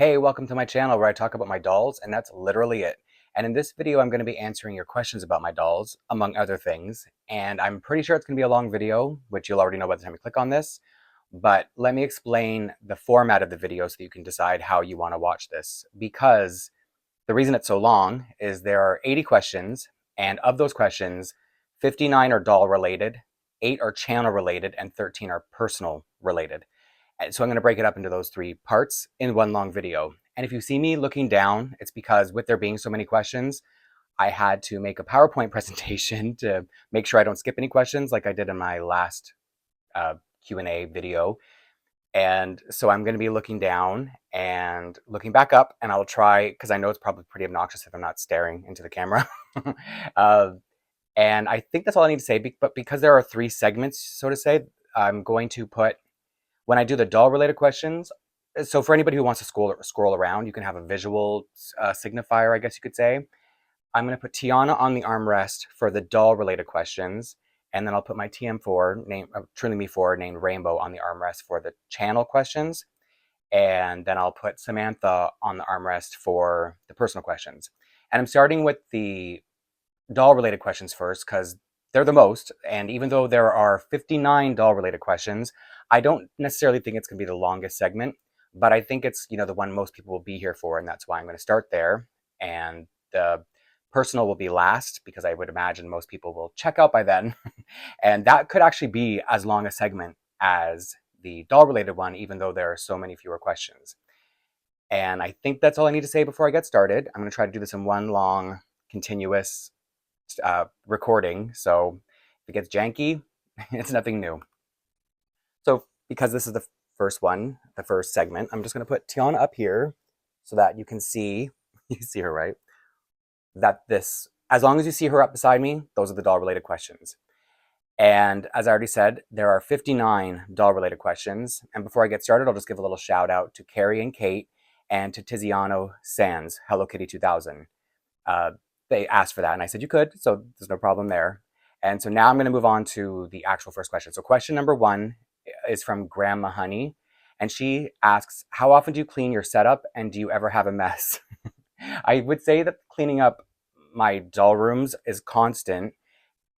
Hey, welcome to my channel where I talk about my dolls, and that's literally it. And in this video, I'm going to be answering your questions about my dolls, among other things. And I'm pretty sure it's going to be a long video, which you'll already know by the time you click on this. But let me explain the format of the video so that you can decide how you want to watch this. Because the reason it's so long is there are 80 questions, and of those questions, 59 are doll related, 8 are channel related, and 13 are personal related. So I'm going to break it up into those three parts in one long video. And if you see me looking down, it's because with there being so many questions, I had to make a PowerPoint presentation to make sure I don't skip any questions like I did in my last Q&A video. And so I'm going to be looking down and looking back up, and I'll try, because I know it's probably pretty obnoxious if I'm not staring into the camera. uh, and I think that's all I need to say, but because there are three segments, so to say, I'm going to put, when I do the doll related questions, so for anybody who wants to scroll around, you can have a visual signifier, I guess you could say. I'm going to put Tiana on the armrest for the doll related questions. And then I'll put my TM4, Truly Me 4, named Rainbow, on the armrest for the channel questions. And then I'll put Samantha on the armrest for the personal questions. And I'm starting with the doll related questions first because they're the most. And even though there are 59 doll related questions, I don't necessarily think it's going to be the longest segment, but I think it's, the one most people will be here for. And that's why I'm going to start there. And the personal will be last because I would imagine most people will check out by then. And that could actually be as long a segment as the doll related one, even though there are so many fewer questions. And I think that's all I need to say before I get started. I'm going to try to do this in one long, continuous recording. So if it gets janky, it's nothing new. So because this is the first one, the first segment, I'm just going to put Tiana up here so that you can see, you see her, right? That this, as long as you see her up beside me, those are the doll related questions. And as I already said, there are 59 doll related questions. And before I get started, I'll just give a little shout out to Carrie and Kate and to Tiziano Sands, Hello Kitty 2000. They asked for that and I said you could, so there's no problem there. And so now I'm going to move on to the actual first question. So question number 1 is from Grandma Honey, and she asks, how often do you clean your setup and do you ever have a mess? I would say that cleaning up my doll rooms is constant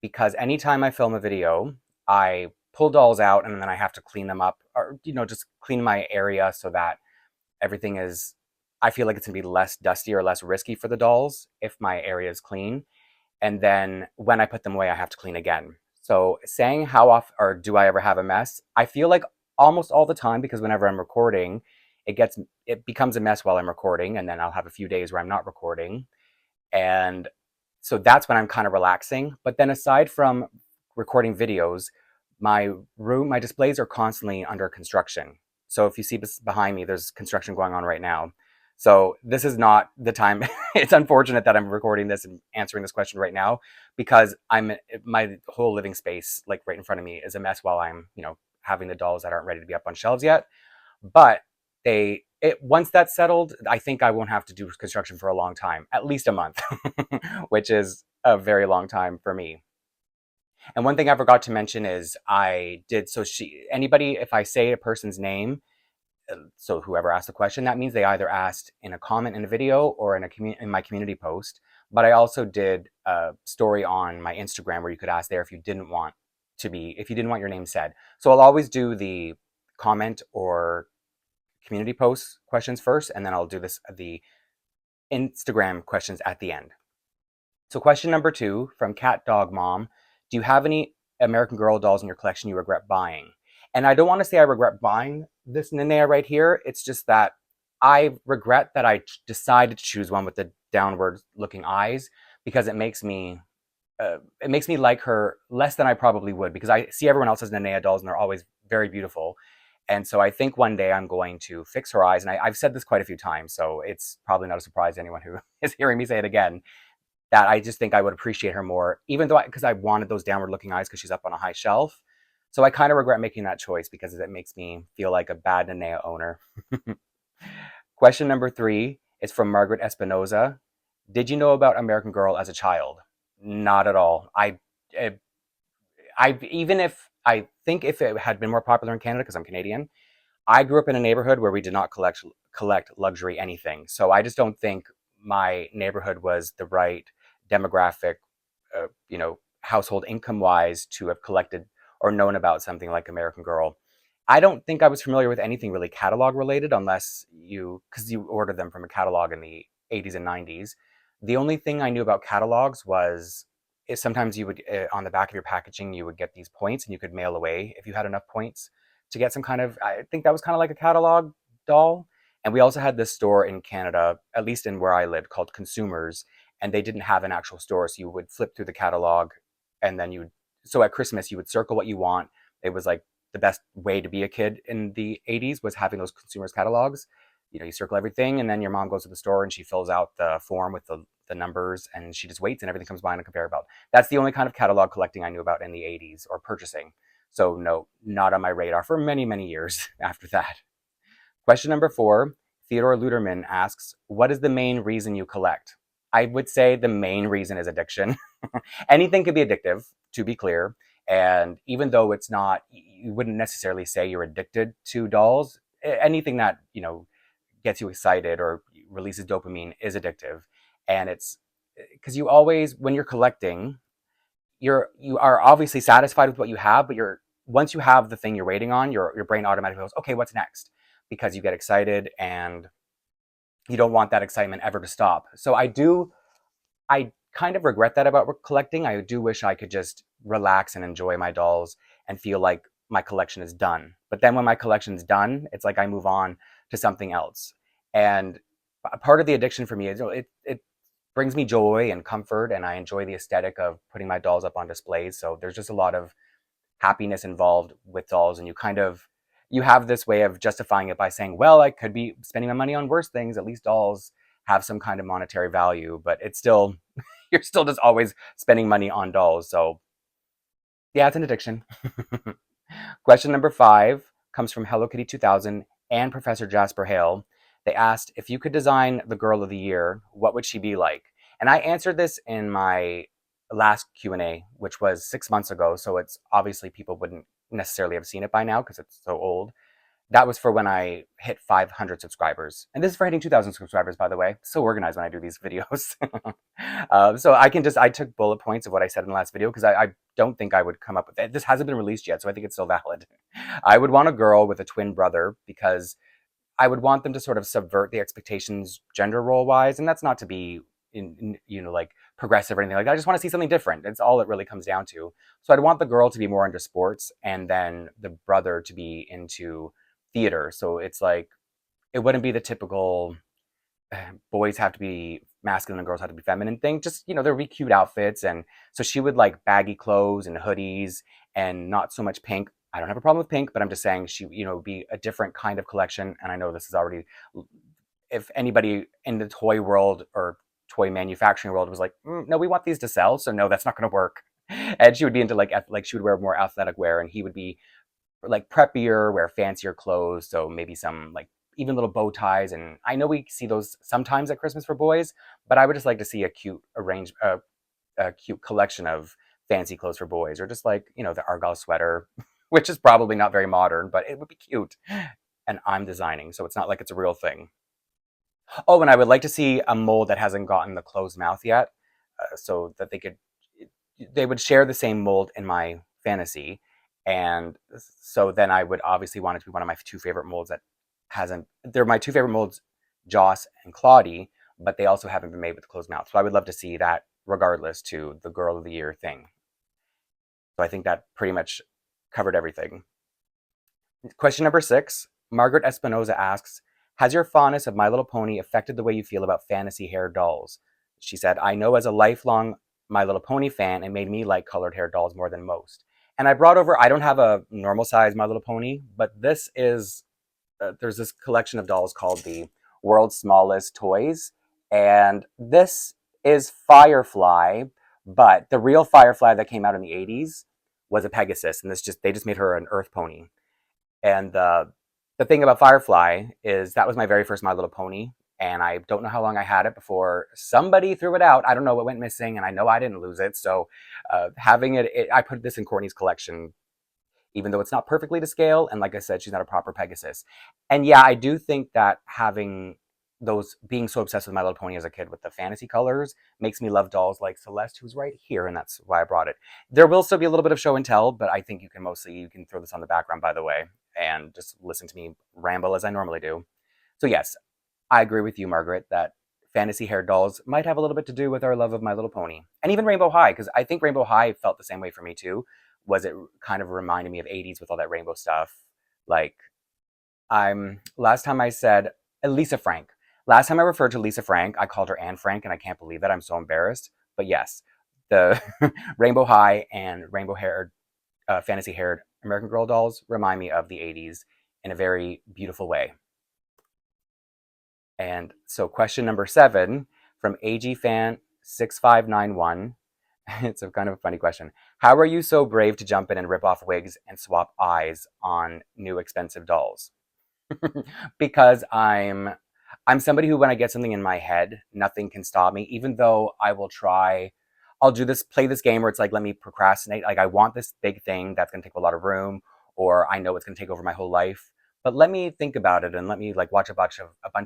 because anytime I film a video, I pull dolls out and then I have to clean them up, or just clean my area so that everything is, I feel like it's gonna be less dusty or less risky for the dolls if my area is clean. And then when I put them away, I have to clean again. So saying how often, or do I ever have a mess? I feel like almost all the time, because whenever I'm recording, it becomes a mess while I'm recording, and then I'll have a few days where I'm not recording. And so that's when I'm kind of relaxing. But then aside from recording videos, my displays are constantly under construction. So if you see behind me, there's construction going on right now. So this is not the time. It's unfortunate that I'm recording this and answering this question right now because my whole living space, like right in front of me, is a mess while I'm, having the dolls that aren't ready to be up on shelves yet. But once that's settled, I think I won't have to do construction for a long time, at least a month, which is a very long time for me. And one thing I forgot to mention is anybody, if I say a person's name, so whoever asked the question, that means they either asked in a comment in a video or in my community post. But I also did a story on my Instagram where you could ask there if you didn't want your name said. So I'll always do the comment or community post questions first, and then I'll do the Instagram questions at the end. So question number 2 from Cat Dog Mom: do you have any American Girl dolls in your collection you regret buying? And I don't want to say I regret buying this Nenea right here. It's just that I regret that I decided to choose one with the downward looking eyes because it makes me like her less than I probably would, because I see everyone else's Nenea dolls and they're always very beautiful. And so I think one day I'm going to fix her eyes. And I've said this quite a few times, so it's probably not a surprise to anyone who is hearing me say it again, that I just think I would appreciate her more, even though because I wanted those downward looking eyes because she's up on a high shelf. So I kind of regret making that choice because it makes me feel like a bad Nenea owner. Question number 3 is from Margaret Espinoza. Did you know about American Girl as a child? Not at all. I think if it had been more popular in Canada, because I'm Canadian, I grew up in a neighborhood where we did not collect luxury anything. So I just don't think my neighborhood was the right demographic, household income wise to have collected or known about something like American Girl. I don't think I was familiar with anything really catalog related unless because you ordered them from a catalog in the 80s and 90s. The only thing I knew about catalogs was sometimes you would, on the back of your packaging, you would get these points and you could mail away if you had enough points to get some kind of, I think that was kind of like a catalog doll. And we also had this store in Canada, at least in where I lived, called Consumers, and they didn't have an actual store. So you would flip through the catalog and then so at Christmas, you would circle what you want. It was like the best way to be a kid in the 80s was having those Consumers catalogs. You circle everything and then your mom goes to the store and she fills out the form with the numbers and she just waits and everything comes by on a conveyor belt. That's the only kind of catalog collecting I knew about in the 80s or purchasing. So no, not on my radar for many, many years after that. Question number 4, Theodore Luderman asks, what is the main reason you collect? I would say the main reason is addiction. Anything can be addictive, to be clear. And even though it's not, you wouldn't necessarily say you're addicted to dolls. Anything that, gets you excited or releases dopamine is addictive. And it's because you always, when you're collecting, you are obviously satisfied with what you have, but once you have the thing you're waiting on, your brain automatically goes, okay, what's next? Because you get excited and you don't want that excitement ever to stop. So I kind of regret that about collecting. I do wish I could just relax and enjoy my dolls and feel like my collection is done. But then when my collection's done, it's like I move on to something else. And a part of the addiction for me is it brings me joy and comfort, and I enjoy the aesthetic of putting my dolls up on displays. So there's just a lot of happiness involved with dolls, and you have this way of justifying it by saying, well, I could be spending my money on worse things. At least dolls have some kind of monetary value, but it's still you're still just always spending money on dolls. So yeah, it's an addiction. Question number 5 comes from Hello Kitty 2000 and Professor Jasper Hale. They asked, if you could design the girl of the year, what would she be like? And I answered this in my last Q&A, which was 6 months ago. So it's obviously people wouldn't necessarily have seen it by now because it's so old. That was for when I hit 500 subscribers. And this is for hitting 2,000 subscribers, by the way. So organized when I do these videos. So I took bullet points of what I said in the last video because I don't think I would come up with it. This hasn't been released yet, so I think it's still valid. I would want a girl with a twin brother because I would want them to sort of subvert the expectations gender role wise. And that's not to be like progressive or anything like that. I just want to see something different. It's all it really comes down to. So I'd want the girl to be more into sports and then the brother to be into theater. So it's like, it wouldn't be the typical boys have to be masculine and girls have to be feminine thing. Just, there would be cute outfits. And so she would like baggy clothes and hoodies and not so much pink. I don't have a problem with pink, but I'm just saying she, be a different kind of collection. And I know this is already, if anybody in the toy world or toy manufacturing world was like, no, we want these to sell. So no, that's not going to work. And she would be into like she would wear more athletic wear and he would be like preppier, wear fancier clothes. So maybe some like even little bow ties. And I know we see those sometimes at Christmas for boys, but I would just like to see a cute a cute collection of fancy clothes for boys, or just like, the Argyle sweater, which is probably not very modern, but it would be cute. And I'm designing, so it's not like it's a real thing. Oh, and I would like to see a mold that hasn't gotten the closed mouth yet, so that they would share the same mold in my fantasy. And so then I would obviously want it to be one of my 2 favorite molds that hasn't, they're my 2 favorite molds, Joss and Claudie, but they also haven't been made with the closed mouth. So I would love to see that regardless to the girl of the year thing. So I think that pretty much covered everything. Question number 6, Margaret Espinoza asks, has your fondness of My Little Pony affected the way you feel about fantasy hair dolls? She said, I know as a lifelong My Little Pony fan, it made me like colored hair dolls more than most. And I brought over, I don't have a normal size My Little Pony, but this is, there's this collection of dolls called the World's Smallest Toys. And this is Firefly, but the real Firefly that came out in the 80s was a Pegasus. And they just made her an Earth Pony. And the thing about Firefly is that was my very first My Little Pony. And I don't know how long I had it before somebody threw it out. I don't know what went missing, and I know I didn't lose it. So having it, I put this in Courtney's collection. even though it's not perfectly to scale. And like I said, she's not a proper Pegasus. And yeah, I do think that having those, being so obsessed with My Little Pony as a kid with the fantasy colors, makes me love dolls like Celeste, who's right here, and that's why I brought it. There will still be a little bit of show and tell, but I think you can throw this on the background, by the way, and just listen to me ramble as I normally do. So yes, I agree with you, Margaret, that fantasy hair dolls might have a little bit to do with our love of My Little Pony. And even Rainbow High, because I think Rainbow High felt the same way for me too. Was it kind of reminded me of 80s with all that rainbow stuff? Like, last time I said Lisa Frank. Last time I referred to Lisa Frank, I called her Anne Frank, and I can't believe it. I'm so embarrassed. But yes, the Rainbow High and rainbow haired, fantasy haired American Girl dolls remind me of the 80s in a very beautiful way. And so, question number 7 from AGFan6591. It's a kind of a funny question. How are you so brave to jump in and rip off wigs and swap eyes on new expensive dolls? Because I'm somebody who, when I get something in my head, nothing can stop me. Even though I'll do this, play this game where it's like, let me procrastinate. Like, I want this big thing that's going to take a lot of room, or I know it's going to take over my whole life. But let me think about it, and let me like watch a bunch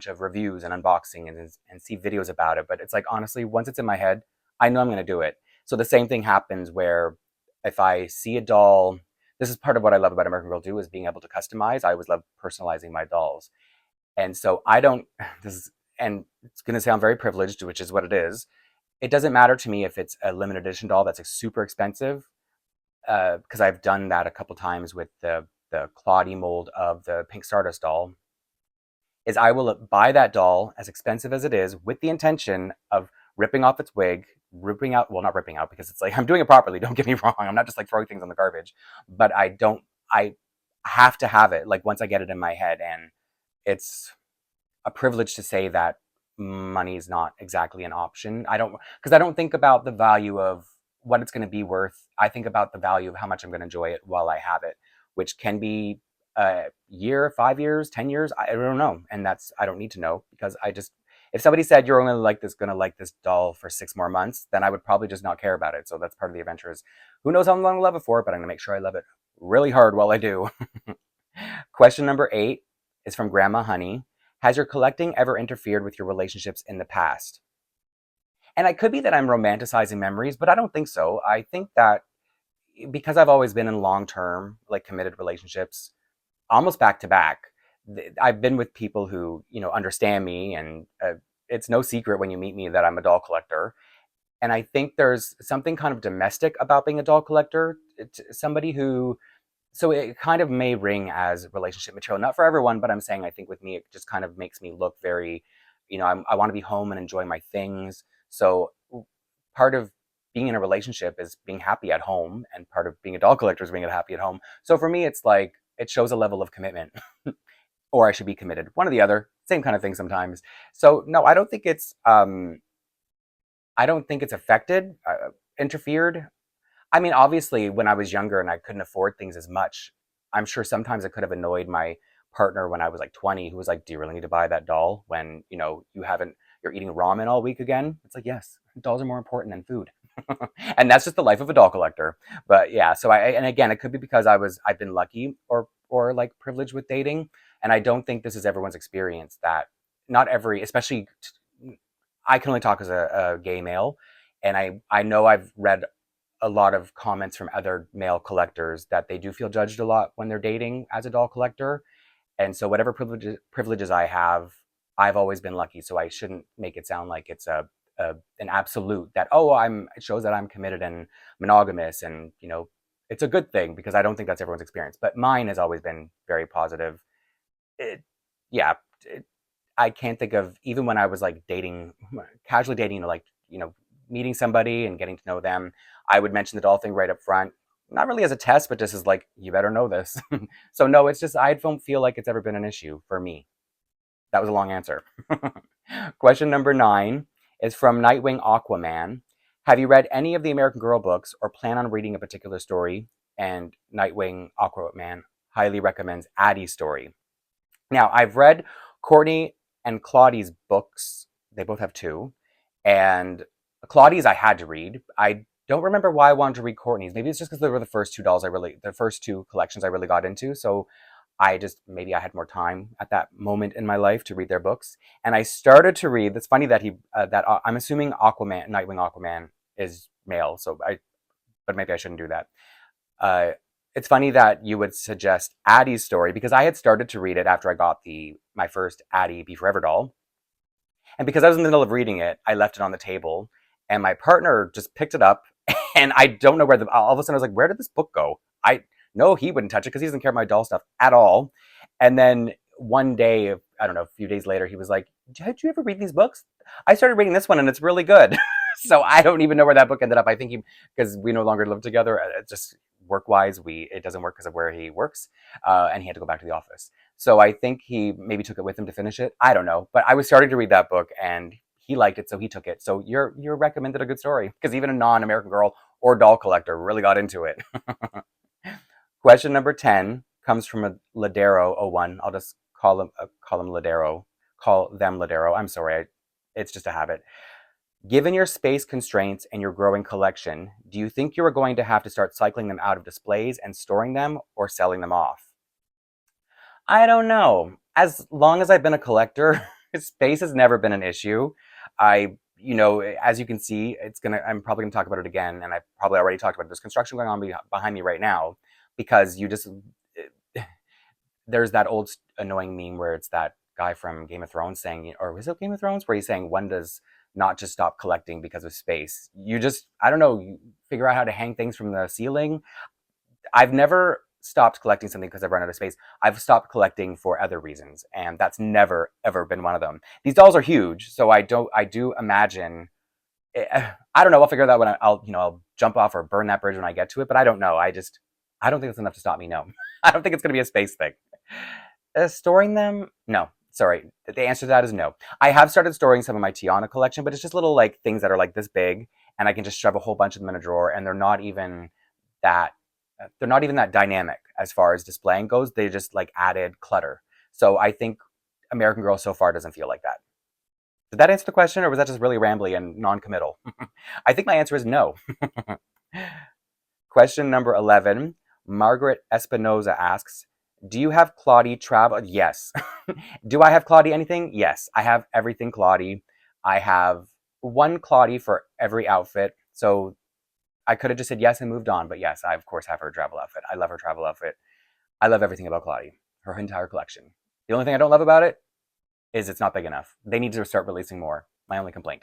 of reviews and unboxing and see videos about it. But it's like, honestly, once it's in my head, I know I'm going to do it. So the same thing happens where if I see a doll, this is part of what I love about American Girl too, is being able to customize. I always love personalizing my dolls. And so I don't, this is, and it's going to sound very privileged, which is what it is. It doesn't matter to me if it's a limited edition doll that's like super expensive, because I've done that a couple times with the Claudie mold of the Pink Stardust doll, is I will buy that doll, as expensive as it is, with the intention of ripping off its wig, ripping out, well, not ripping out, because it's like, I'm doing it properly, don't get me wrong. I'm not just like throwing things on the garbage, but I have to have it, like, once I get it in my head. And it's a privilege to say that money is not exactly an option. Because I don't think about the value of what it's going to be worth. I think about the value of how much I'm going to enjoy it while I have it, which can be a year, 5 years, 10 years. I don't know. And I don't need to know, because if somebody said you're only going to like this doll for 6 more months, then I would probably just not care about it. So that's part of the adventure, is who knows how long I'll love it for, but I'm going to make sure I love it really hard while I do. Question number 8 is from Grandma Honey. Has your collecting ever interfered with your relationships in the past? And it could be that I'm romanticizing memories, but I don't think so. I think that because I've always been in long-term, like, committed relationships, almost back to back, I've been with people who, understand me, and it's no secret when you meet me that I'm a doll collector. And I think there's something kind of domestic about being a doll collector. It's somebody who, so it kind of may ring as relationship material. Not for everyone, but I'm saying I think with me, it just kind of makes me look very, I want to be home and enjoy my things. So part of being in a relationship is being happy at home, and part of being a doll collector is being happy at home. So for me, it's like, it shows a level of commitment, or I should be committed. One or the other, same kind of thing sometimes. So no, I don't think it's affected, interfered. I mean, obviously, when I was younger and I couldn't afford things as much, I'm sure sometimes it could have annoyed my partner when I was like 20, who was like, "Do you really need to buy that doll when you're eating ramen all week again?" It's like, yes, dolls are more important than food, and that's just the life of a doll collector. But yeah, so and again, it could be because I've been lucky, or like privileged with dating, and I don't think this is everyone's experience. That not every, especially, I can only talk as a gay male, and I know I've read a lot of comments from other male collectors that they do feel judged a lot when they're dating as a doll collector. And so whatever privileges I have, I've always been lucky. So I shouldn't make it sound like it's an absolute that, oh, it shows that I'm committed and monogamous, and it's a good thing, because I don't think that's everyone's experience. But mine has always been very positive. It, yeah, I can't think of, even when I was like dating, casually dating, like, meeting somebody and getting to know them, I would mention the doll thing right up front. Not really as a test, but just as like, you better know this. So no, it's just, I don't feel like it's ever been an issue for me. That was a long answer. Question number 9 is from Nightwing Aquaman. Have you read any of the American Girl books, or plan on reading a particular story? And Nightwing Aquaman highly recommends Addy's story. Now, I've read Courtney and Claudie's books. They both have 2. And Claudie's I had to read. I don't remember why I wanted to read Courtney's. Maybe it's just because they were the first two dolls the first two collections I really got into. So maybe I had more time at that moment in my life to read their books. And I started to read, it's funny that I'm assuming Nightwing Aquaman is male. But maybe I shouldn't do that. Uh, it's funny that you would suggest Addy's story because I had started to read it after I got my first Addy Be Forever doll. And because I was in the middle of reading it, I left it on the table and my partner just picked it up and I don't know all of a sudden I was like, where did this book go? I know he wouldn't touch it because he doesn't care about my doll stuff at all. And then one day, I don't know, a few days later, he was like, did you ever read these books? I started reading this one and it's really good. So I don't even know where that book ended up. I think because we no longer live together, just work-wise, it doesn't work because of where he works, and he had to go back to the office. So I think he maybe took it with him to finish it. I don't know, but I was starting to read that book, and he liked it, so he took it. So you're recommended a good story because even a non-American Girl or doll collector really got into it. Question number 10 comes from a Ladero01. I'll just call them Ladero. Call them Ladero. I'm sorry, it's just a habit. Given your space constraints and your growing collection, do you think you are going to have to start cycling them out of displays and storing them or selling them off? I don't know. As long as I've been a collector, space has never been an issue. As you can see, I'm probably gonna talk about it again, and I probably already talked about it. There's construction going on behind me right now because there's that old annoying meme where it's that guy from Game of Thrones saying, or was it Game of Thrones, where he's saying one does not just stop collecting because of space. I don't know, you figure out how to hang things from the ceiling. I've never stopped collecting something because I've run out of space. I've stopped collecting for other reasons, and that's never ever been one of them. These dolls are huge, so I do imagine. I don't know. I'll figure that when I'll jump off or burn that bridge when I get to it. But I don't know. I don't think it's enough to stop me. No, I don't think it's going to be a space thing. Storing them? No. Sorry. The answer to that is no. I have started storing some of my Tiana collection, but it's just little like things that are like this big, and I can just shove a whole bunch of them in a drawer, and they're not even that dynamic as far as displaying goes. They just like added clutter. So I think American Girl so far doesn't feel like that. Did that answer the question, or was that just really rambly and non-committal? I think my answer is no. Question number 11. Margaret Espinoza asks, do you have Claudie travel? Yes. Do I have Claudie anything? Yes. I have everything Claudie. I have one Claudie for every outfit. So I could have just said yes and moved on. But yes, I of course have her travel outfit. I love her travel outfit. I love everything about Claudie. Her entire collection. The only thing I don't love about it is it's not big enough. They need to start releasing more. My only complaint.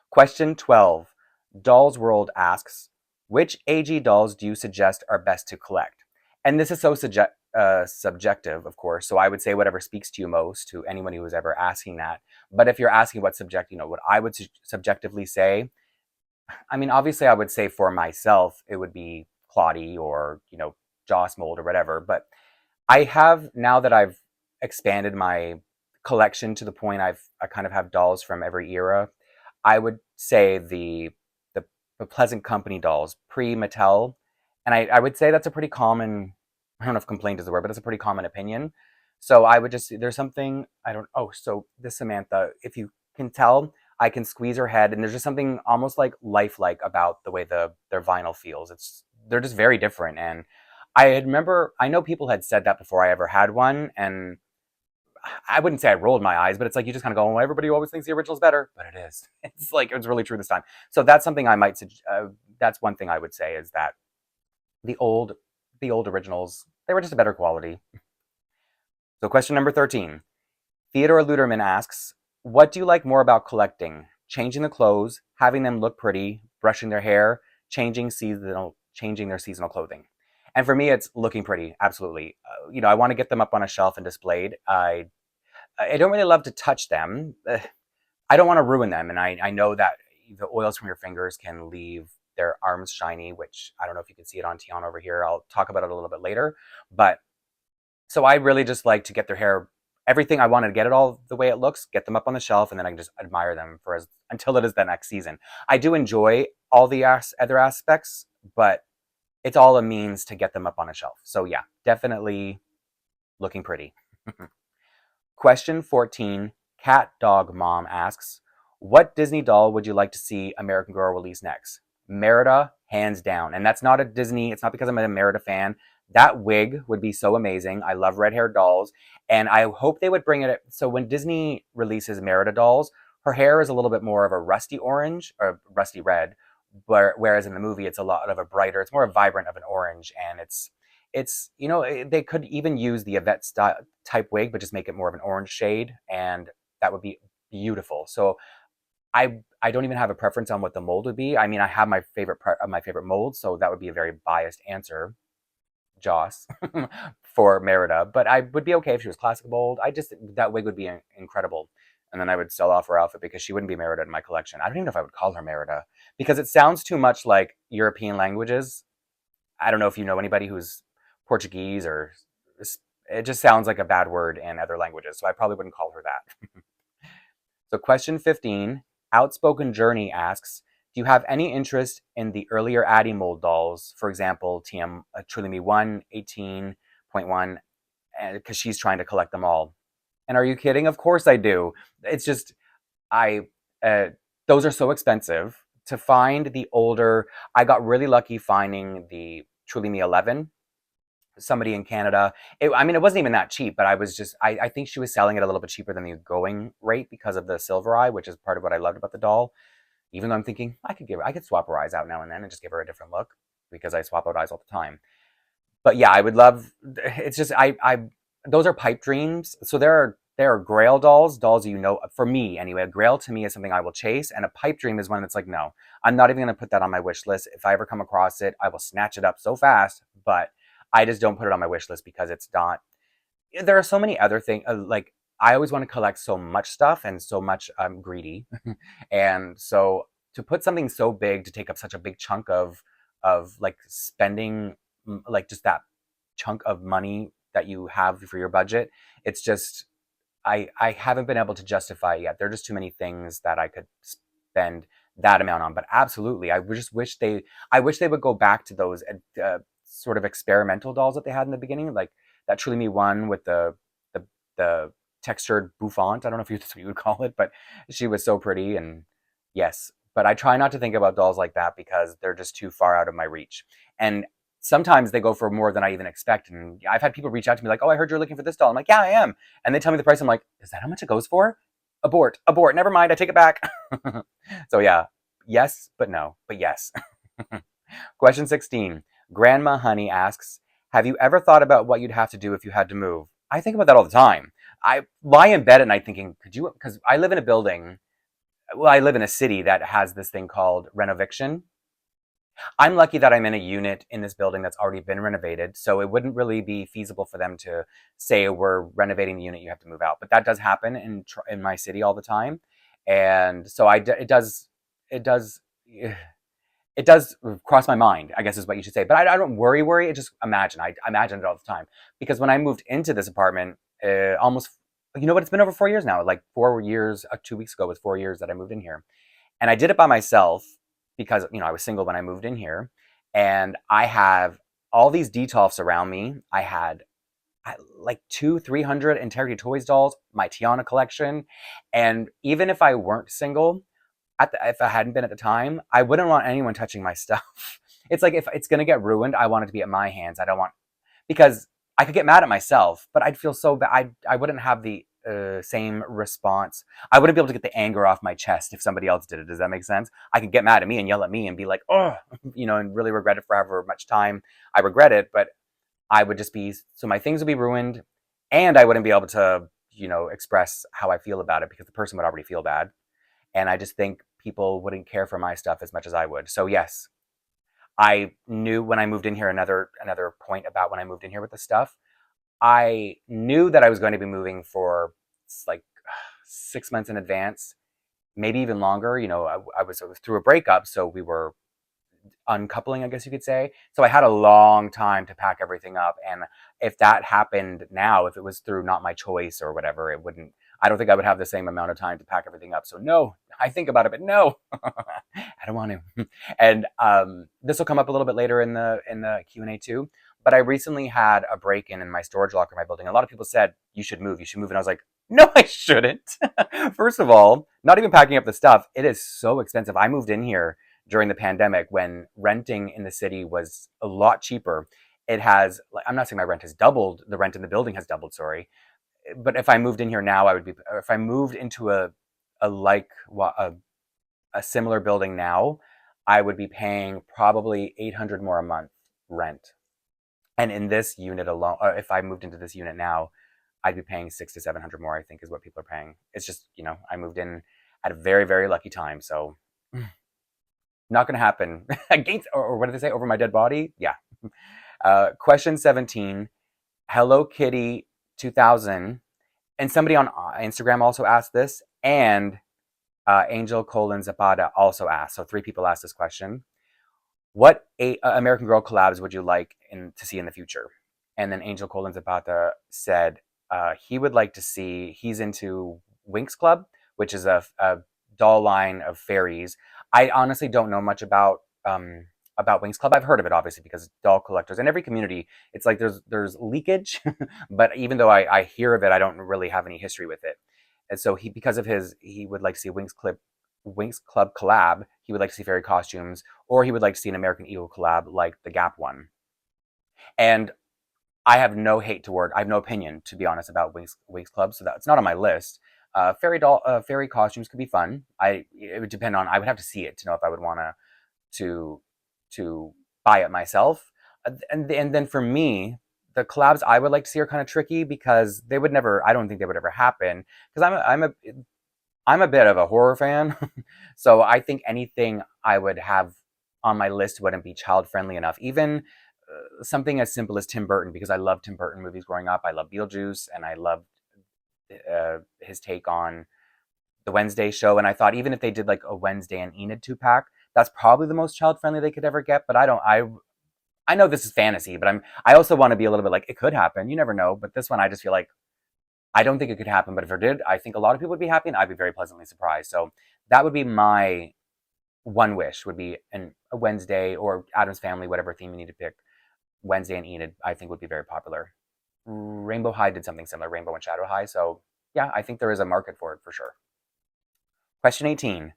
Question 12. Dolls World asks, which AG dolls do you suggest are best to collect? And this is so subjective, of course, so I would say whatever speaks to you most, to anyone who was ever asking that. But if you're asking what what I would subjectively say, I mean, obviously I would say for myself, it would be Claudie or, Joss Mold or whatever. But I have, now that I've expanded my collection to the point I kind of have dolls from every era, I would say the Pleasant Company dolls, pre-Mattel. And I would say that's a pretty common, I don't know if complaint is the word, but it's a pretty common opinion. So I would there's something, so this Samantha, if you can tell, I can squeeze her head, and there's just something almost like lifelike about the way their vinyl feels. They're just very different. And I know people had said that before I ever had one, and I wouldn't say I rolled my eyes, but it's like you just kind of go, well, everybody always thinks the original's better, but it is. It's like, it's really true this time. So that's something that's one thing I would say is that the old originals, they were just a better quality. So question number 13. Theodore Luderman asks, what do you like more about collecting? Changing the clothes, having them look pretty, brushing their hair, changing their seasonal clothing. And for me, it's looking pretty, absolutely. I want to get them up on a shelf and displayed. I don't really love to touch them. I don't want to ruin them, and I know that the oils from your fingers can leave their arms shiny, which I don't know if you can see it on Tiana over here. I'll talk about it a little bit later. But so I really just like to get their hair, everything I want to get it all the way it looks, get them up on the shelf, and then I can just admire them until it is the next season. I do enjoy all the other aspects, but it's all a means to get them up on a shelf. So yeah, definitely looking pretty. Question 14, Cat Dog Mom asks, What Disney doll would you like to see American Girl release next? Merida, hands down. And that's not a Disney, it's not because I'm a Merida fan. That wig would be so amazing. I love red-haired dolls. And I hope they would bring it. So when Disney releases Merida dolls, her hair is a little bit more of a rusty orange or rusty red, whereas in the movie it's a lot of a brighter, it's more vibrant of an orange, and it's they could even use the Yvette style type wig, but just make it more of an orange shade, and that would be beautiful. So I don't even have a preference on what the mold would be. I mean, I have my favorite mold, so that would be a very biased answer, Joss, for Merida. But I would be okay if she was classic mold. That wig would be incredible. And then I would sell off her outfit because she wouldn't be Merida in my collection. I don't even know if I would call her Merida because it sounds too much like European languages. I don't know if you know anybody who's Portuguese, or it just sounds like a bad word in other languages. So I probably wouldn't call her that. So question 15, Outspoken Journey asks, do you have any interest in the earlier Addy mold dolls? For example, TM Truly Me 1, 18.1, because she's trying to collect them all. And are you kidding? Of course I do. It's just, those are so expensive. To find the older, I got really lucky finding the Truly Me 11. Somebody in Canada. I mean, it wasn't even that cheap, but I think she was selling it a little bit cheaper than the going rate because of the silver eye, which is part of what I loved about the doll. Even though I'm thinking I could swap her eyes out now and then and just give her a different look because I swap out eyes all the time. But yeah, I would love, it's just, those are pipe dreams. So there are Grail dolls, for me anyway, a Grail to me is something I will chase, and a pipe dream is one that's like, no, I'm not even going to put that on my wish list. If I ever come across it, I will snatch it up so fast, but I just don't put it on my wish list because it's not, there are so many other things, like, I always want to collect so much stuff and so much, I'm greedy. And so to put something so big, to take up such a big chunk of like spending, like just that chunk of money that you have for your budget, it's just, I haven't been able to justify it yet. There are just too many things that I could spend that amount on. But absolutely, I wish they would go back to those sort of experimental dolls that they had in the beginning, like that Truly Me one with the textured bouffant. I don't know if that's what you would call it, but she was so pretty. And yes, but I try not to think about dolls like that because they're just too far out of my reach. And sometimes they go for more than I even expect. And I've had people reach out to me like, oh, I heard you're looking for this doll. I'm like, yeah, I am. And they tell me the price. I'm like, is that how much it goes for? Abort. Never mind. I take it back. So yeah, yes, but no, but yes. Question 16. Grandma Honey asks, have you ever thought about what you'd have to do if you had to move? I think about that all the time. I lie in bed at night thinking, could you, because I live in a building, well, I live in a city that has this thing called renoviction. I'm lucky that I'm in a unit in this building that's already been renovated, so it wouldn't really be feasible for them to say, we're renovating the unit, you have to move out. But that does happen in my city all the time. And so it does cross my mind, I guess is what you should say. But I don't worry. I just imagine. I imagine it all the time. Because when I moved into this apartment, almost, it's been over 4 years now. Like 4 years, 2 weeks ago was 4 years that I moved in here. And I did it by myself because, I was single when I moved in here. And I have all these detolfs around me. I had like 300 Integrity Toys dolls, my Tiana collection. And even if I weren't single, if I hadn't been at the time, I wouldn't want anyone touching my stuff. It's like, if it's going to get ruined, I want it to be at my hands. I don't want, because I could get mad at myself, but I'd feel so bad. I wouldn't have the same response. I wouldn't be able to get the anger off my chest if somebody else did it. Does that make sense? I could get mad at me and yell at me and be like, oh, and really regret it for however much time I regret it. But I would just be, so my things would be ruined, and I wouldn't be able to, express how I feel about it because the person would already feel bad. And I just think people wouldn't care for my stuff as much as I would. So yes, I knew when I moved in here, another point about when I moved in here with the stuff, I knew that I was going to be moving for like 6 months in advance, maybe even longer. I was through a breakup, so we were uncoupling, I guess you could say. So I had a long time to pack everything up. And if that happened now, if it was through not my choice or whatever, I don't think I would have the same amount of time to pack everything up. So no, I think about it, but no, I don't want to. And this will come up a little bit later in the Q&A too. But I recently had a break-in my storage locker in my building. A lot of people said, you should move. And I was like, No, I shouldn't. First of all, not even packing up the stuff, it is so expensive. I moved in here during the pandemic when renting in the city was a lot cheaper. It has, like, I'm not saying my rent has doubled, the rent in the building has doubled, sorry. But if I moved in here now, I would be, if I moved into a like, a similar building now, I would be paying probably 800 more a month rent. And in this unit alone, if I moved into this unit now, I'd be paying 600 to 700 more, I think is what people are paying. It's just, I moved in at a very, very lucky time. So not going to happen. Against, or what did they say? Over my dead body? Yeah. Question 17. Hello Kitty 2000. And somebody on Instagram also asked this. And Angel Colon Zapata also asked. So 3 people asked this question. What American Girl collabs would you like to see in the future? And then Angel Colon Zapata said he would like to see, he's into Winx Club, which is a doll line of fairies. I honestly don't know much about Winx Club. I've heard of it, obviously, because doll collectors in every community, it's like there's leakage, but even though I hear of it, I don't really have any history with it. And so he would like to see Winx Club collab. He would like to see fairy costumes, or he would like to see an American Eagle collab like the Gap one. And I have no opinion, to be honest, about Winx Club, so that's not on my list. Fairy costumes could be fun. It would depend on, I would have to see it to know if I would want to buy it myself. And then for me, the collabs I would like to see are kind of tricky because I don't think they would ever happen, because I'm a bit of a horror fan. So I think anything I would have on my list wouldn't be child friendly enough. Even something as simple as Tim Burton, because I loved Tim Burton movies growing up. I love Beetlejuice, and I loved his take on the Wednesday show. And I thought even if they did like a Wednesday and Enid 2-pack, that's probably the most child friendly they could ever get. But I know this is fantasy, but I also want to be a little bit like, it could happen. You never know. But this one, I just feel like I don't think it could happen. But if it did, I think a lot of people would be happy, and I'd be very pleasantly surprised. So that would be my one wish, would be a Wednesday or Addams Family, whatever theme you need to pick. Wednesday and Enid, I think, would be very popular. Rainbow High did something similar, Rainbow and Shadow High. So yeah, I think there is a market for it for sure. Question 18.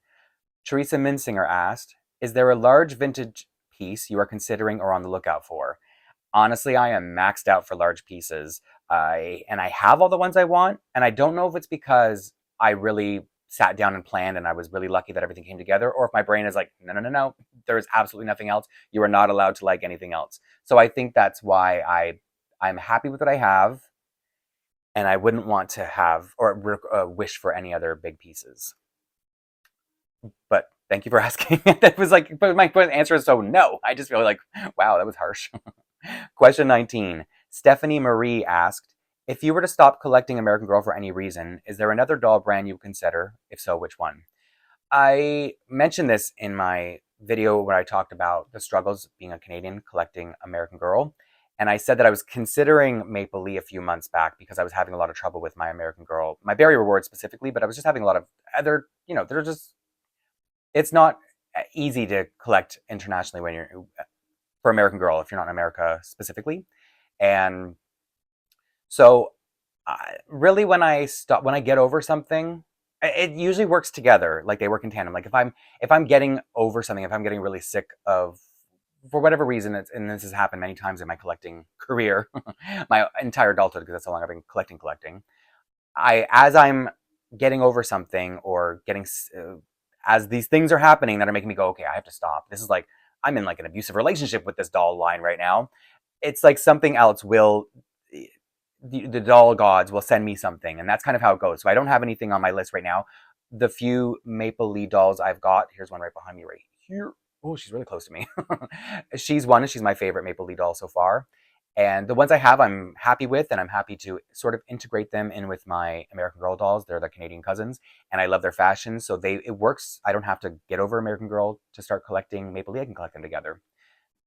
Teresa Minsinger asked, is there a large vintage piece you are considering or on the lookout for? Honestly, I am maxed out for large pieces. And I have all the ones I want. And I don't know if it's because I really sat down and planned and I was really lucky that everything came together, or if my brain is like, no, there is absolutely nothing else. You are not allowed to like anything else. So I think that's why I'm happy with what I have, and I wouldn't want to have or wish for any other big pieces. But thank you for asking. That was like, but my answer is so no. I just feel like, wow, that was harsh. Question 19. Stephanie Marie asked, if you were to stop collecting American Girl for any reason, is there another doll brand you would consider? If so, which one? I mentioned this in my video where I talked about the struggles of being a Canadian collecting American Girl. And I said that I was considering Maple Leaf a few months back because I was having a lot of trouble with my American Girl, my Berry Reward specifically, but I was just having a lot of other, they're just, it's not easy to collect internationally when you're for American Girl if you're not in America specifically. And so really when I get over something, it usually works together. Like they work in tandem. Like if I'm getting over something, if I'm getting really sick of, for whatever reason, and this has happened many times in my collecting career, my entire adulthood, because that's how long I've been collecting. As I'm getting over something or getting, as these things are happening that are making me go, okay, I have to stop. This is like, I'm in like an abusive relationship with this doll line right now. It's like something else will, the doll gods will send me something, and that's kind of how it goes. So I don't have anything on my list right now. The few Maple Leaf dolls I've got, here's one right behind me right here. Oh, she's really close to me. She's my favorite Maple Leaf doll so far. And the ones I have, I'm happy with, and I'm happy to sort of integrate them in with my American Girl dolls. They're the Canadian cousins, and I love their fashion, so it works. I don't have to get over American Girl to start collecting Maple Leaf. I can collect them together.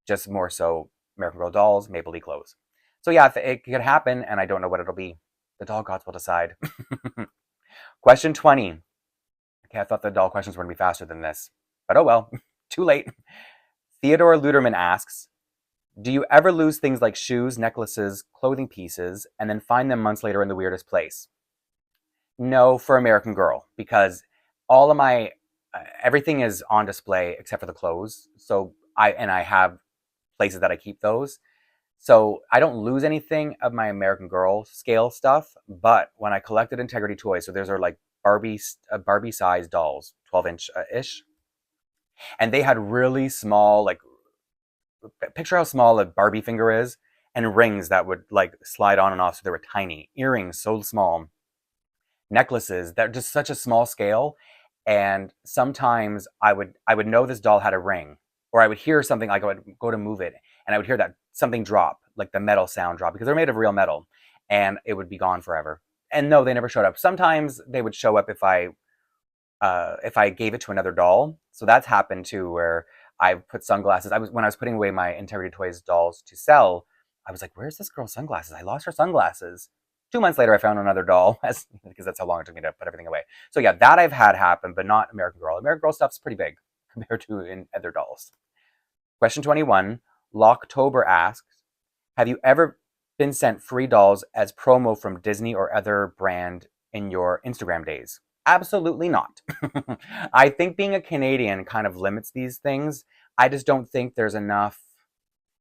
Just more so American Girl dolls, Maple Leaf clothes. So yeah, it could happen, and I don't know what it'll be. The doll gods will decide. Question 20. Okay, I thought the doll questions were going to be faster than this, but oh well. Too late. Theodore Luderman asks, do you ever lose things like shoes, necklaces, clothing pieces, and then find them months later in the weirdest place? No, for American Girl, because all of my everything is on display except for the clothes. So I have places that I keep those. So I don't lose anything of my American Girl scale stuff, but when I collected Integrity toys, so those are like Barbie size dolls, 12-inch ish, and they had really small, like, picture how small a Barbie finger is, and rings that would like slide on and off, so they were tiny. Earrings so small, necklaces that are just such a small scale. And sometimes I would know this doll had a ring, or I would hear something, like I would go to move it and I would hear that something drop, like the metal sound drop, because they're made of real metal, and it would be gone forever. And no, they never showed up. Sometimes they would show up if I gave it to another doll. So that's happened too, where I put sunglasses. When I was putting away my Integrity Toys dolls to sell, I was like, "Where's this girl's sunglasses? I lost her sunglasses." 2 months later, I found another doll, because that's how long it took me to put everything away. So yeah, that I've had happen, but not American Girl. American Girl stuff's pretty big compared to in other dolls. Question 21. Locktober asks, have you ever been sent free dolls as promo from Disney or other brand in your Instagram days? Absolutely not. I think being a Canadian kind of limits these things. I just don't think there's enough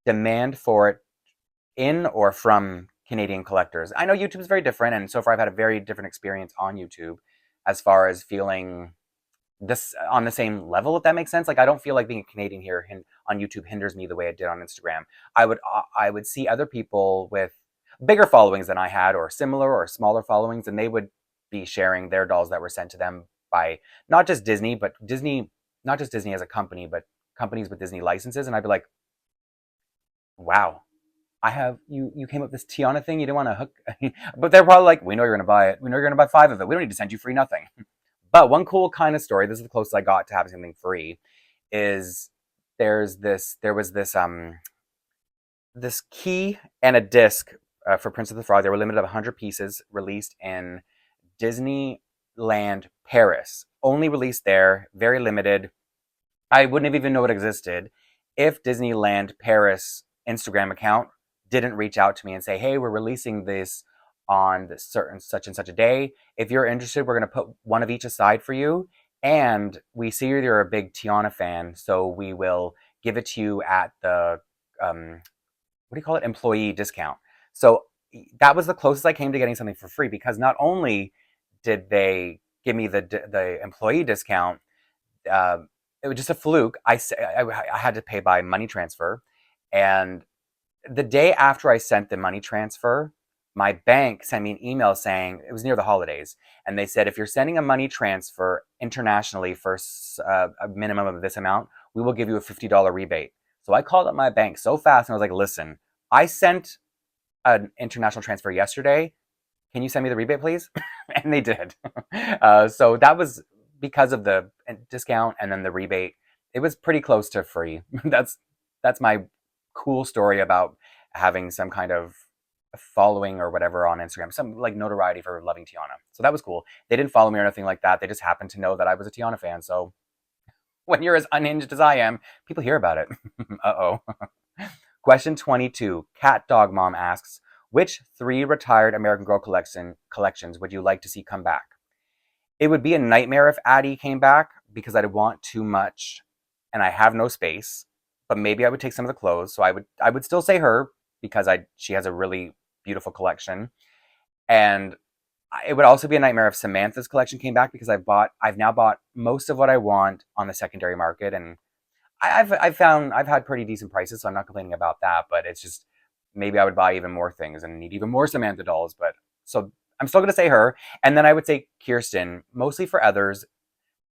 demand for it in or from Canadian collectors. I know YouTube is very different, and so far I've had a very different experience on YouTube as far as feeling this on the same level, if that makes sense. Like, I don't feel like being a Canadian here on YouTube hinders me the way it did on Instagram. I would see other people with bigger followings than I had, or similar or smaller followings, and they would be sharing their dolls that were sent to them by not just Disney, but Disney, not just Disney as a company, but companies with Disney licenses. And I'd be like, wow, I have you came up with this Tiana thing. You didn't want to hook, but they're probably like, we know you're gonna buy it. We know you're gonna buy 5 of it. We don't need to send you free nothing. But one cool kind of story, this is the closest I got to having something free, is there was this key and a disc for Prince of the Frog. They were limited of 100 pieces, released in Disneyland Paris. Only released there, very limited. I wouldn't have even known it existed if Disneyland Paris Instagram account didn't reach out to me and say, "Hey, we're releasing this on this certain such and such a day. If you're interested, we're going to put one of each aside for you. And we see you're a big Tiana fan, so we will give it to you at the what do you call it? Employee discount." So that was the closest I came to getting something for free, because not only did they give me the employee discount, uh, it was just a fluke. I had to pay by money transfer, and the day after I sent the money transfer, my bank sent me an email saying, it was near the holidays, and they said, if you're sending a money transfer internationally for a minimum of this amount, we will give you a $50 rebate. So I called up my bank so fast and I was like, listen, I sent an international transfer yesterday. Can you send me the rebate, please? And they did. So that was because of the discount and then the rebate. It was pretty close to free. That's my cool story about having some kind of following or whatever on Instagram, some like notoriety for loving Tiana. So that was cool. They didn't follow me or anything like that. They just happened to know that I was a Tiana fan. So when you're as unhinged as I am, people hear about it. Uh-oh. Question 22. Cat Dog Mom asks, which 3 retired American Girl collections would you like to see come back? It would be a nightmare if Addy came back, because I'd want too much and I have no space. But maybe I would take some of the clothes. So I would still say her, because she has a really beautiful collection. And it would also be a nightmare if Samantha's collection came back, because I've now bought most of what I want on the secondary market, and I've had pretty decent prices, so I'm not complaining about that. But it's just, maybe I would buy even more things and need even more Samantha dolls. But so I'm still gonna say her, and then I would say Kirsten, mostly for others,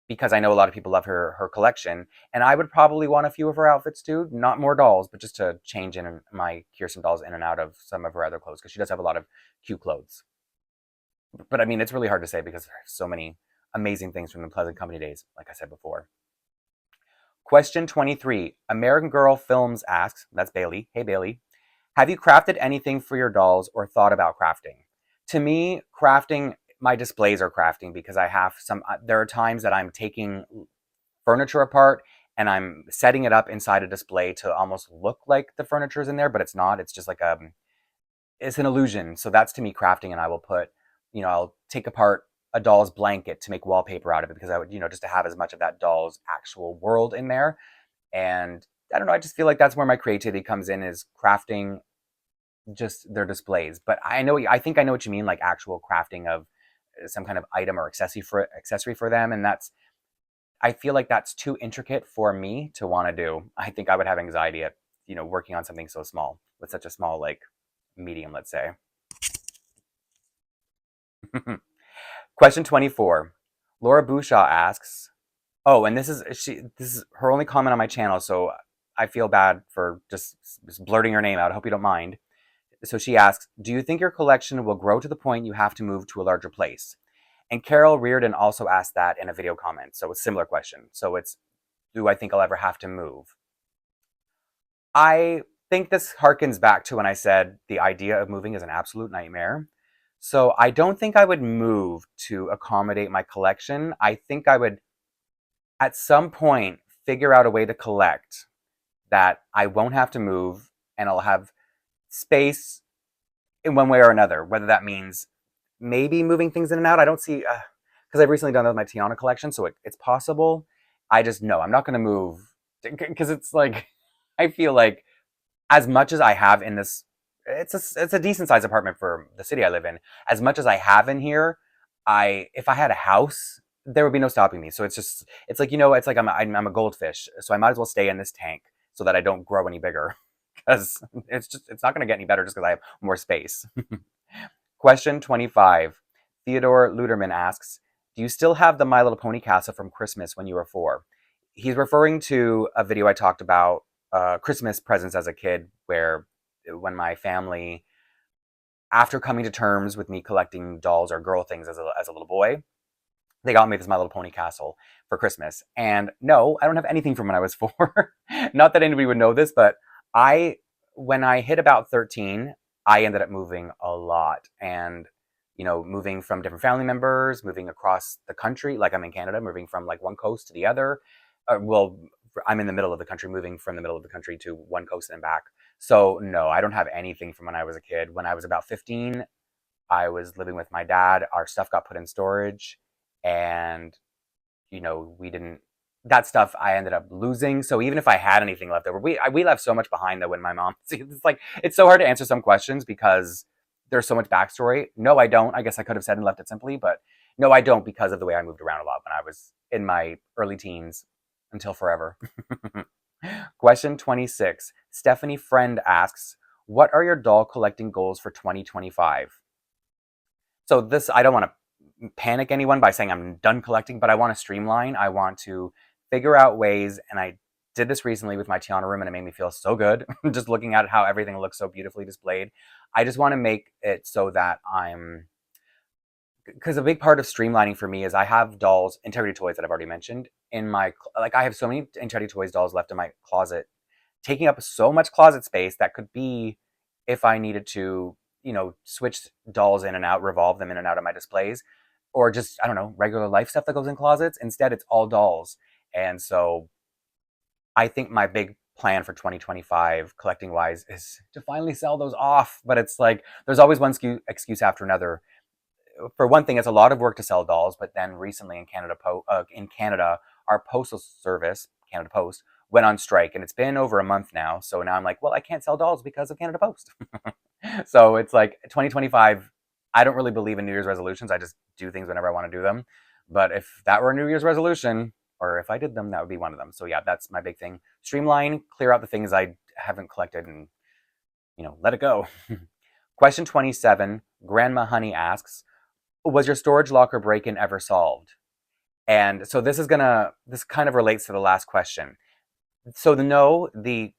because I know a lot of people love her collection, and I would probably want a few of her outfits too. Not more dolls, but just to change in my Kirsten dolls in and out of some of her other clothes, because she does have a lot of cute clothes. But I mean, it's really hard to say because there's so many amazing things from the Pleasant Company days, like I said before. Question 23. American Girl Films asks, that's Bailey. Hey, Bailey. Have you crafted anything for your dolls or thought about crafting? To me, crafting, my displays are crafting, because there are times that I'm taking furniture apart and I'm setting it up inside a display to almost look like the furniture is in there, but it's not. It's just like it's an illusion. So that's to me crafting, and I will I'll take apart a doll's blanket to make wallpaper out of it because I would, just to have as much of that doll's actual world in there. And I don't know, I just feel like that's where my creativity comes in, is crafting just their displays. But I think I know what you mean, like actual crafting of some kind of item or accessory for them. And I feel like that's too intricate for me to want to do. I think I would have anxiety at, working on something so small with such a small, like, medium, let's say. Question 24. Laura Bouchaw asks, oh, and this is her only comment on my channel, so I feel bad for just blurting her name out. I hope you don't mind. So she asks, do you think your collection will grow to the point you have to move to a larger place? And Carol Reardon also asked that in a video comment. So it's a similar question. So it's, do I think I'll ever have to move? I think this harkens back to when I said the idea of moving is an absolute nightmare. So I don't think I would move to accommodate my collection. I think I would, at some point, figure out a way to collect that I won't have to move and I'll have space in one way or another, whether that means maybe moving things in and out. I don't see, because I've recently done that with my Tiana collection, so it's possible. I just know I'm not going to move, because it's like, I feel like as much as I have in this, it's a decent sized apartment for the city I live in. As much as I have in here, if I had a house, there would be no stopping me. So it's like, it's like I'm a goldfish, so I might as well stay in this tank so that I don't grow any bigger, because it's not going to get any better just because I have more space. Question 25. Theodore Luderman asks, do you still have the My Little Pony castle from Christmas when you were 4? He's referring to a video I talked about, Christmas presents as a kid, where when my family, after coming to terms with me collecting dolls or girl things as a little boy, they got me this My Little Pony castle for Christmas. And no, I don't have anything from when I was 4. Not that anybody would know this, but when I hit about 13, I ended up moving a lot. And, moving from different family members, moving across the country, like I'm in Canada, moving from like one coast to the other. Well, I'm in the middle of the country, moving from the middle of the country to one coast and back. So no, I don't have anything from when I was a kid. When I was about 15, I was living with my dad. Our stuff got put in storage, and, that stuff I ended up losing. So even if I had anything left over, we left so much behind that when my mom, it's so hard to answer some questions because there's so much backstory. No, I don't. I guess I could have said and left it simply, but no, I don't, because of the way I moved around a lot when I was in my early teens until forever. Question 26. Stephanie Friend asks, what are your doll collecting goals for 2025? So this, I don't want to panic anyone by saying I'm done collecting, but I want to streamline. I want to figure out ways, and I did this recently with my Tiana room, and it made me feel so good just looking at how everything looks so beautifully displayed. I just want to make it so that because a big part of streamlining for me is I have dolls, Integrity Toys that I've already mentioned, in my, like, I have so many Integrity Toys dolls left in my closet, taking up so much closet space that could be, if I needed to, switch dolls in and out, revolve them in and out of my displays, or just, I don't know, regular life stuff that goes in closets. Instead, it's all dolls. And so I think my big plan for 2025, collecting wise, is to finally sell those off. But it's like, there's always one excuse after another. For one thing, it's a lot of work to sell dolls, but then recently in Canada, our postal service, Canada Post, went on strike, and it's been over a month now. So now I'm like, well, I can't sell dolls because of Canada Post. So it's like 2025, I don't really believe in New Year's resolutions. I just do things whenever I want to do them. But if that were a New Year's resolution, or if I did them, that would be one of them. So yeah, that's my big thing. Streamline, clear out the things I haven't collected, and, let it go. Question 27, Grandma Honey asks, was your storage locker break-in ever solved? And so this kind of relates to the last question. So the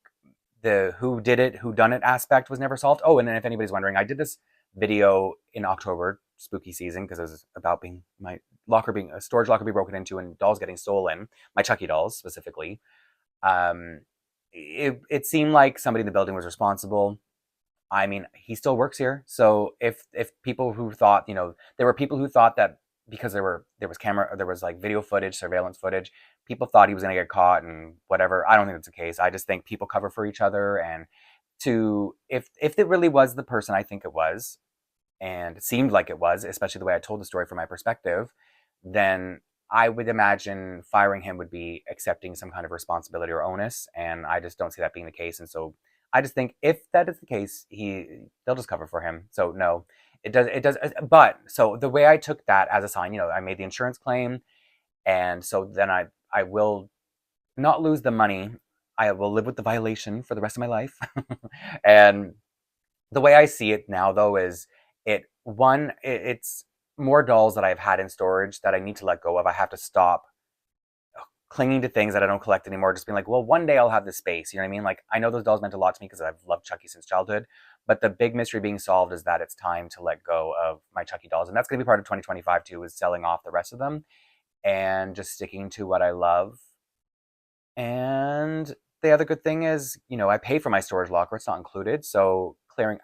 who did it, who done it aspect was never solved. Oh, and then if anybody's wondering, I did this video in October, spooky season, because it was about my storage locker being broken into and dolls getting stolen, my Chucky dolls specifically. It seemed like somebody in the building was responsible. I mean, he still works here. So if people who thought, there were people who thought that because there was like video footage, surveillance footage, people thought he was going to get caught and whatever. I don't think that's the case. I just think people cover for each other. And if it really was the person I think it was, and it seemed like it was, especially the way I told the story from my perspective, then I would imagine firing him would be accepting some kind of responsibility or onus, and I just don't see that being the case. And so I just think if that is the case, they'll just cover for him. So no, it does. But so the way I took that as a sign, I made the insurance claim, and so then I will not lose the money. I will live with the violation for the rest of my life. And the way I see it now, though, is it's more dolls that I've had in storage that I need to let go of. I have to stop clinging to things that I don't collect anymore. Just being like, well, one day I'll have this space. You know what I mean? Like, I know those dolls meant a lot to me because I've loved Chucky since childhood. But the big mystery being solved is that it's time to let go of my Chucky dolls, and that's going to be part of 2025 too. Is selling off the rest of them and just sticking to what I love. And the other good thing is, I pay for my storage locker. It's not included. So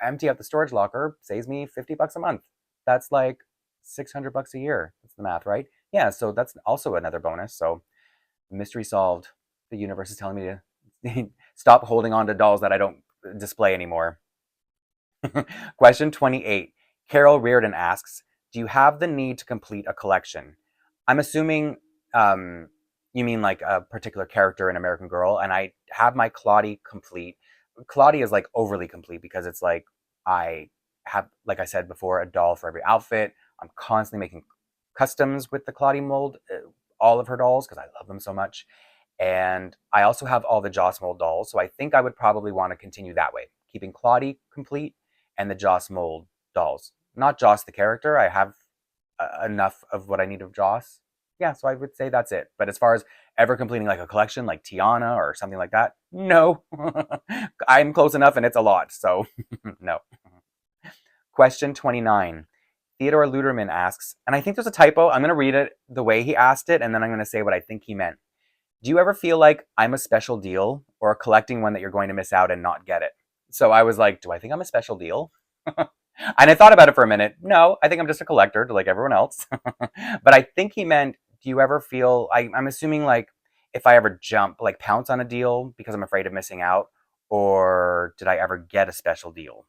empty out the storage locker saves me $50 a month. That's like $600 a year. That's the math, right? Yeah. So that's also another bonus. So mystery solved. The universe is telling me to stop holding on to dolls that I don't display anymore. Question 28. Carol Reardon asks, do you have the need to complete a collection? I'm assuming you mean like a particular character in American Girl, and I have my Claudie complete. Claudie is like overly complete because it's like I have, like I said before, a doll for every outfit. I'm constantly making customs with the Claudie mold, all of her dolls, because I love them so much. And I also have all the Joss mold dolls, so I think I would probably want to continue that way, keeping Claudie complete and the Joss mold dolls. Not Joss the character. I have enough of what I need of Joss. Yeah, so I would say that's it. But as far as ever completing like a collection like Tiana or something like that, no. I'm close enough and it's a lot, so no. Question 29. Theodore Luderman asks, and I think there's a typo. I'm going to read it the way he asked it, and then I'm going to say what I think he meant. Do you ever feel like I'm a special deal or collecting one that you're going to miss out and not get it? So I was like, do I think I'm a special deal? And I thought about it for a minute. No, I think I'm just a collector like everyone else. But I think he meant, do you ever feel, I'm assuming like if I ever pounce on a deal because I'm afraid of missing out, or did I ever get a special deal?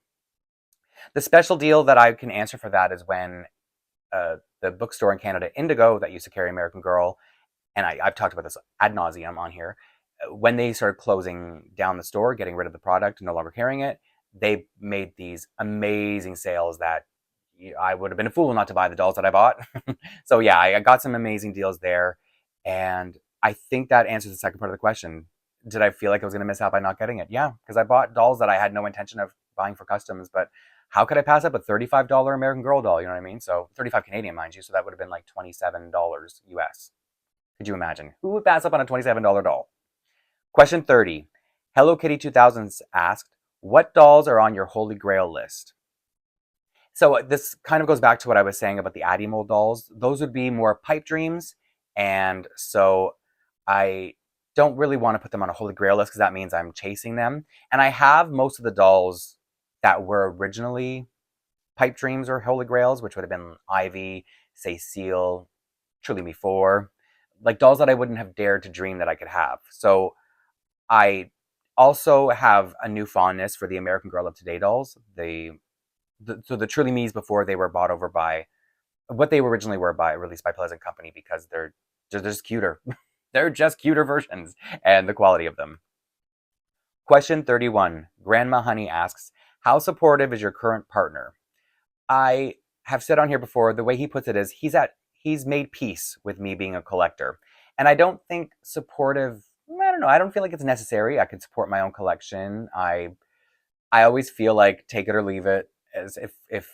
The special deal that I can answer for that is when the bookstore in Canada, Indigo, that used to carry American Girl, and I've talked about this ad nauseum on here, when they started closing down the store, getting rid of the product, no longer carrying it, they made these amazing sales that I would have been a fool not to buy the dolls that I bought. So yeah, I got some amazing deals there. And I think that answers the second part of the question. Did I feel like I was going to miss out by not getting it? Yeah, because I bought dolls that I had no intention of buying for customs, but how could I pass up a $35 American Girl doll? You know what I mean? So 35 Canadian, mind you. So that would have been like $27 US. Could you imagine? Who would pass up on a $27 doll? Question 30. Hello Kitty 2000s asked, what dolls are on your Holy Grail list? So this kind of goes back to what I was saying about the Addy mold dolls. Those would be more pipe dreams. And so I don't really want to put them on a Holy Grail list because that means I'm chasing them. And I have most of the dolls that were originally pipe dreams or Holy Grails, which would have been Ivy, Cecile, Truly Me 4. Like dolls that I wouldn't have dared to dream that I could have. So I also have a new fondness for the American Girl of Today dolls. So the Truly Me's before they were bought over by what they originally were released by Pleasant Company, because they're just cuter. They're just cuter versions, and the quality of them. Question 31. Grandma Honey asks, how supportive is your current partner? I have said on here before, the way he puts it is he's made peace with me being a collector. And I don't think supportive, I don't know, I don't feel like it's necessary. I could support my own collection. I always feel like take it or leave it, as if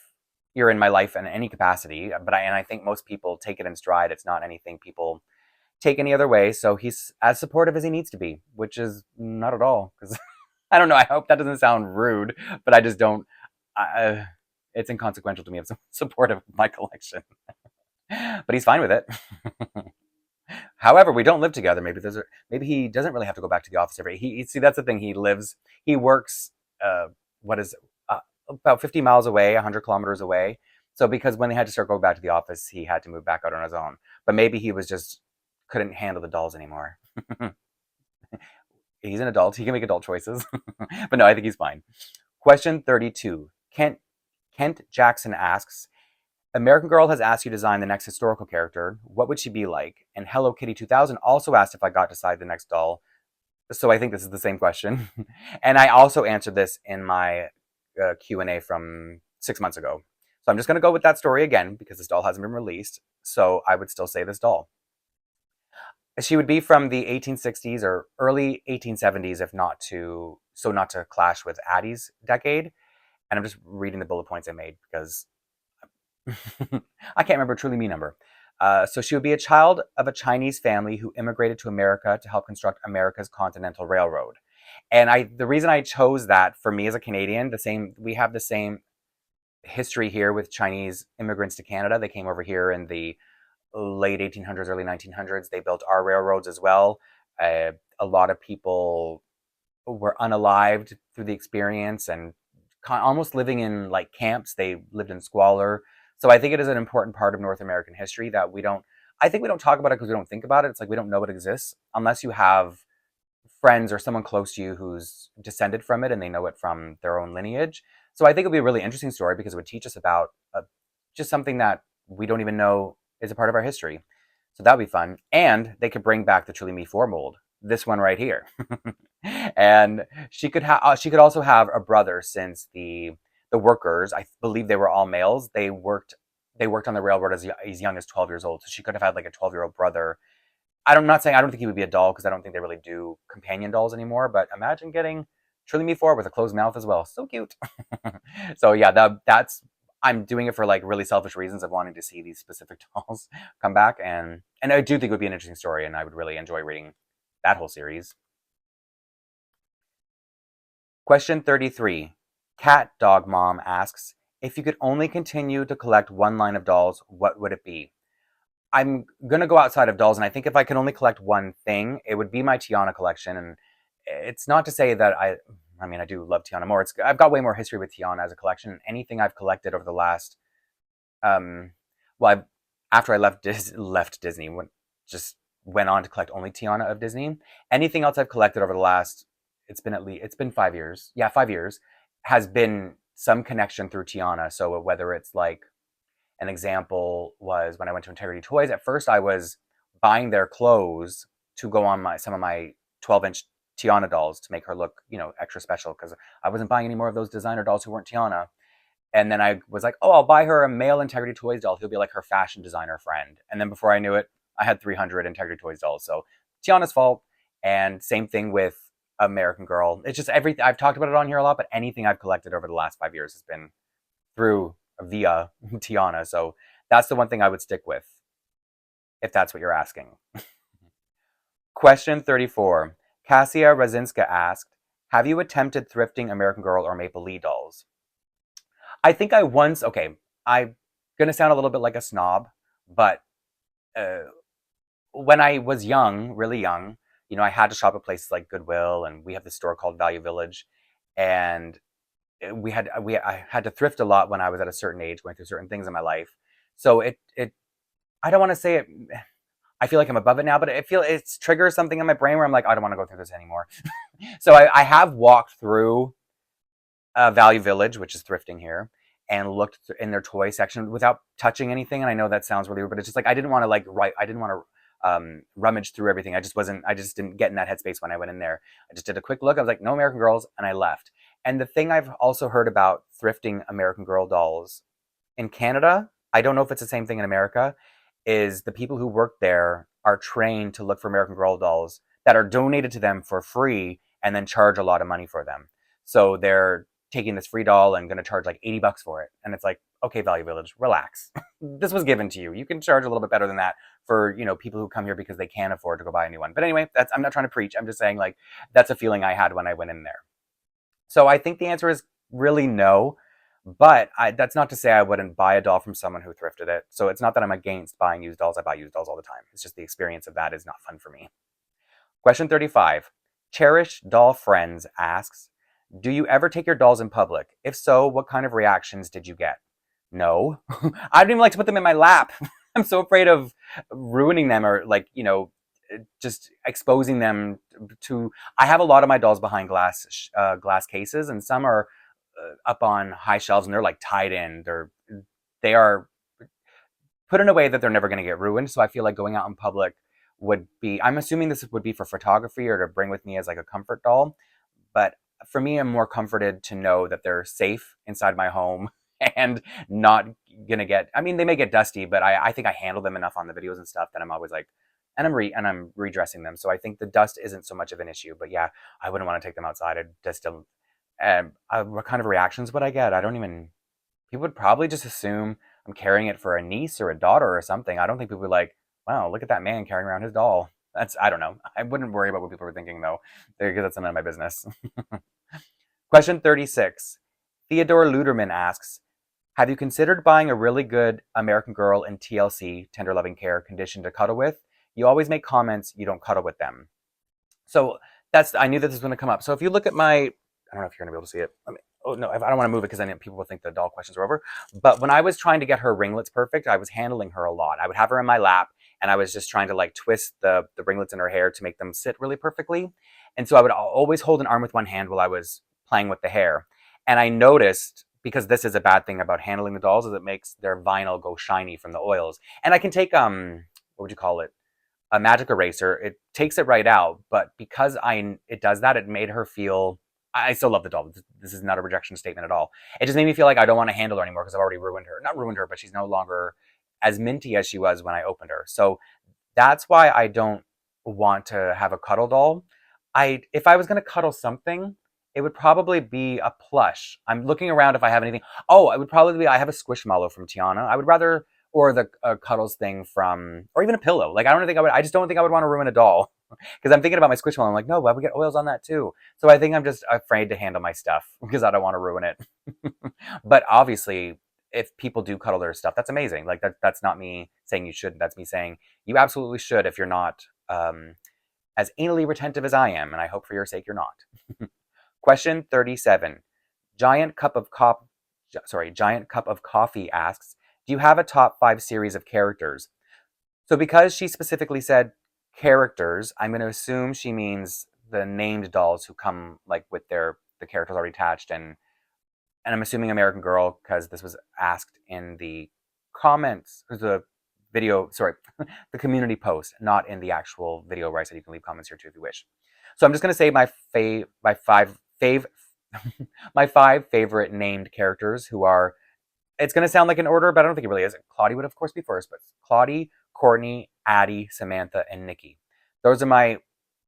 you're in my life in any capacity. But I think most people take it in stride. It's not anything people take any other way. So he's as supportive as he needs to be, which is not at all. Because I don't know. I hope that doesn't sound rude, but I just don't. It's inconsequential to me. I'm supportive of my collection, but he's fine with it. However, we don't live together. Maybe he doesn't really have to go back to the office every. See, that's the thing. He works. What is about 50 miles away, 100 kilometers away. So because when they had to start going back to the office, he had to move back out on his own. But maybe he was just couldn't handle the dolls anymore. He's an adult. He can make adult choices. But no, I think he's fine. Question 32. Can Kent Jackson asks, American Girl has asked you to design the next historical character. What would she be like? And Hello Kitty 2000 also asked if I got to decide the next doll. So I think this is the same question. And I also answered this in my Q&A from 6 months ago. So I'm just going to go with that story again because this doll hasn't been released. So I would still say this doll. She would be from the 1860s or early 1870s, if not to, so not to clash with Addy's decade. And I'm just reading the bullet points I made because I can't remember a truly me number. So she would be a child of a Chinese family who immigrated to America to help construct America's Continental Railroad. And the reason I chose that for me as a Canadian, we have the same history here with Chinese immigrants to Canada. They came over here in the late 1800s, early 1900s. They built our railroads as well. A lot of people were unalived through the experience and almost living in like camps. They lived in squalor. So I think it is an important part of North American history that I think we don't talk about it because we don't think about it. It's like we don't know it exists unless you have friends or someone close to you who's descended from it and they know it from their own lineage. So I think it would be a really interesting story because it would teach us about just something that we don't even know is a part of our history. So that would be fun. And they could bring back the Truly Me 4 mold, this one right here. And she could also have a brother, since the workers, I believe they were all males. They worked on the railroad as young as 12 years old. So she could have had like a 12-year-old brother. I'm not saying I don't think he would be a doll because I don't think they really do companion dolls anymore. But imagine getting Truly Me 4 with a closed mouth as well. So cute. So yeah, that's I'm doing it for like really selfish reasons of wanting to see these specific dolls come back, and I do think it would be an interesting story, and I would really enjoy reading that whole series. Question 33. Cat Dog Mom asks, if you could only continue to collect one line of dolls, what would it be? I'm going to go outside of dolls, and I think if I could only collect one thing, it would be my Tiana collection. And it's not to say that I mean, I do love Tiana more. I've got way more history with Tiana as a collection. Anything I've collected over the last, um, well, after I left Disney, just went on to collect only Tiana of Disney. Anything else I've collected over the last, it's been 5 years. Yeah, 5 years has been some connection through Tiana. So whether it's like, an example was when I went to Integrity Toys. At first, I was buying their clothes to go on some of my 12-inch Tiana dolls to make her look, extra special, because I wasn't buying any more of those designer dolls who weren't Tiana. And then I was like, oh, I'll buy her a male Integrity Toys doll. He'll be like her fashion designer friend. And then before I knew it, I had 300 Integrity Toys dolls. So Tiana's fault. And same thing with American Girl. It's just everything. I've talked about it on here a lot, but anything I've collected over the last 5 years has been via Tiana. So that's the one thing I would stick with, if that's what you're asking. Question 34. Cassia Razinska asked, have you attempted thrifting American Girl or Maple Lee dolls? I think I once, okay, I'm going to sound a little bit like a snob, but when I was young, really young, I had to shop at places like Goodwill, and we have this store called Value Village, and I had to thrift a lot when I was at a certain age, going through certain things in my life. So I don't want to say it. I feel like I'm above it now, but it triggers something in my brain where I'm like, I don't want to go through this anymore. So I have walked through Value Village, which is thrifting here, and looked in their toy section without touching anything. And I know that sounds really weird, but it's just like I didn't want to rummage through everything. I just didn't get in that headspace when I went in there. I just did a quick look. I was like, no American Girls, and I left. And the thing I've also heard about thrifting American Girl dolls in Canada, I don't know if it's the same thing in America, is the people who work there are trained to look for American Girl dolls that are donated to them for free and then charge a lot of money for them. So they're taking this free doll and going to charge like $80 for it. And it's like, okay, Value Village, relax. This was given to you. You can charge a little bit better than that for, people who come here because they can't afford to go buy a new one. But anyway, I'm not trying to preach. I'm just saying, like, that's a feeling I had when I went in there. So I think the answer is really no, but that's not to say I wouldn't buy a doll from someone who thrifted it. So it's not that I'm against buying used dolls. I buy used dolls all the time. It's just the experience of that is not fun for me. Question 35. Cherished Doll Friends asks, do you ever take your dolls in public? If so, what kind of reactions did you get? No. I don't even like to put them in my lap. I'm so afraid of ruining them or just exposing them to. I have a lot of my dolls behind glass cases, and some are up on high shelves and they're like tied in. They are put in a way that they're never going to get ruined. So I feel like going out in public would be, I'm assuming this would be for photography or to bring with me as like a comfort doll. But for me, I'm more comforted to know that they're safe inside my home and not gonna get, I mean, they may get dusty, but I think I handle them enough on the videos and stuff that I'm always like, and I'm redressing them. So I think the dust isn't so much of an issue. But yeah, I wouldn't want to take them outside. I'd just what kind of reactions would I get? I don't even, people would probably just assume I'm carrying it for a niece or a daughter or something. I don't think people would be like, wow, look at that man carrying around his doll. I don't know. I wouldn't worry about what people were thinking though, because that's none of my business. Question 36. Theodore Luderman asks, have you considered buying a really good American Girl in TLC, tender loving care, condition to cuddle with? You always make comments you don't cuddle with them. So I knew that this was going to come up. So if you look at I don't know if you're going to be able to see it. Oh no, I don't want to move it because then people will think the doll questions are over. But when I was trying to get her ringlets perfect, I was handling her a lot. I would have her in my lap and I was just trying to like twist the ringlets in her hair to make them sit really perfectly. And so I would always hold an arm with one hand while I was playing with the hair. And I noticed, because this is a bad thing about handling the dolls, is it makes their vinyl go shiny from the oils. And I can take, what would you call it? A magic eraser. It takes it right out. But because it does that, it made her feel, I still love the doll. This is not a rejection statement at all. It just made me feel like I don't want to handle her anymore because I've already ruined her. Not ruined her, but she's no longer as minty as she was when I opened her. So that's why I don't want to have a cuddle doll. If I was going to cuddle something, it would probably be a plush. I'm looking around if I have anything. Oh, it would probably be, I have a Squishmallow from Tiana. I would rather, or the Cuddles thing from, or even a pillow. Like, I just don't think I would want to ruin a doll. Because I'm thinking about my Squishmallow. I'm like, no, why would we get oils on that too? So I think I'm just afraid to handle my stuff because I don't want to ruin it. But obviously, if people do cuddle their stuff, that's amazing. Like, that's not me saying you shouldn't. That's me saying you absolutely should if you're not as anally retentive as I am. And I hope for your sake you're not. Question 37. Giant Cup of Coffee asks, do you have a top 5 series of characters? So because she specifically said characters, I'm going to assume she means the named dolls who come like with the characters already attached, and I'm assuming American Girl because this was asked in the comments, the video, sorry, the community post, not in the actual video where I said you can leave comments here too if you wish. So I'm just going to say my my 5 favorite named characters who are, it's going to sound like an order, but I don't think it really is. Claudie would of course be first, but Claudie, Courtney, Addy, Samantha, and Nikki. Those are my,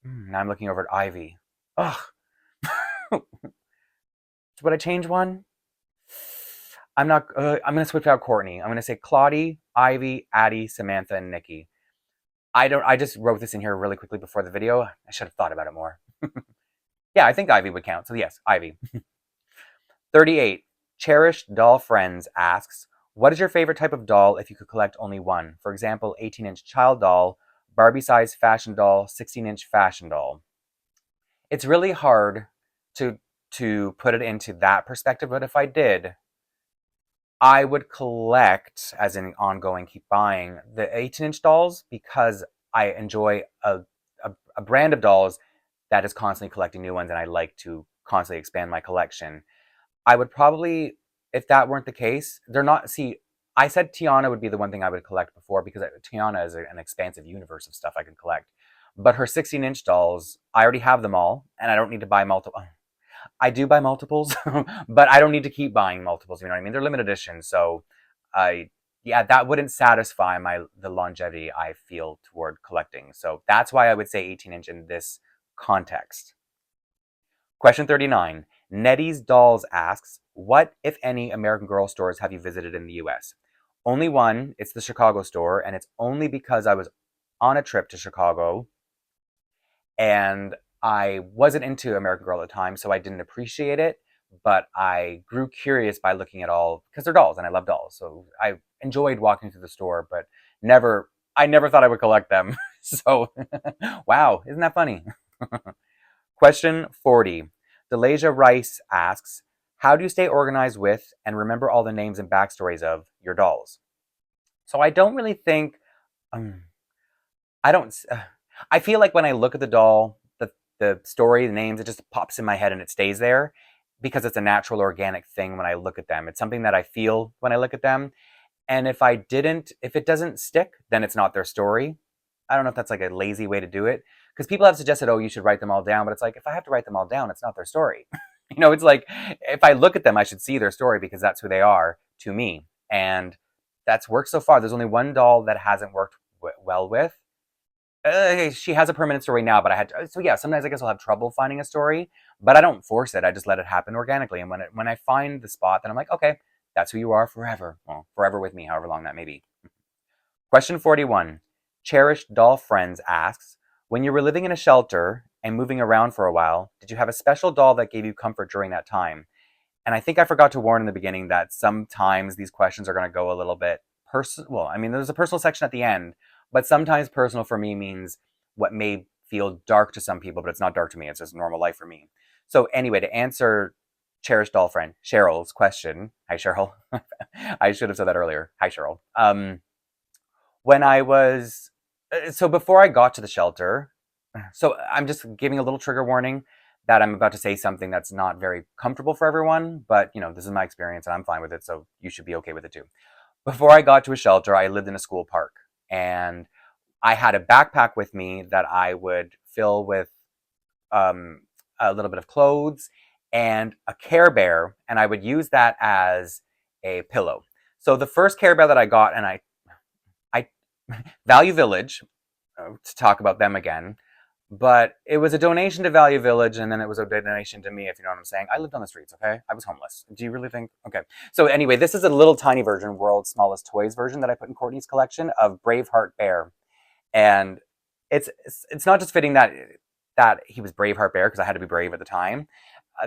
now I'm looking over at Ivy. Ugh. Would I change one? I'm not, I'm going to switch out Courtney. I'm going to say Claudie, Ivy, Addy, Samantha, and Nikki. I just wrote this in here really quickly before the video. I should have thought about it more. Yeah, I think Ivy would count. So yes, Ivy. 38. Cherished Doll Friends asks, what is your favorite type of doll if you could collect only one? For example, 18-inch child doll, Barbie-sized fashion doll, 16-inch fashion doll. It's really hard to put it into that perspective, but if I did, I would collect, as in ongoing, keep buying, the 18-inch dolls because I enjoy a brand of dolls that is constantly collecting new ones, and I like to constantly expand my collection. I would probably, if that weren't the case, they're not, see, I said Tiana would be the one thing I would collect before because Tiana is an expansive universe of stuff I can collect. But her 16-inch dolls, I already have them all, and I don't need to buy multiple. I do buy multiples, but I don't need to keep buying multiples. You know what I mean? They're limited edition, so yeah, that wouldn't satisfy the longevity I feel toward collecting. So that's why I would say 18-inch in this context. Question 39. Nettie's Dolls asks, what, if any, American Girl stores have you visited in the US? Only one. It's the Chicago store, and it's only because I was on a trip to Chicago, and I wasn't into American Girl at the time, so I didn't appreciate it, but I grew curious by looking at all, because they're dolls, and I love dolls, so I enjoyed walking through the store, but I never thought I would collect them. So, wow, isn't that funny? Question 40. Delasia Rice asks, how do you stay organized with and remember all the names and backstories of your dolls? So I don't really think, I feel like when I look at the doll, the story, the names, it just pops in my head and it stays there. because it's a natural organic thing when I look at them. It's something that I feel when I look at them. And if it doesn't stick, then it's not their story. I don't know if that's like a lazy way to do it. Because people have suggested, oh, you should write them all down. But it's like, if I have to write them all down, it's not their story. It's like, if I look at them, I should see their story because that's who they are to me. And that's worked so far. There's only one doll that hasn't worked well with. She has a permanent story now, but sometimes I guess I'll have trouble finding a story, but I don't force it. I just let it happen organically. And when I find the spot, then I'm like, okay, that's who you are forever. Well, forever with me, however long that may be. Question 41. Cherished Doll Friends asks, when you were living in a shelter and moving around for a while, did you have a special doll that gave you comfort during that time? And I think I forgot to warn in the beginning that sometimes these questions are going to go a little bit personal. Well, I mean, there's a personal section at the end, but sometimes personal for me means what may feel dark to some people, but it's not dark to me. It's just normal life for me. So anyway, to answer cherished doll friend Cheryl's question. Hi, Cheryl. I should have said that earlier. Hi, Cheryl. When I was, so before I got to the shelter, so I'm just giving a little trigger warning that I'm about to say something that's not very comfortable for everyone, but this is my experience and I'm fine with it, so you should be okay with it too. Before I got to a shelter, I lived in a school park, and I had a backpack with me that I would fill with a little bit of clothes and a Care Bear, and I would use that as a pillow. So the first Care Bear that I got, and I Value Village, to talk about them again, but it was a donation to Value Village, and then it was a donation to me, if you know what I'm saying. I lived on the streets, okay? I was homeless. Do you really think? Okay. So anyway, this is a little tiny version, World's Smallest Toys version, that I put in Courtney's collection of Braveheart Bear. And it's not just fitting that he was Braveheart Bear, because I had to be brave at the time.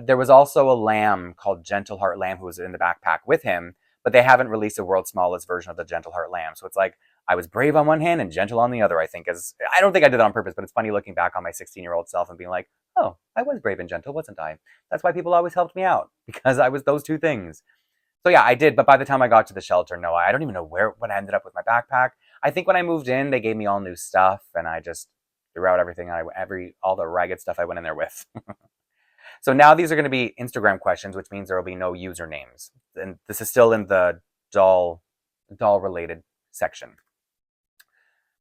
There was also a lamb called Gentle Heart Lamb who was in the backpack with him, but they haven't released a World's Smallest version of the Gentle Heart Lamb. So it's like, I was brave on one hand and gentle on the other, I think. I don't think I did that on purpose, but it's funny looking back on my 16-year-old self and being like, oh, I was brave and gentle, wasn't I? That's why people always helped me out, because I was those two things. So yeah, I did, but by the time I got to the shelter, no, I don't even know what I ended up with my backpack. I think when I moved in, they gave me all new stuff, and I just threw out everything, all the ragged stuff I went in there with. So now these are going to be Instagram questions, which means there will be no usernames. And this is still in the doll-related section.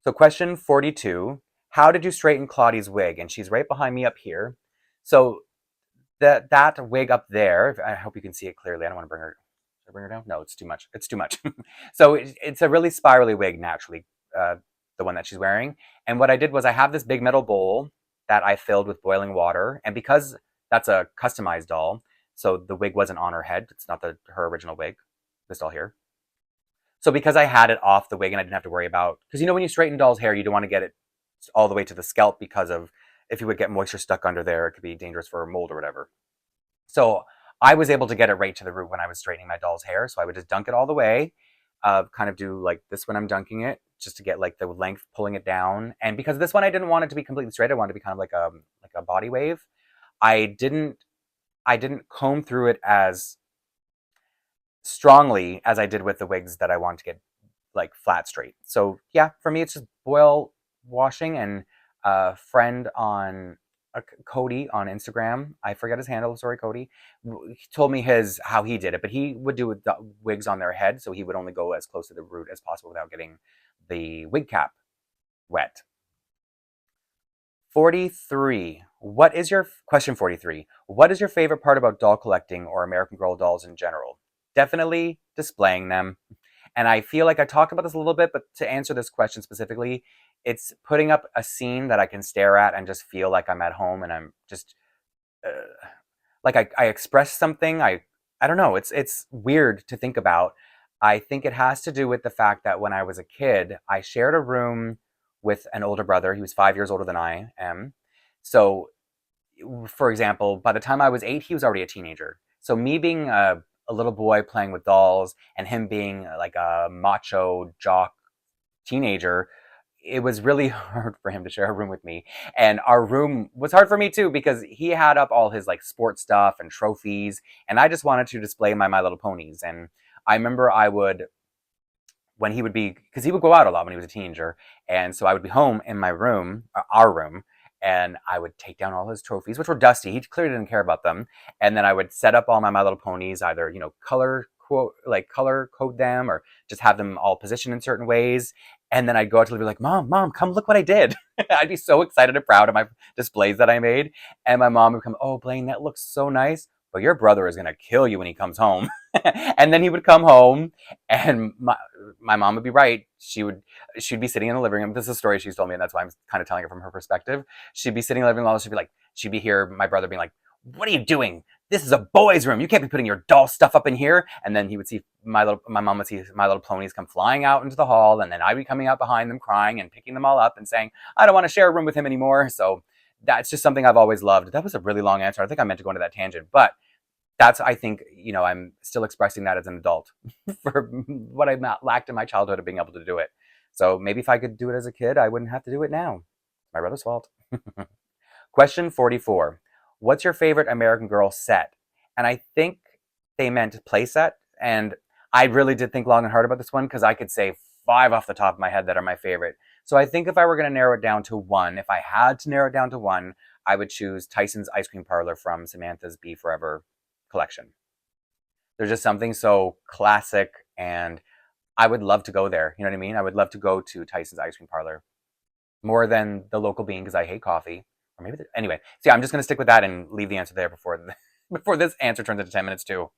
So question 42, how did you straighten Claudie's wig? And she's right behind me up here. So that wig up there, I hope you can see it clearly. I don't want to bring her. Should I bring her down? No, it's too much. It's too much. So it's a really spirally wig, naturally, the one that she's wearing. And what I did was I have this big metal bowl that I filled with boiling water. And because that's a customized doll, so the wig wasn't on her head. It's not her original wig, this doll here. So because I had it off the wig and I didn't have to worry about, because when you straighten doll's hair, you don't want to get it all the way to the scalp, because of if you would get moisture stuck under there, it could be dangerous for mold or whatever. So I was able to get it right to the root when I was straightening my doll's hair. So I would just dunk it all the way, kind of do like this when I'm dunking it, just to get like the length, pulling it down. And because this one I didn't want it to be completely straight, I wanted it to be kind of like a body wave. I didn't comb through it as strongly as I did with the wigs that I wanted to get like flat straight. So yeah, for me it's just boil washing. And a friend on Cody on Instagram, I forget his handle, sorry Cody, he told me how he did it, but he would do with the wigs on their head, so he would only go as close to the root as possible without getting the wig cap wet. 43. Question 43. What is your favorite part about doll collecting or American Girl dolls in general? Definitely displaying them. And I feel like I talked about this a little bit, but to answer this question specifically, it's putting up a scene that I can stare at and just feel like I'm at home, and I'm just like I express something. I don't know. It's weird to think about. I think it has to do with the fact that when I was a kid, I shared a room with an older brother. He was 5 years older than I am. So, for example, by the time I was 8, he was already a teenager. So me being a little boy playing with dolls and him being like a macho jock teenager, it was really hard for him to share a room with me. And our room was hard for me too, because he had up all his like sports stuff and trophies, and I just wanted to display my Little Ponies. And I remember when he would be, because he would go out a lot when he was a teenager, and so I would be home in my room, our room, and I would take down all his trophies, which were dusty. He clearly didn't care about them. And then I would set up all My Little Ponies, either, color code them, or just have them all positioned in certain ways. And then I'd go out to be like, Mom, come look what I did. I'd be so excited and proud of my displays that I made. And my mom would come, oh, Blaine, that looks so nice, but your brother is going to kill you when he comes home. And then he would come home, and my mom would be right. She'd be sitting in the living room. This is a story she's told me, and that's why I'm kind of telling it from her perspective. She'd be sitting in the living room, she'd be here, my brother being like, what are you doing? This is a boy's room. You can't be putting your doll stuff up in here. And then he would see my mom would see My Little Ponies come flying out into the hall, and then I'd be coming out behind them crying and picking them all up and saying, I don't want to share a room with him anymore. So that's just something I've always loved. That was a really long answer. I think I meant to go into that tangent, but I think, I'm still expressing that as an adult for what I lacked in my childhood of being able to do it. So maybe if I could do it as a kid, I wouldn't have to do it now. My brother's fault. Question 44. What's your favorite American Girl set? And I think they meant play set. And I really did think long and hard about this one, because I could say 5 off the top of my head that are my favorite. So I think if I were going to narrow it down to one, if I had to narrow it down to one, I would choose Tyson's Ice Cream Parlor from Samantha's Be Forever collection. There's just something so classic, and I would love to go there. You know what I mean? I would love to go to Tyson's Ice Cream Parlor more than the local bean, because I hate coffee. Or maybe anyway. So yeah, I'm just going to stick with that and leave the answer there before this answer turns into 10 minutes too.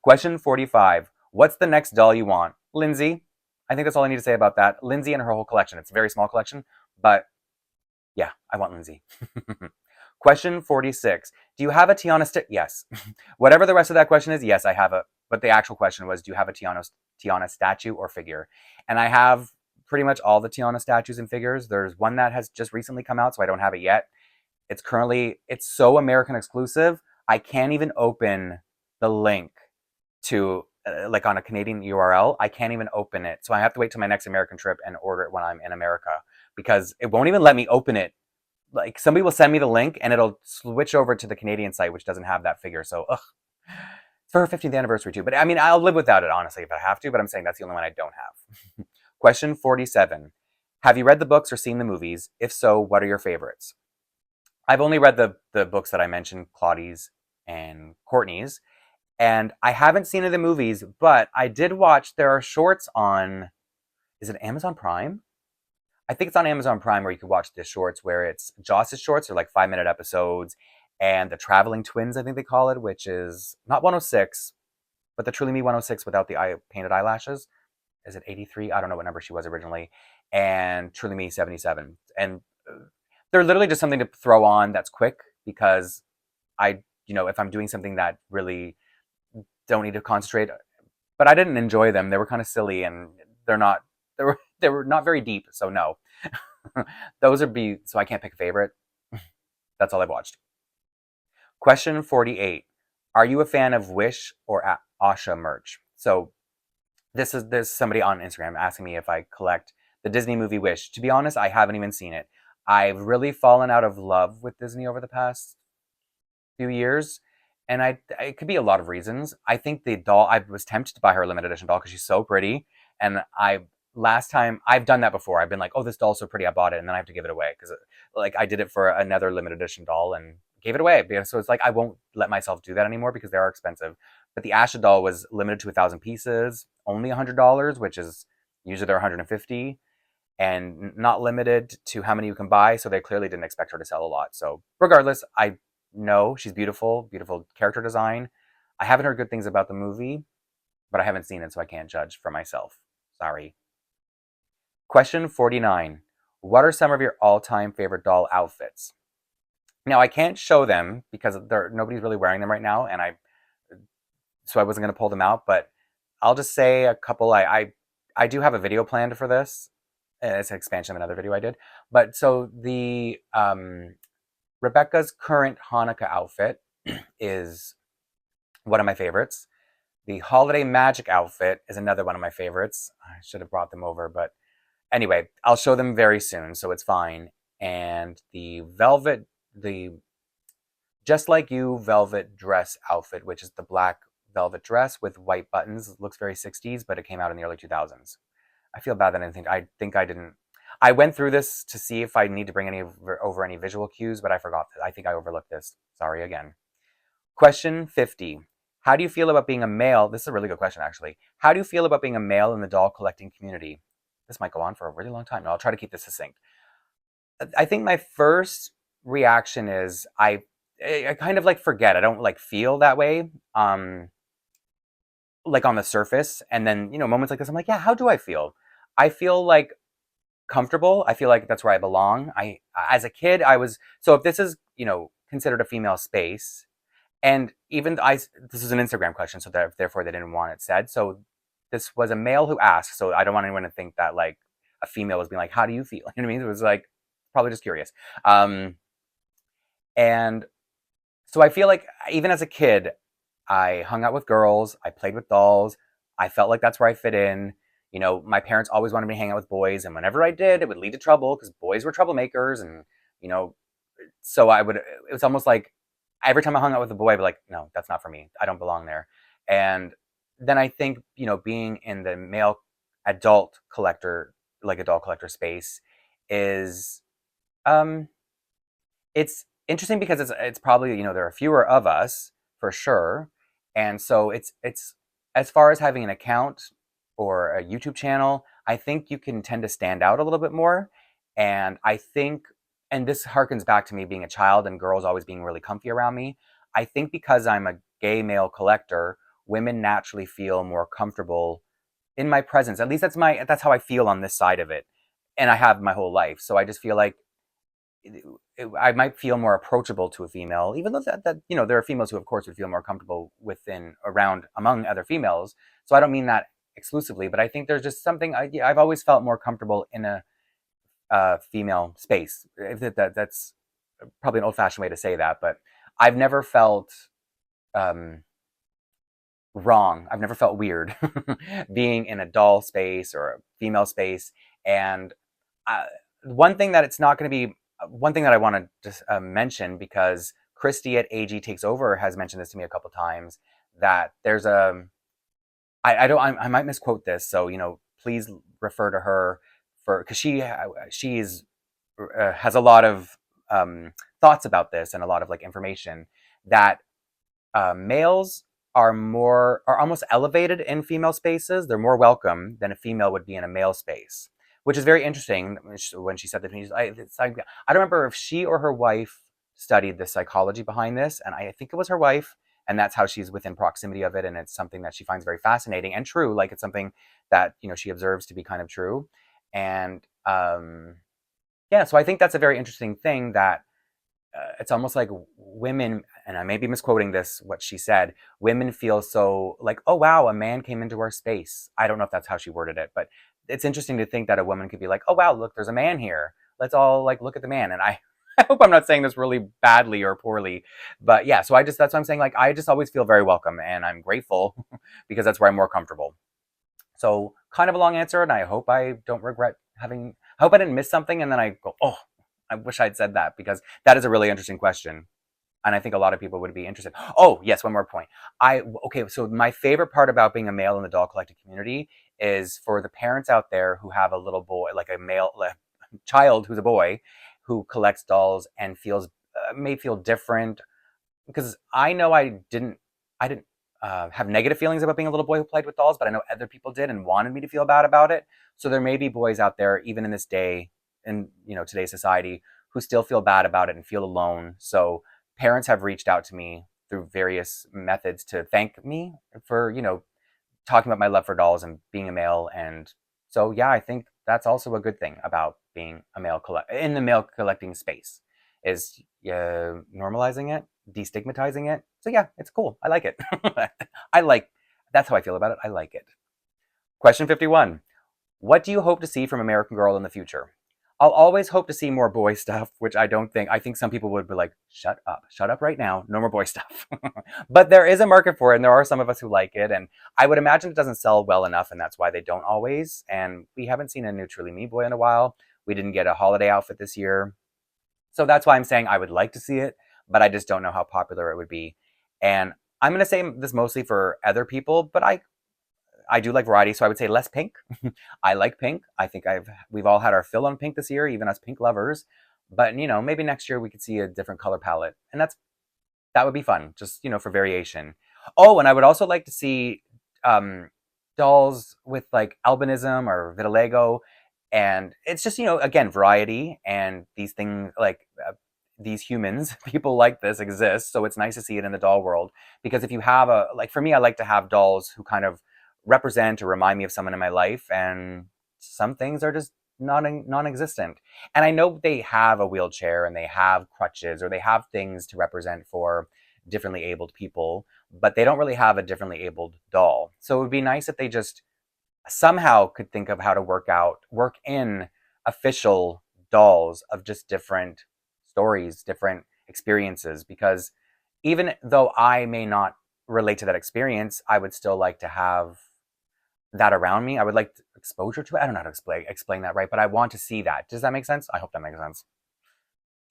Question 45. What's the next doll you want? Lindsay. I think that's all I need to say about that. Lindsay and her whole collection. It's a very small collection, but yeah, I want Lindsay. Question 46. Do you have a Tiana Yes. Whatever the rest of that question is, yes, I have a. But the actual question was, do you have a Tiana statue or figure? And I have pretty much all the Tiana statues and figures. There's one that has just recently come out, so I don't have it yet. It's so American exclusive, I can't even open the link to, on a Canadian URL, I can't even open it. So I have to wait till my next American trip and order it when I'm in America, because it won't even let me open it. Like, somebody will send me the link and it'll switch over to the Canadian site, which doesn't have that figure. So, it's for her 15th anniversary too. But I mean, I'll live without it, honestly, if I have to, but I'm saying that's the only one I don't have. Question 47. Have you read the books or seen the movies? If so, what are your favorites? I've only read the books that I mentioned, Claudie's and Courtney's, and I haven't seen any of the movies, but I did watch, there are shorts on, is it Amazon Prime? I think it's on Amazon Prime, where you can watch the shorts, where it's Joss's shorts, they're like 5-minute episodes, and the Traveling Twins, I think they call it, which is not 106, but the Truly Me 106 without the painted eyelashes. Is it 83? I don't know what number she was originally. And Truly Me 77. And they're literally just something to throw on that's quick, because if I'm doing something that really don't need to concentrate, but I didn't enjoy them. They were kind of silly, and they were not very deep, so no. So I can't pick a favorite. That's all I've watched. Question 48. Are you a fan of Wish or Asha merch? So there's somebody on Instagram asking me if I collect the Disney movie Wish. To be honest, I haven't even seen it. I've really fallen out of love with Disney over the past few years, and it could be a lot of reasons. I think the doll, I was tempted to buy her a limited edition doll because she's so pretty, and last time I've done that before. I've been like, oh, this doll's so pretty, I bought it, and then I have to give it away, because I did it for another limited edition doll and gave it away. So it's like, I won't let myself do that anymore, because they are expensive. But the Asha doll was limited to 1,000 pieces, only $100, which is usually they're 150, and not limited to how many you can buy. So they clearly didn't expect her to sell a lot. So regardless, I know she's beautiful, beautiful character design. I haven't heard good things about the movie, but I haven't seen it, so I can't judge for myself. Sorry. Question 49. What are some of your all-time favorite doll outfits? Now, I can't show them because nobody's really wearing them right now, so I wasn't going to pull them out, but I'll just say a couple. I do have a video planned for this. It's an expansion of another video I did. But so the Rebecca's current Hanukkah outfit is one of my favorites. The Holiday Magic outfit is another one of my favorites. I should have brought them over, but anyway, I'll show them very soon, so it's fine. And the Just Like You velvet dress outfit, which is the black velvet dress with white buttons. It looks very 60s, but it came out in the early 2000s. I feel bad that I didn't. I went through this to see if I need to bring over any visual cues, but I forgot that. I think I overlooked this. Sorry again. Question 50. How do you feel about being a male? This is a really good question, actually. How do you feel about being a male in the doll collecting community? This might go on for a really long time. No, I'll try to keep this succinct. I think my first reaction is I kind of like forget. I don't like feel that way. Like on the surface, and then moments like this, I'm like, yeah, how do I feel? I feel like comfortable. I feel like that's where I belong. I As a kid, I was so if this is considered a female space, and even this is an Instagram question, so that therefore they didn't want it said. So this was a male who asked, so I don't want anyone to think that like a female was being like, how do you feel? You know what I mean? It was like probably just curious. And so I feel like even as a kid, I hung out with girls, I played with dolls, I felt like that's where I fit in. My parents always wanted me to hang out with boys, and whenever I did, it would lead to trouble because boys were troublemakers, and you know, so it was almost like every time I hung out with a boy, I'd be like, no, that's not for me. I don't belong there. And then I think, being in the male adult collector, like adult collector space is, um, it's interesting because it's probably, there are fewer of us for sure. And so it's as far as having an account or a YouTube channel, I think you can tend to stand out a little bit more. And I think, and this harkens back to me being a child and girls always being really comfy around me. I think because I'm a gay male collector, women naturally feel more comfortable in my presence. At least that's how I feel on this side of it. And I have my whole life. So I just feel like I might feel more approachable to a female, even though that there are females who, of course, would feel more comfortable around among other females. So I don't mean that exclusively, but I think there's just something I've always felt more comfortable in a female space. That's probably an old-fashioned way to say that, but I've never felt um, wrong. I've never felt weird being in a doll space or a female space. And uh, one thing that it's not going to be one thing that I want to just mention, because Christy at AG Takes Over has mentioned this to me a couple times, that there's I might misquote this, so please refer to her because she's has a lot of thoughts about this and a lot of like information that males are almost elevated in female spaces. They're more welcome than a female would be in a male space, which is very interesting. When she said that to me, I don't remember if she or her wife studied the psychology behind this, and I think it was her wife, and that's how she's within proximity of it, and it's something that she finds very fascinating and true. Like it's something that she observes to be kind of true, and yeah. So I think that's a very interesting thing that it's almost like women, and I may be misquoting this, what she said, women feel so like, oh wow, a man came into our space. I don't know if that's how she worded it, but it's interesting to think that a woman could be like, oh wow, look, there's a man here. Let's all like look at the man. And I hope I'm not saying this really badly or poorly, but yeah, so that's what I'm saying. Like, I just always feel very welcome and I'm grateful because that's where I'm more comfortable. So kind of a long answer, and I hope I don't regret I hope I didn't miss something and then I go, oh, I wish I'd said that, because that is a really interesting question. And I think a lot of people would be interested. Oh, yes, one more point. Okay, so my favorite part about being a male in the doll collecting community is for the parents out there who have a little boy, like a male child who's a boy, who collects dolls and may feel different, because I know I didn't have negative feelings about being a little boy who played with dolls, but I know other people did and wanted me to feel bad about it. So there may be boys out there, even in this day, in today's society, who still feel bad about it and feel alone. So parents have reached out to me through various methods to thank me for talking about my love for dolls and being a male. And so yeah, I think that's also a good thing about being a male in the male collecting space, is normalizing it, destigmatizing it. So yeah, it's cool. I like it. I like That's how I feel about it. I like it. Question 51. What do you hope to see from American Girl in the future? I'll always hope to see more boy stuff, which I think some people would be like, shut up right now, no more boy stuff. But there is a market for it, and there are some of us who like it, and I would imagine it doesn't sell well enough, and that's why they don't always. And we haven't seen a new Truly Me boy in a while. We didn't get a holiday outfit this year. So that's why I'm saying I would like to see it, but I just don't know how popular it would be. And I'm going to say this mostly for other people, but I do like variety, so I would say less pink. I like pink. I think we've all had our fill on pink this year, even us pink lovers. But maybe next year we could see a different color palette, and that would be fun, just for variation. Oh, and I would also like to see dolls with like albinism or vitiligo, and it's just again variety, and these things like these humans, people like this exist, so it's nice to see it in the doll world. Because if you have like for me, I like to have dolls who kind of represent or remind me of someone in my life, and some things are just non-existent. And I know they have a wheelchair and they have crutches or they have things to represent for differently abled people, but they don't really have a differently abled doll. So it would be nice if they just somehow could think of how to work in official dolls of just different stories, different experiences. Because even though I may not relate to that experience, I would still like to have that around me. I would like exposure to it. I don't know how to explain that right, but I want to see that. Does that make sense? I hope that makes sense.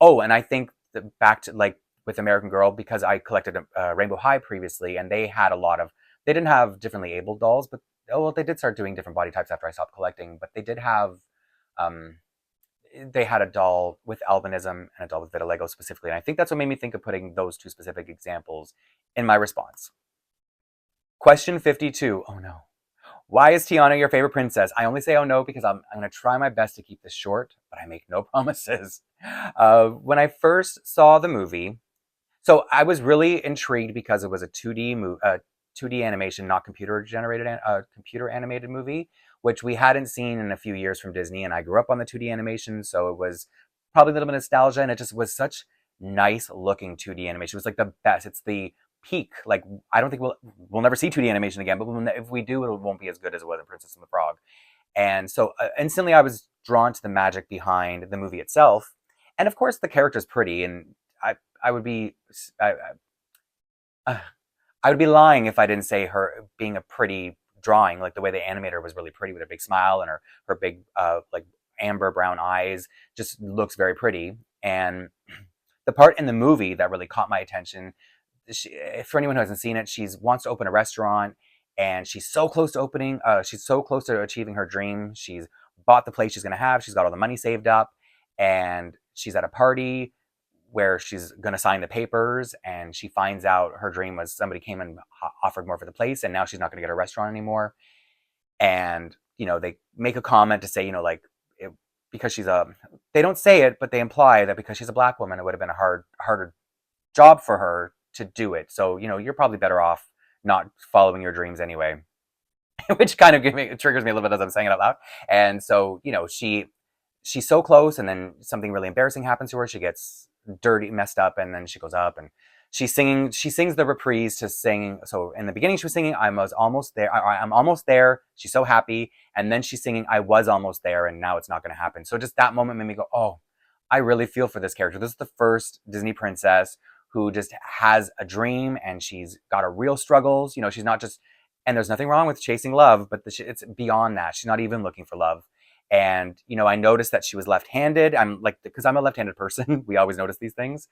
Oh, and I think that back to like with American Girl, because I collected Rainbow High previously, and they had a lot of. They didn't have differently abled dolls, but well, they did start doing different body types after I stopped collecting. But they did have, um, they had a doll with albinism and a doll with vitiligo specifically, and I think that's what made me think of putting those two specific examples in my response. Question 52. Oh no. Why is Tiana your favorite princess? I only say oh no because I'm going to try my best to keep this short, but I make no promises. When I first saw the movie, so I was really intrigued because it was a 2D animation, not computer generated, computer animated movie, which we hadn't seen in a few years from Disney. And I grew up on the 2D animation, so it was probably a little bit of nostalgia, and it just was such nice looking 2D animation. It was like the best. It's the peak. Like I don't think we'll never see 2D animation again, but if we do, it won't be as good as it was in Princess and the Frog. And so instantly, I was drawn to the magic behind the movie itself, and of course, the character's pretty, and I would be I, I, I would be lying if I didn't say her being a pretty drawing, like the way they animated her was really pretty with her big smile and her big like amber brown eyes, just looks very pretty. And the part in the movie that really caught my attention, for anyone who hasn't seen it, she wants to open a restaurant, and she's so close to opening. She's so close to achieving her dream. She's bought the place she's going to have. She's got all the money saved up, and she's at a party where she's going to sign the papers, and she finds out her dream was somebody came and offered more for the place, and now she's not going to get a restaurant anymore. And they make a comment to say, like because she's they don't say it, but they imply that because she's a black woman, it would have been a harder job for her to do it. So you're probably better off not following your dreams anyway. Which kind of triggers me a little bit as I'm saying it out loud. And so she's so close, and then something really embarrassing happens to her. She gets dirty, messed up, and then she goes up and she's singing. She sings the reprise to sing. So in the beginning, she was singing "I was almost there." I'm almost there. She's so happy, and then she's singing "I was almost there," and now it's not going to happen. So just that moment made me go, "Oh, I really feel for this character. This is the first Disney princess who just has a dream, and she's got her real struggles. She's not just. And there's nothing wrong with chasing love, but it's beyond that. She's not even looking for love. And I noticed that she was left-handed. I'm like, because I'm a left-handed person, we always notice these things.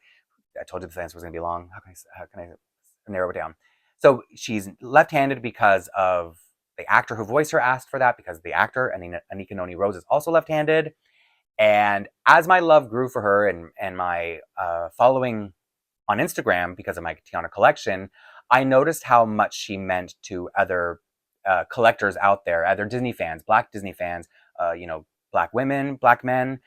I told you this answer was going to be long. How can I narrow it down? So she's left-handed because of the actor who voiced her asked for that, because the actor, Anika Noni Rose, is also left-handed. And as my love grew for her and my following on Instagram because of my Tiana collection, I noticed how much she meant to other collectors out there, other Disney fans, Black Disney fans, Black women, Black men,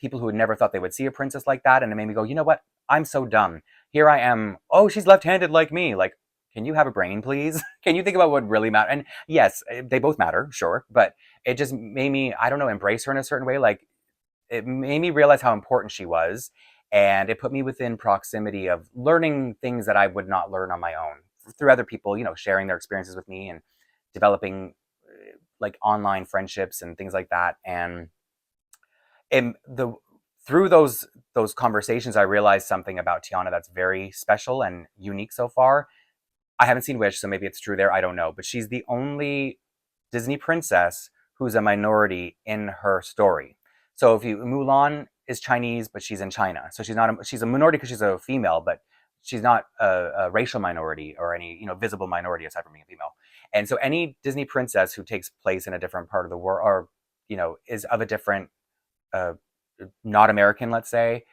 people who had never thought they would see a princess like that. And it made me go, you know what? I'm so dumb. Here I am. Oh, she's left-handed like me. Like, can you have a brain, please? Can you think about what really matters? And yes, they both matter, sure. But it just made me, I don't know, embrace her in a certain way. Like, it made me realize how important she was. And it put me within proximity of learning things that I would not learn on my own through other people, sharing their experiences with me and developing like online friendships and things like that. And through those conversations, I realized something about Tiana that's very special and unique so far. I haven't seen Wish, so maybe it's true there. I don't know. But she's the only Disney princess who's a minority in her story. So Mulan is Chinese, but she's in China. So she's a minority because she's a female, but she's not a racial minority or any visible minority aside from being a female. And so any Disney princess who takes place in a different part of the world, or is of a different, uh, not American, let's say,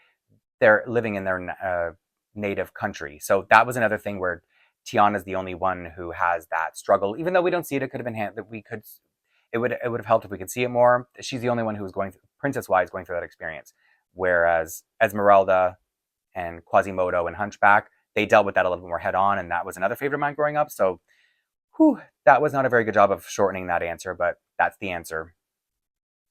they're living in their native country. So that was another thing where Tiana's the only one who has that struggle. Even though we don't see it, it could have been that we could. It would have helped if we could see it more. She's the only one who was going, princess wise, going through that experience. Whereas Esmeralda and Quasimodo and Hunchback, they dealt with that a little bit more head on, and that was another favorite of mine growing up. So, that was not a very good job of shortening that answer, but that's the answer.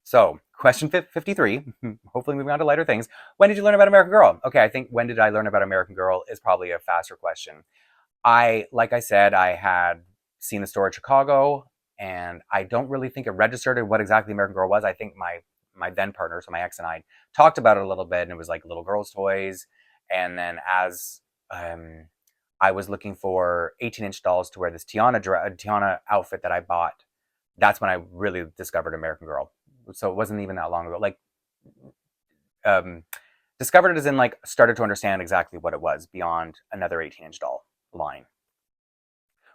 So, question 53, hopefully moving on to lighter things. When did you learn about American Girl? Okay, I think when did I learn about American Girl is probably a faster question. Like I said, I had seen the store in Chicago, and I don't really think it registered what exactly American Girl was. I think my then partner, so my ex and I, talked about it a little bit, and it was like little girls' toys. And then as I was looking for 18-inch dolls to wear this Tiana outfit that I bought, that's when I really discovered American Girl. So it wasn't even that long ago. Like, discovered it as in like started to understand exactly what it was beyond another 18-inch doll line.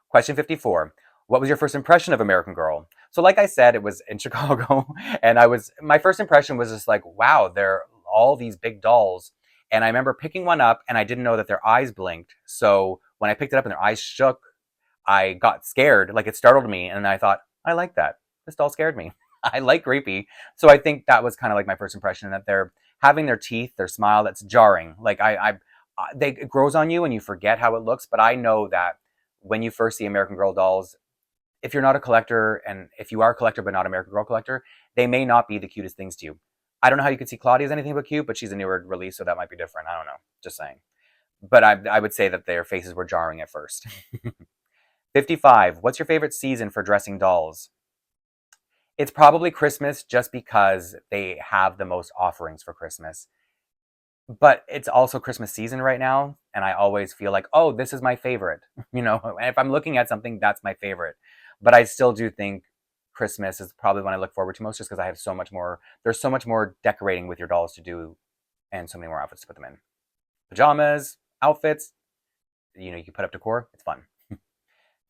Question 54. What was your first impression of American Girl? So like I said, it was in Chicago, and my first impression was just like, wow, they're all these big dolls. And I remember picking one up, and I didn't know that their eyes blinked. So when I picked it up and their eyes shook, I got scared. Like, it startled me, and I thought, I like that. This doll scared me. I like creepy. So I think that was kind of like my first impression, that they're having their teeth, their smile, that's jarring. Like, it grows on you and you forget how it looks. But I know that when you first see American Girl dolls, if you're not a collector, and if you are a collector but not American Girl collector, they may not be the cutest things to you. I don't know how you could see Claudie as anything but cute, but she's a newer release, so that might be different. I don't know. Just saying. But I would say that their faces were jarring at first. 55. What's your favorite season for dressing dolls? It's probably Christmas, just because they have the most offerings for Christmas. But it's also Christmas season right now, and I always feel like, oh, this is my favorite. And if I'm looking at something, that's my favorite. But I still do think Christmas is probably when I look forward to most, just because I have so much more. There's so much more decorating with your dolls to do, and so many more outfits to put them in. Pajamas, outfits, you can put up decor. It's fun.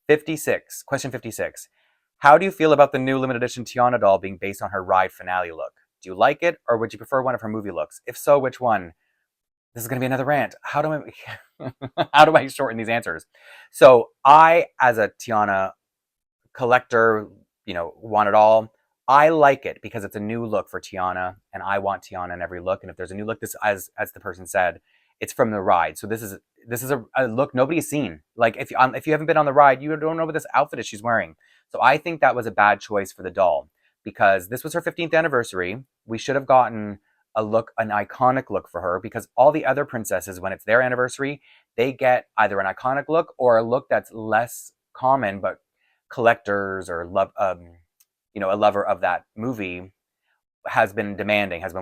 56. Question 56. How do you feel about the new limited edition Tiana doll being based on her ride finale look? Do you like it, or would you prefer one of her movie looks? If so, which one? This is going to be another rant. How do I shorten these answers? So I, as a Tiana collector, want it all. I like it because it's a new look for Tiana, and I want Tiana in every look. And if there's a new look, this, as the person said, it's from the ride. So this is a look nobody's seen. Like, if you haven't been on the ride, you don't know what this outfit is she's wearing. So I think that was a bad choice for the doll, because this was her 15th anniversary. We should have gotten an iconic look for her, because all the other princesses, when it's their anniversary, they get either an iconic look or a look that's less common, but collectors or a lover of that movie has been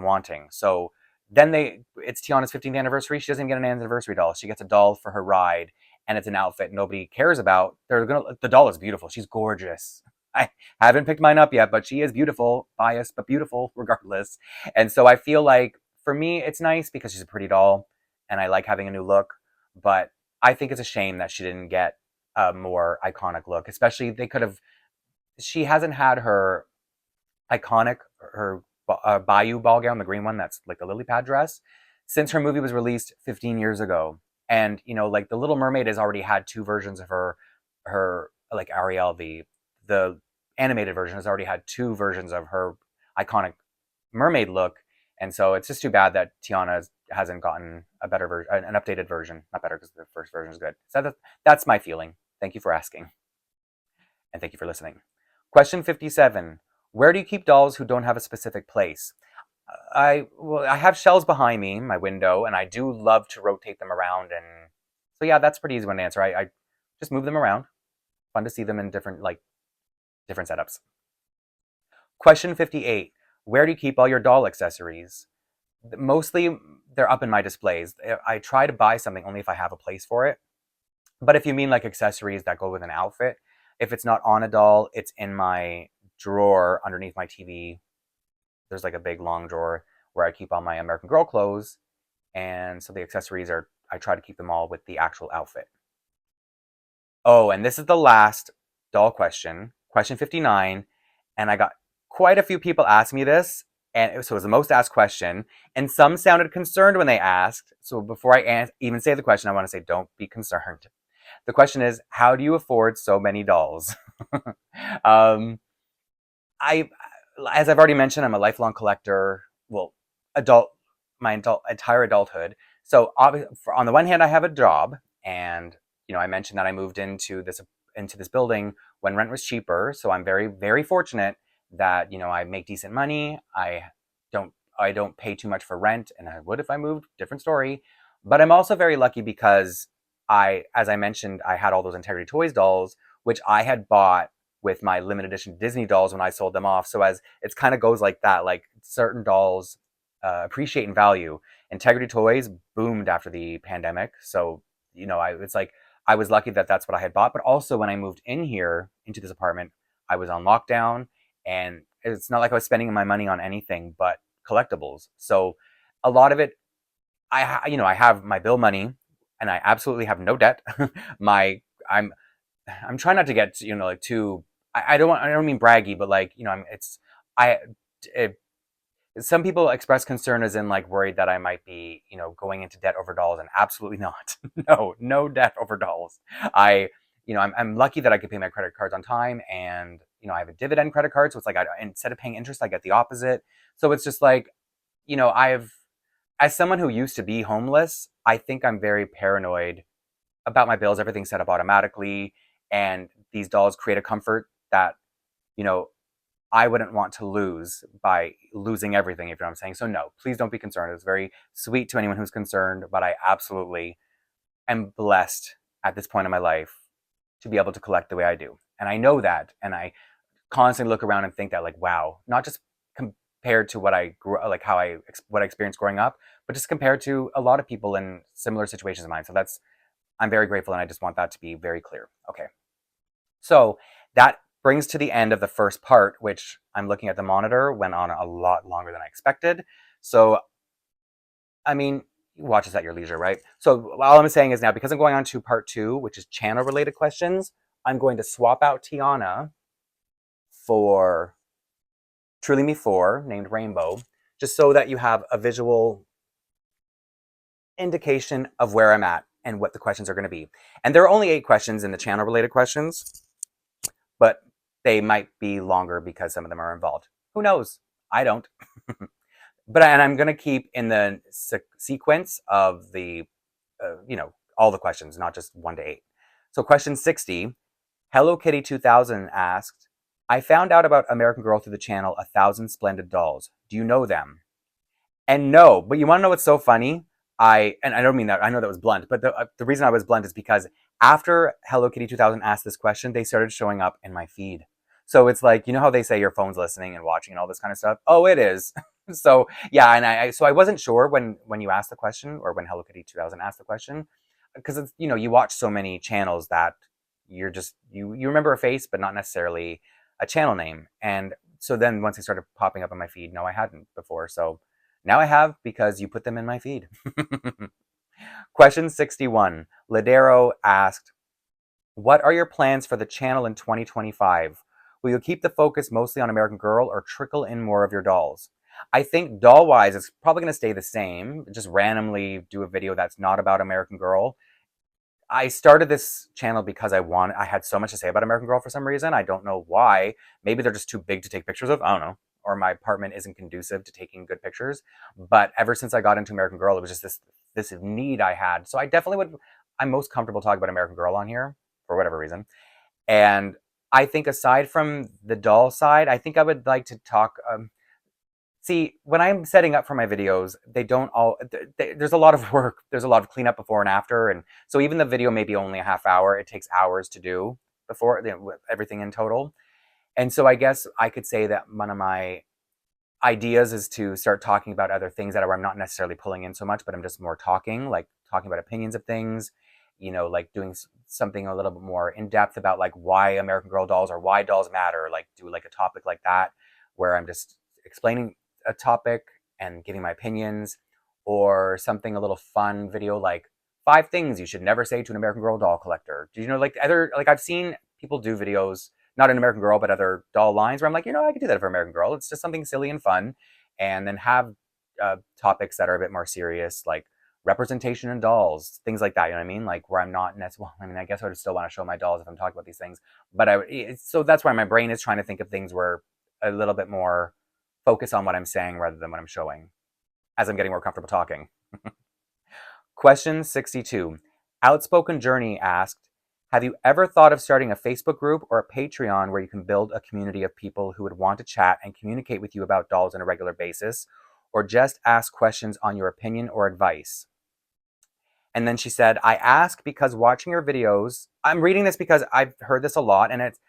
wanting. So then it's Tiana's 15th anniversary. She doesn't get an anniversary doll. She gets a doll for her ride, and it's an outfit nobody cares about. The doll is beautiful. She's gorgeous. I haven't picked mine up yet, but she is beautiful, biased, but beautiful regardless. And so I feel like, for me, it's nice because she's a pretty doll, and I like having a new look. But I think it's a shame that she didn't get a more iconic look. Especially, she hasn't had her iconic, her Bayou ball gown, the green one that's like the lily pad dress, since her movie was released 15 years ago. And, like, The Little Mermaid has already had two versions of her like Ariel, the animated version has already had two versions of her iconic mermaid look. And so it's just too bad that Tiana hasn't gotten a better version, an updated version. Not better, because the first version is good. So that's my feeling. Thank you for asking. And thank you for listening. Question 57. Where do you keep dolls who don't have a specific place? I have shelves behind me, my window, and I do love to rotate them around. And so, yeah, that's a pretty easy one to answer. I just move them around. Fun to see them in different setups. Question 58. Where do you keep all your doll accessories? Mostly, they're up in my displays. I try to buy something only if I have a place for it. But if you mean like accessories that go with an outfit, if it's not on a doll, it's in my drawer underneath my TV. There's like a big long drawer where I keep all my American Girl clothes. And so the accessories I try to keep them all with the actual outfit. Oh, and this is the last doll question, question 59, and I got quite a few people ask me this, and so it was the most asked question, and some sounded concerned when they asked. So before I even say the question, I want to say don't be concerned. The question is, how do you afford so many dolls? um, I, as I've already mentioned, I'm a lifelong collector. Well, adult, entire adulthood. So on the one hand, I have a job, and I mentioned that I moved into this building when rent was cheaper. So I'm very very fortunate that I make decent money. Don't I don't pay too much for rent, and I would if I moved. Different story. But I'm also very lucky because as I mentioned, I had all those Integrity Toys dolls, which I had bought with my limited edition Disney dolls when I sold them off. So as it's kind of goes like that, like certain dolls appreciate in value. Integrity Toys boomed after the pandemic. So, it's like I was lucky that that's what I had bought. But also when I moved in here into this apartment, I was on lockdown, and it's not like I was spending my money on anything but collectibles. So a lot of it, I have my bill money, and I absolutely have no debt. my I'm trying not to get like too. I don't mean braggy, but like I it, some people express concern as in like worried that I might be going into debt over dolls, and absolutely not. No debt over dolls. I'm lucky that I can pay my credit cards on time, and I have a dividend credit card, so it's like instead of paying interest, I get the opposite. So it's just like I've as someone who used to be homeless, I think I'm very paranoid about my bills. Everything's set up automatically, and these dolls create a comfort that you know I wouldn't want to lose by losing everything, if you know what I'm saying. So no, please don't be concerned. It's very sweet to anyone who's concerned, but I absolutely am blessed at this point in my life to be able to collect the way I do. And I know that, and I constantly look around and think that, like, wow, not just compared to what I grew, like what I experienced growing up, but just compared to a lot of people in similar situations of mine. So I'm very grateful, and I just want that to be very clear. Okay. So that brings to the end of the first part, which I'm looking at the monitor, went on a lot longer than I expected. So, I mean, watch this at your leisure, right? So all I'm saying is now, because I'm going on to part 2, which is channel related questions, I'm going to swap out Tiana for Truly Me 4, named Rainbow, just so that you have a visual indication of where I'm at and what the questions are going to be. And there are only 8 questions in the channel related questions, but they might be longer because some of them are involved. Who knows? I don't. And I'm going to keep in the sequence of the, all the questions, not just 1 to 8. So question 60, Hello Kitty 2000 asked, I found out about American Girl through the channel 1,000 Splendid Dolls. Do you know them? And no, but you want to know what's so funny? And I don't mean that, I know that was blunt, but the reason I was blunt is because after Hello Kitty 2000 asked this question, they started showing up in my feed. So it's like, how they say your phone's listening and watching and all this kind of stuff? Oh, it is. So yeah, and I wasn't sure when you asked the question, or when Hello Kitty 2000 asked the question, because it's, you watch so many channels that you're just, you remember a face, but not necessarily a channel name. And so then once they started popping up on my feed, no, I hadn't before. So now I have, because you put them in my feed. Question 61. Ladero asked, what are your plans for the channel in 2025? Will you keep the focus mostly on American Girl, or trickle in more of your dolls? I think doll-wise, it's probably going to stay the same. Just randomly do a video that's not about American Girl. I started this channel because I had so much to say about American Girl for some reason. I don't know why. Maybe they're just too big to take pictures of. I don't know. Or my apartment isn't conducive to taking good pictures. But ever since I got into American Girl, it was just this need I had. So I'm most comfortable talking about American Girl on here for whatever reason. And I think aside from the doll side, I think I would like to talk. See, when I'm setting up for my videos, there's a lot of work. There's a lot of cleanup before and after. And so even the video may be only a half hour. It takes hours to do before, with everything in total. And so I guess I could say that one of my ideas is to start talking about other things that I'm not necessarily pulling in so much, but I'm just more talking about opinions of things, like doing something a little bit more in depth about like why American Girl dolls, or why dolls matter, like do like a topic like that, where I'm just explaining a topic and giving my opinions, or something a little fun video like 5 things you should never say to an American Girl doll collector. Do you know, like I've seen people do videos, not an American Girl, but other doll lines where I'm like, I could do that for American Girl. It's just something silly and fun. And then have topics that are a bit more serious, like representation in dolls, things like that. You know what I mean? Like where I'm not necessarily, well, I mean, I guess I would still want to show my dolls if I'm talking about these things. But so that's why my brain is trying to think of things where a little bit more focus on what I'm saying rather than what I'm showing as I'm getting more comfortable talking. Question 62. Outspoken Journey asked, have you ever thought of starting a Facebook group or a Patreon where you can build a community of people who would want to chat and communicate with you about dolls on a regular basis, or just ask questions on your opinion or advice? And then she said, I ask because watching your videos, I'm reading this because I've heard this a lot, and it's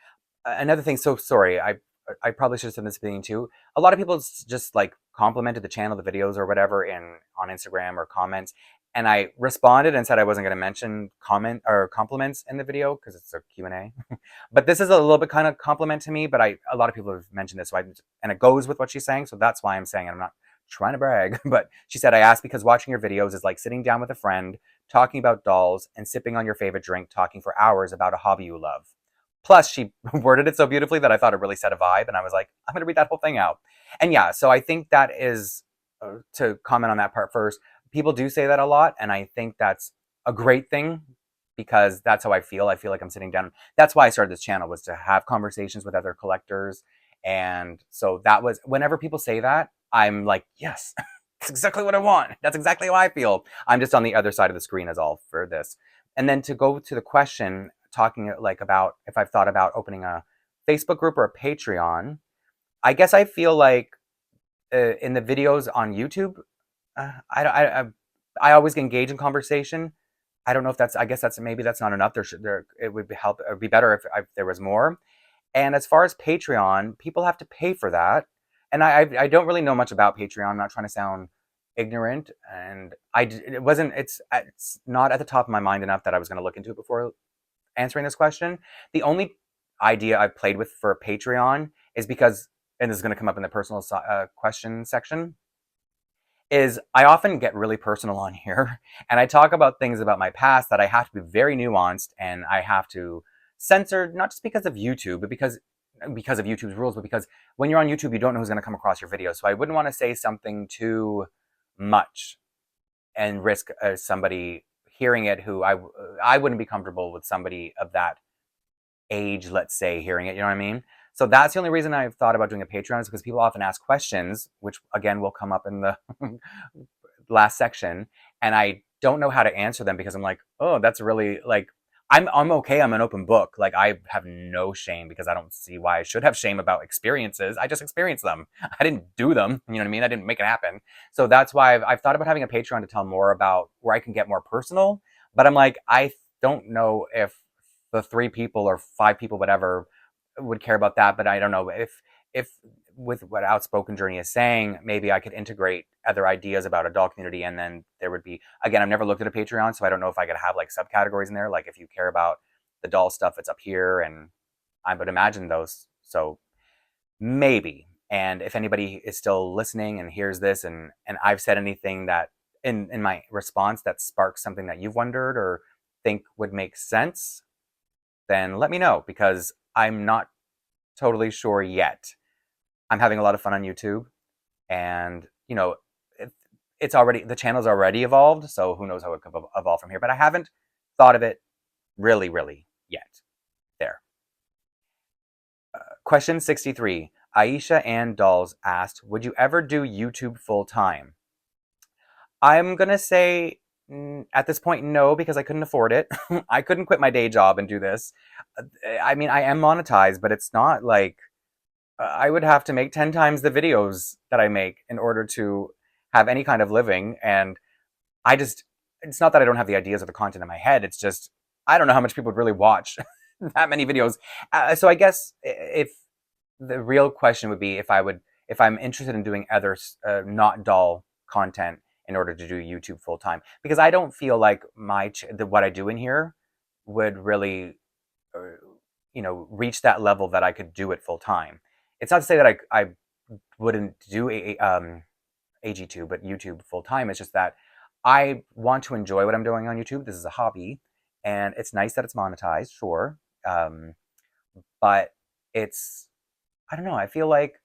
another thing. So sorry, I probably should have said this at the beginning too. A lot of people just like complimented the channel, the videos or whatever on Instagram or comments. And I responded and said I wasn't going to mention compliments in the video because it's a Q&A. But this is a little bit kind of compliment to me, but a lot of people have mentioned this, and it goes with what she's saying, so that's why I'm saying it. I'm not trying to brag, but she said, I asked because watching your videos is like sitting down with a friend, talking about dolls, and sipping on your favorite drink, talking for hours about a hobby you love. Plus, she worded it so beautifully that I thought it really set a vibe, and I was like, I'm going to read that whole thing out. And yeah, so I think that is, to comment on that part first, people do say that a lot, and I think that's a great thing because that's how I feel. I feel like I'm sitting down. That's why I started this channel, was to have conversations with other collectors. And so that was, whenever people say that, I'm like, yes, that's exactly what I want. That's exactly how I feel. I'm just on the other side of the screen is all for this. And then to go to the question, talking like about if I've thought about opening a Facebook group or a Patreon, I guess I feel like in the videos on YouTube, I always engage in conversation. I don't know if that's, I guess maybe that's not enough. It would be better if there was more. And as far as Patreon, people have to pay for that. And I don't really know much about Patreon. I'm not trying to sound ignorant. And it's not at the top of my mind enough that I was going to look into it before answering this question. The only idea I've played with for Patreon is because, and this is going to come up in the personal question section, is I often get really personal on here, and I talk about things about my past that I have to be very nuanced, and I have to censor, not just because of YouTube, but because of YouTube's rules, but because when you're on YouTube, you don't know who's going to come across your video. So I wouldn't want to say something too much and risk somebody hearing it who I wouldn't be comfortable with somebody of that age, let's say, hearing it. You know what I mean? So that's the only reason I've thought about doing a Patreon, is because people often ask questions, which again will come up in the last section, and I don't know how to answer them because I'm like, oh, that's really like, I'm okay. I'm an open book. Like I have no shame because I don't see why I should have shame about experiences. I just experienced them. I didn't do them. You know what I mean? I didn't make it happen. So that's why I've thought about having a Patreon to tell more about where I can get more personal. But I'm like, I don't know if the 3 people or 5 people, whatever, would care about that. But I don't know if with what Outspoken Journey is saying, maybe I could integrate other ideas about a doll community, and then there would be, again, I've never looked at a Patreon, so I don't know if I could have like subcategories in there, like if you care about the doll stuff, it's up here, and I would imagine those. So maybe. And if anybody is still listening and hears this, and I've said anything that in my response that sparks something that you've wondered or think would make sense, then let me know, because I'm not totally sure yet. I'm having a lot of fun on YouTube, and it's already, the channel's already evolved, so who knows how it could evolve from here. But I haven't thought of it really yet. There. Question 63. Aisha and Dolls asked, would you ever do YouTube full time? I'm gonna say at this point no, because I couldn't afford it. I couldn't quit my day job and do this. I mean, I am monetized, but it's not like I would have to make 10 times the videos that I make in order to have any kind of living. And it's not that I don't have the ideas or the content in my head. It's just, I don't know how much people would really watch that many videos. So I guess if the real question would be if I'm interested in doing other not doll content in order to do YouTube full time, because I don't feel like what I do in here would really, reach that level that I could do it full time. It's not to say that I wouldn't do AG2, but YouTube full time. It's just that I want to enjoy what I'm doing on YouTube. This is a hobby, and it's nice that it's monetized, sure. but it's, I don't know, I feel like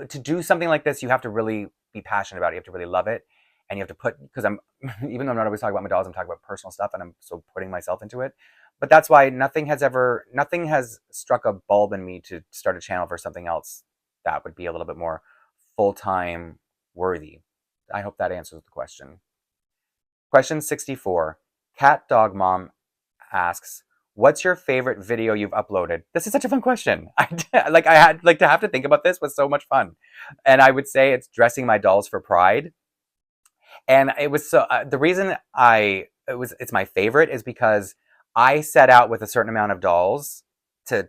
to do something like this, you have to really be passionate about it. You have to really love it. And you have to put, because I'm, even though I'm not always talking about my dolls, I'm talking about personal stuff and I'm so putting myself into it. But that's why nothing has struck a bulb in me to start a channel for something else that would be a little bit more full-time worthy. I hope that answers the question. Question 64. Cat Dog Mom asks, "What's your favorite video you've uploaded?" This is such a fun question. I had like to have to think about this was so much fun, and I would say it's dressing my dolls for Pride. And it was so the reason it's my favorite is because I set out with a certain amount of dolls to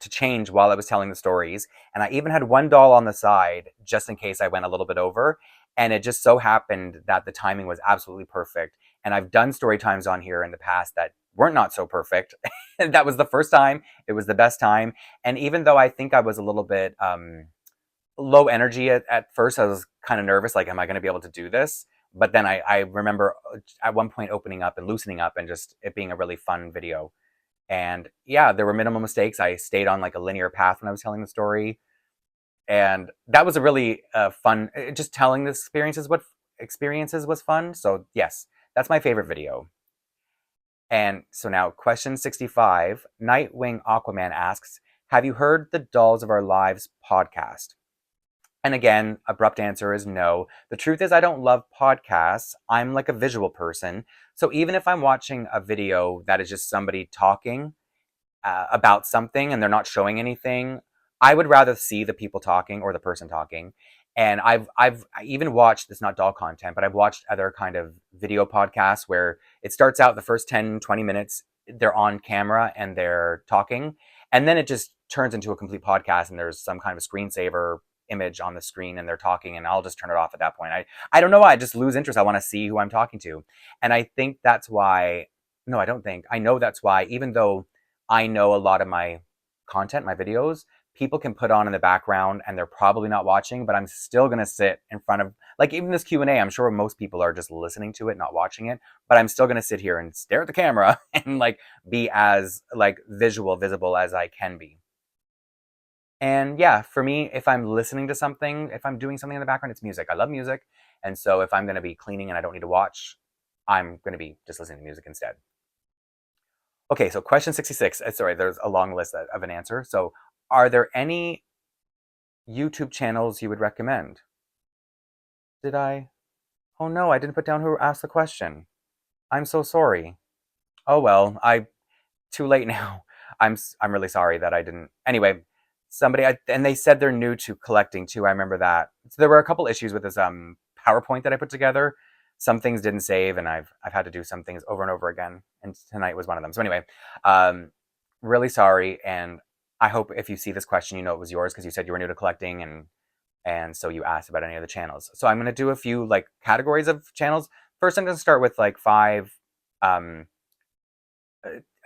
change while I was telling the stories, and I even had one doll on the side just in case I went a little bit over. And it just so happened that the timing was absolutely perfect. And I've done story times on here in the past that weren't not so perfect. That was the first time. It was the best time. And even though I think I was a little bit low energy at first. I was kind of nervous, like, am I going to be able to do this? But then I remember at one point opening up and loosening up and just it being a really fun video. And yeah, there were minimal mistakes. I stayed on like a linear path when I was telling the story. And that was a really fun, just telling the experiences was fun. So yes, that's my favorite video. And so now question 65, Nightwing Aquaman asks, have you heard the Dolls of Our Lives podcast? And again, abrupt answer is no. The truth is I don't love podcasts. I'm like a visual person. So even if I'm watching a video that is just somebody talking about something and they're not showing anything, I would rather see the people talking or the person talking. And I've even watched, it's not doll content, but I've watched other kind of video podcasts where it starts out the first 10, 20 minutes, they're on camera and they're talking. And then it just turns into a complete podcast and there's some kind of screensaver image on the screen and they're talking and I'll just turn it off at that point. I don't know why, I just lose interest. I want to see who I'm talking to. And I think that's why, no, I don't think, I know that's why, even though I know a lot of my content, my videos, people can put on in the background and they're probably not watching, but I'm still going to sit in front of, like even this Q&A, I'm sure most people are just listening to it, not watching it, but I'm still going to sit here and stare at the camera and like be as like visible as I can be. And yeah, for me, if I'm listening to something, if I'm doing something in the background, it's music. I love music. And so if I'm going to be cleaning and I don't need to watch, I'm going to be just listening to music instead. Okay, so question 66. Sorry, there's a long list of an answer. So are there any YouTube channels you would recommend? Did I? Oh no, I didn't put down who asked the question. I'm so sorry. Oh well, too late now. I'm really sorry that I didn't. Anyway, and they said they're new to collecting too. I remember that. So there were a couple issues with this PowerPoint that I put together. Some things didn't save, and I've had to do some things over and over again. And tonight was one of them. So anyway, um, really sorry, and I hope if you see this question, you know it was yours because you said you were new to collecting, and so you asked about any of the channels. So I'm gonna do a few like categories of channels. First, I'm gonna start with like 5 um,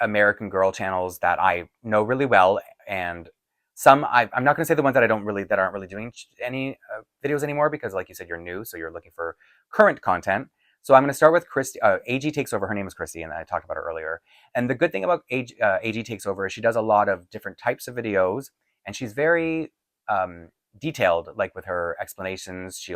American Girl channels that I know really well, and some I'm not going to say the ones that aren't really doing any videos anymore because, like you said, you're new, so you're looking for current content. So I'm going to start with Christy. AG Takes Over. Her name is Christy, and I talked about her earlier. And the good thing about AG Takes Over is she does a lot of different types of videos, and she's very detailed, like with her explanations.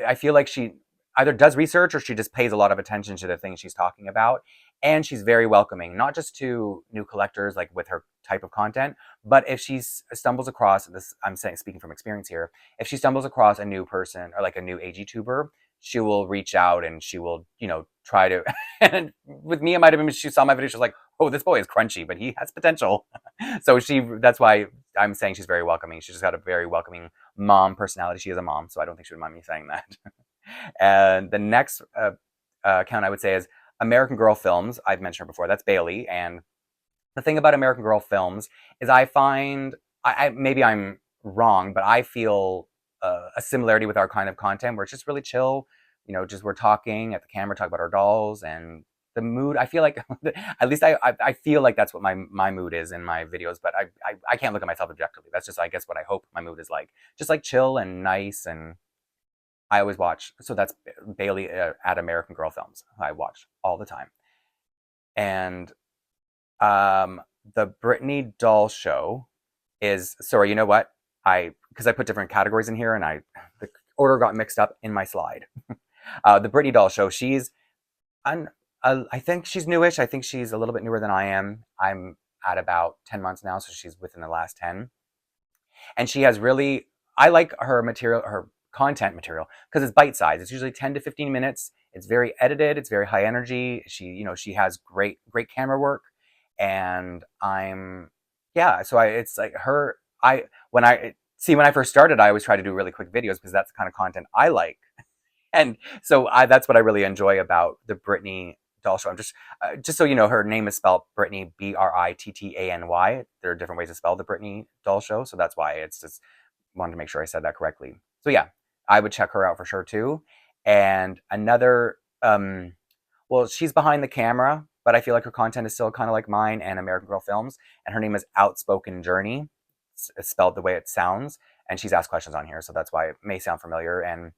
I feel like she either does research or she just pays a lot of attention to the things she's talking about. And she's very welcoming, not just to new collectors, like with her type of content, but if she stumbles across this, I'm saying, speaking from experience here, if she stumbles across a new person or like a new AG tuber, she will reach out and she will, try to, and with me, it might have been, she saw my video, she was like, oh, this boy is crunchy, but he has potential. So that's why I'm saying she's very welcoming. She's just got a very welcoming mom personality. She is a mom, so I don't think she would mind me saying that. And the next account I would say is American Girl Films. I've mentioned her before. That's Bailey. And the thing about American Girl Films is I find, maybe I'm wrong, but I feel a similarity with our kind of content where it's just really chill. Just we're talking at the camera, talk about our dolls and the mood. I feel like, at least I feel like that's what my mood is in my videos, but I can't look at myself objectively. That's just, I guess, what I hope my mood is like. Just like chill and nice, and I always watch. So that's Bailey at American Girl Films. I watch all the time. And the Brittany doll show is, sorry, you know what? Because I put different categories in here and the order got mixed up in my slide. The Brittany doll show, I think she's newish. I think she's a little bit newer than I am. I'm at about 10 months now, so she's within the last 10. And she has really, I like her material, her content material, because it's bite size. It's usually 10 to 15 minutes. It's very edited. It's very high energy. She has great camera work. And yeah, so it's like her, when I first started, I always try to do really quick videos because that's the kind of content I like. And so that's what I really enjoy about the Brittany doll show. I'm just so you know, her name is spelled Brittany, Brittany. There are different ways to spell the Brittany doll show, so that's why it's just wanted to make sure I said that correctly. So yeah, I would check her out for sure too. And another, well, she's behind the camera, but I feel like her content is still kind of like mine and American Girl Films. And her name is Outspoken Journey. It's spelled the way it sounds, and she's asked questions on here, so that's why it may sound familiar. And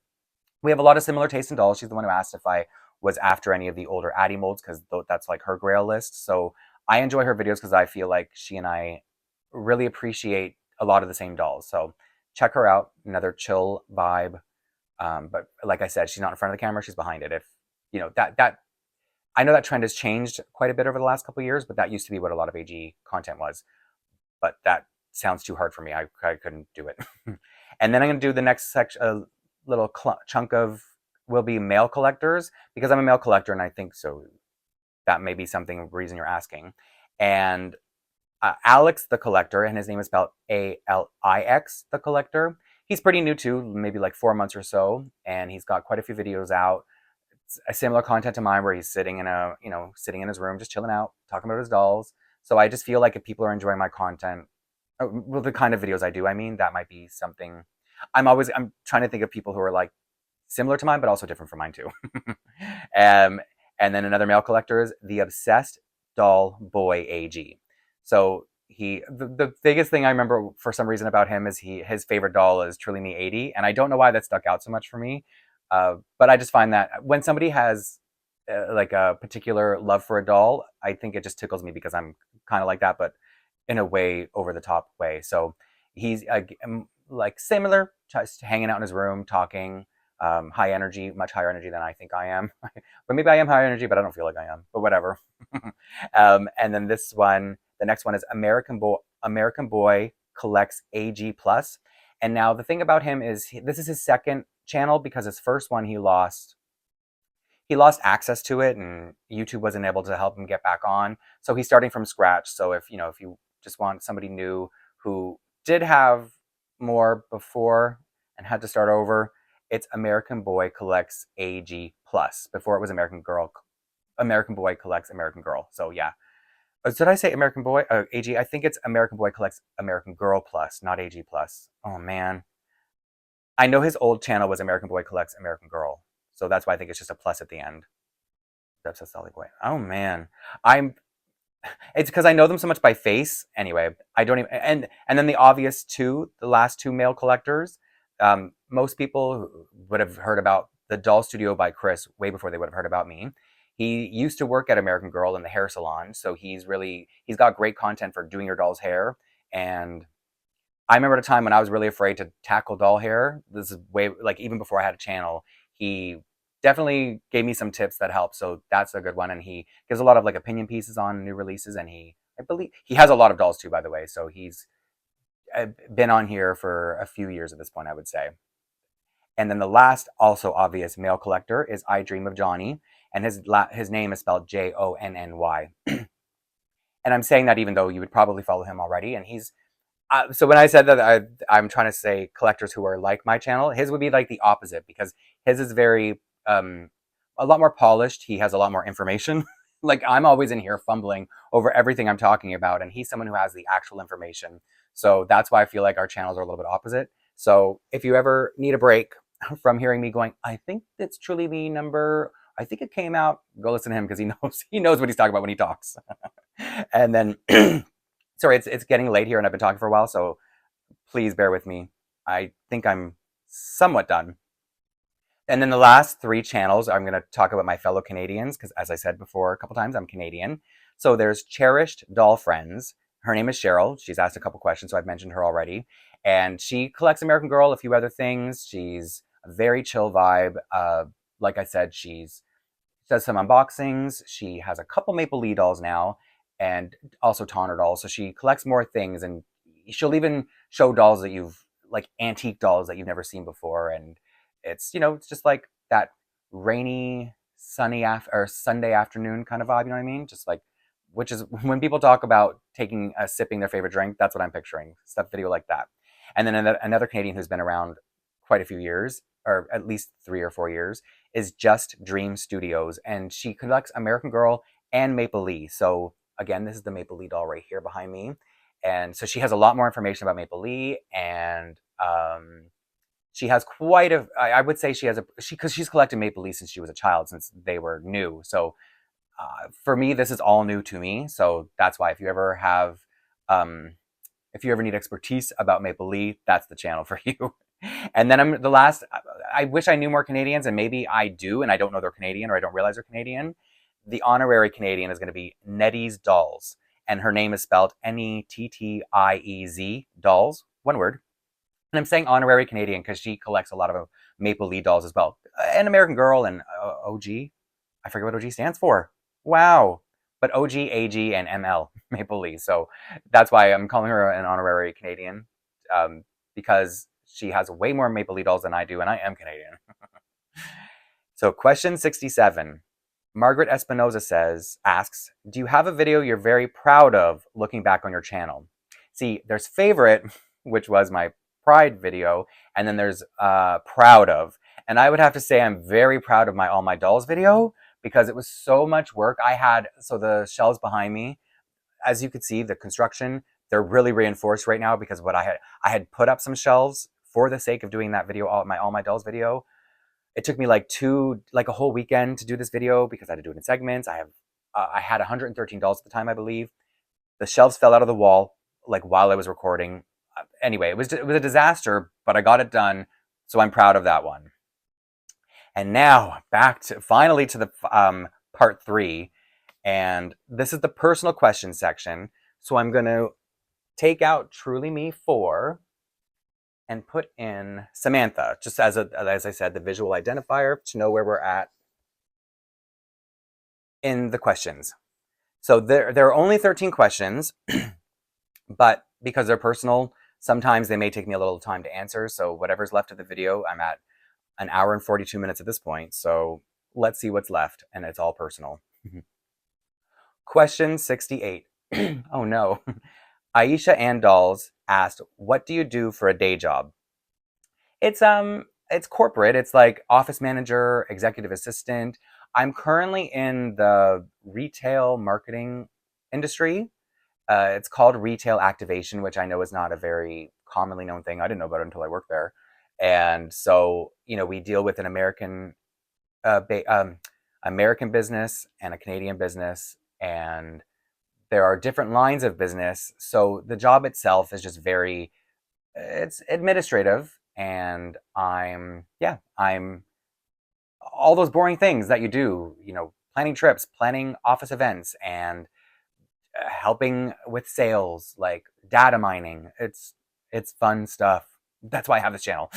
we have a lot of similar tastes in dolls. She's the one who asked if I was after any of the older Addy molds, because that's like her grail list. So I enjoy her videos because I feel like she and I really appreciate a lot of the same dolls. So check her out. Another chill vibe. But like I said, she's not in front of the camera. She's behind it. If you know that I know that trend has changed quite a bit over the last couple of years, but that used to be what a lot of AG content was. But that sounds too hard for me. I couldn't do it. And then I'm going to do the next section, little chunk of will be mail collectors, because I'm a mail collector, and I think so that may be something reason you're asking. And Alex the collector, and his name is spelled Alix the collector. He's pretty new too, maybe like 4 months or so, and he's got quite a few videos out. It's a similar content to mine, where he's sitting in his room, just chilling out, talking about his dolls. So I just feel like if people are enjoying my content, well, the kind of videos I do, I mean, that might be something. I'm trying to think of people who are like similar to mine, but also different from mine too. And then another mail collector is the Obsessed Doll Boy AG. So the biggest thing I remember for some reason about him is his favorite doll is Truly Me 80, and I don't know why that stuck out so much for me. But I just find that when somebody has like a particular love for a doll, I think it just tickles me, because I'm kind of like that, but in a way over the top way. So he's like similar, just hanging out in his room, talking, high energy, much higher energy than I think I am. But maybe I am high energy, but I don't feel like I am, but whatever. And then the next one is American Boy Collects AG Plus. And now the thing about him is this is his second channel, because his first one he lost access to it, and YouTube wasn't able to help him get back on. So he's starting from scratch. So if you just want somebody new who did have more before and had to start over, it's American Boy Collects AG Plus. Before it was American Boy Collects American Girl. So yeah. Did I say American Boy? AG? I think it's American Boy Collects American Girl Plus, not AG Plus. Oh man. I know his old channel was American Boy Collects American Girl. So that's why I think it's just a plus at the end. Obsessed Dolly Boy. Oh man. It's because I know them so much by face. Anyway, I don't even, and then the last two male collectors, most people would have heard about the Doll Studio by Chris way before they would have heard about me. He used to work at American Girl in the hair salon, so he's got great content for doing your doll's hair. And I remember at a time when I was really afraid to tackle doll hair. This is way, like, even before I had a channel. He definitely gave me some tips that helped, so that's a good one. And he gives a lot of like opinion pieces on new releases, and I believe he has a lot of dolls too, by the way. So he's been on here for a few years at this point, I would say. And then the last, also obvious male collector is I Dream of Johnny, and his name is spelled Jonny. And I'm saying that even though you would probably follow him already. And he's so when I said that I'm trying to say collectors who are like my channel, his would be like the opposite, because his is very a lot more polished. He has a lot more information. Like, I'm always in here fumbling over everything I'm talking about, and he's someone who has the actual information. So that's why I feel like our channels are a little bit opposite. So if you ever need a break from hearing me going, I think it's Truly Me number, I think it came out, go listen to him, because he knows what he's talking about when he talks. And then sorry, it's getting late here, and I've been talking for a while, so please bear with me. I think I'm somewhat done. And then the last three channels, I'm going to talk about my fellow Canadians, because as I said before a couple times, I'm Canadian. So there's Cherished Doll Friends, Her name is Cheryl. She's asked a couple questions, so I've mentioned her already. And she collects American Girl, a few other things. She's a very chill vibe. Like I said, she's does some unboxings. She has a couple Maple Leaf dolls now, and also Tonner dolls. So she collects more things, and she'll even show dolls that you've like antique dolls that you've never seen before. And it's it's just like that rainy, sunny or Sunday afternoon kind of vibe. You know what I mean? Just like which is when people talk about taking sipping their favorite drink. That's what I'm picturing. Stuff video like that. And then another Canadian who's been around quite a few years, or at least 3 or 4 years, is Just Dream Studios, and she collects American Girl and Maple Leaf. So again, this is the Maple Leaf doll right here behind me, and so she has a lot more information about Maple Leaf, and she has quite a. I would say she has because she's collected Maple Leaf since she was a child, since they were new. So for me, this is all new to me. So that's why if you ever have, if you ever need expertise about Maple Leaf, that's the channel for you. And then I'm the last. I wish I knew more Canadians, and maybe I do, and I don't know they're Canadian, or I don't realize they're Canadian. The honorary Canadian is going to be Nettie's Dolls, and her name is spelled Nettiez, Dolls, one word. And I'm saying honorary Canadian because she collects a lot of Maple Leaf dolls as well, and American Girl and OG. I forget what OG stands for. Wow. But OG, AG, and ML, Maple Leaf. So that's why I'm calling her an honorary Canadian, because she has way more Maple Leaf dolls than I do, and I am Canadian. So question 67. Margaret Espinoza asks, do you have a video you're very proud of looking back on your channel? See, there's favorite, which was my Pride video, and then there's proud of. And I would have to say I'm very proud of my All My Dolls video, because it was so much work. So the shelves behind me, as you could see, the construction, they're really reinforced right now because what I had put up some shelves for the sake of doing that video, All My Dolls video. It took me like a whole weekend to do this video because I had to do it in segments. I had 113 dolls at the time, I believe. The shelves fell out of the wall like while I was recording. Anyway, it was a disaster, but I got it done, so I'm proud of that one. And now finally to the part 3, and this is the personal question section. So I'm going to take out Truly Me 4 and put in Samantha, just as I said, the visual identifier to know where we're at in the questions. So there are only 13 questions, but because they're personal, sometimes they may take me a little time to answer. So whatever's left of the video, I'm at an hour and 42 minutes at this point. So let's see what's left, and it's all personal. Question 68. Oh no. Aisha and Dolls asked, what do you do for a day job? It's corporate. It's like office manager, executive assistant. I'm currently in the retail marketing industry. It's called retail activation, which I know is not a very commonly known thing. I didn't know about it until I worked there. And so, we deal with an American business and a Canadian business, and there are different lines of business. So the job itself is just it's administrative, and I'm all those boring things that you do, planning trips, planning office events, and helping with sales, like data mining. It's fun stuff. That's why I have this channel.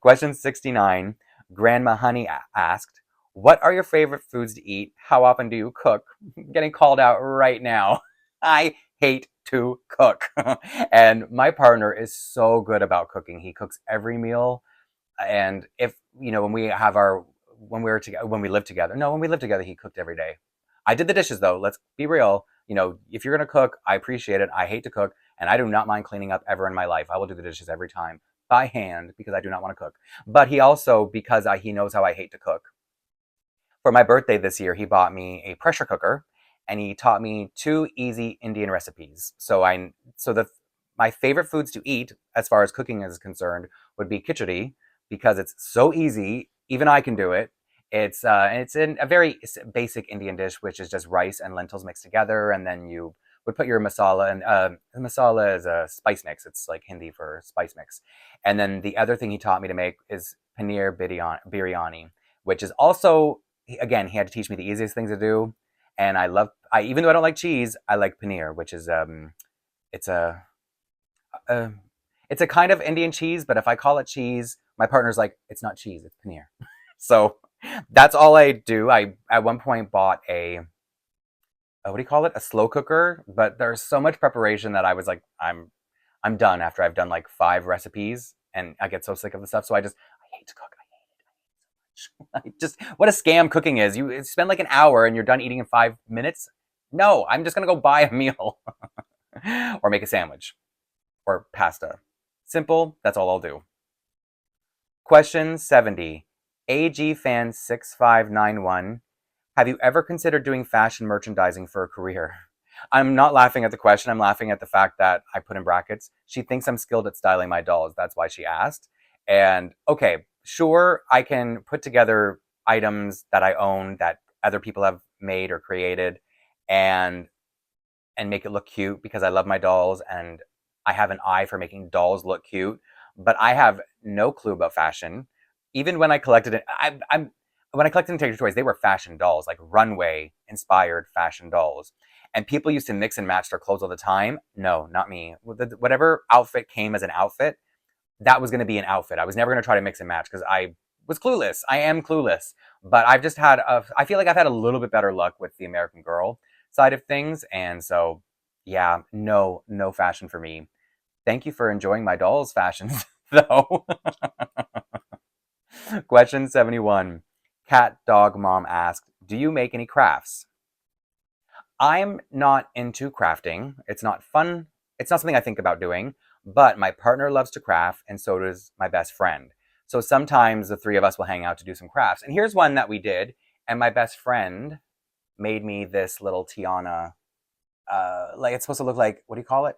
Question 69. Grandma Honey asked, what are your favorite foods to eat? How often do you cook? I'm getting called out right now. I hate to cook. And my partner is so good about cooking. He cooks every meal. And if, when we lived together, he cooked every day. I did the dishes though. Let's be real. If you're going to cook, I appreciate it. I hate to cook, and I do not mind cleaning up ever in my life. I will do the dishes every time by hand because I do not want to cook. But he also, because he knows how I hate to cook, for my birthday this year, he bought me a pressure cooker, and he taught me 2 easy Indian recipes. My favorite foods to eat, as far as cooking is concerned, would be khichdi, because it's so easy. Even I can do it. It's in a very basic Indian dish, which is just rice and lentils mixed together, and then you would put your masala, and the masala is a spice mix. It's like Hindi for spice mix. And then the other thing he taught me to make is paneer biryani, which is also, again, he had to teach me the easiest things to do. And even though I don't like cheese, I like paneer, which is it's a it's a kind of Indian cheese, but if I call it cheese, my partner's like, it's not cheese, it's paneer. So that's all I do. I at one point bought what do you call it? A slow cooker, but there's so much preparation that I was like, I'm done after I've done like 5 recipes, and I get so sick of the stuff. So I hate to cook. I hate it. I just what a scam cooking is. You spend like an hour and you're done eating in 5 minutes. No, I'm just gonna go buy a meal or make a sandwich or pasta. Simple. That's all I'll do. Question 70. AG fan 6591. Have you ever considered doing fashion merchandising for a career? I'm not laughing at the question. I'm laughing at the fact that I put in brackets. She thinks I'm skilled at styling my dolls. That's why she asked. And okay, sure, I can put together items that I own that other people have made or created and make it look cute because I love my dolls and I have an eye for making dolls look cute. But I have no clue about fashion. Even when I collected it, when I collected Integrity Toys, they were fashion dolls, like runway inspired fashion dolls. And people used to mix and match their clothes all the time. No, not me. Whatever outfit came as an outfit, that was going to be an outfit. I was never going to try to mix and match because I was clueless. I am clueless. But I feel like I've had a little bit better luck with the American Girl side of things. And so, yeah, no fashion for me. Thank you for enjoying my dolls' fashions, though. Question 71. Cat Dog Mom asked, do you make any crafts? I'm not into crafting. It's not fun. It's not something I think about doing, but my partner loves to craft and so does my best friend. So sometimes the three of us will hang out to do some crafts. And here's one that we did. And my best friend made me this little Tiana. Like it's supposed to look like, what do you call it?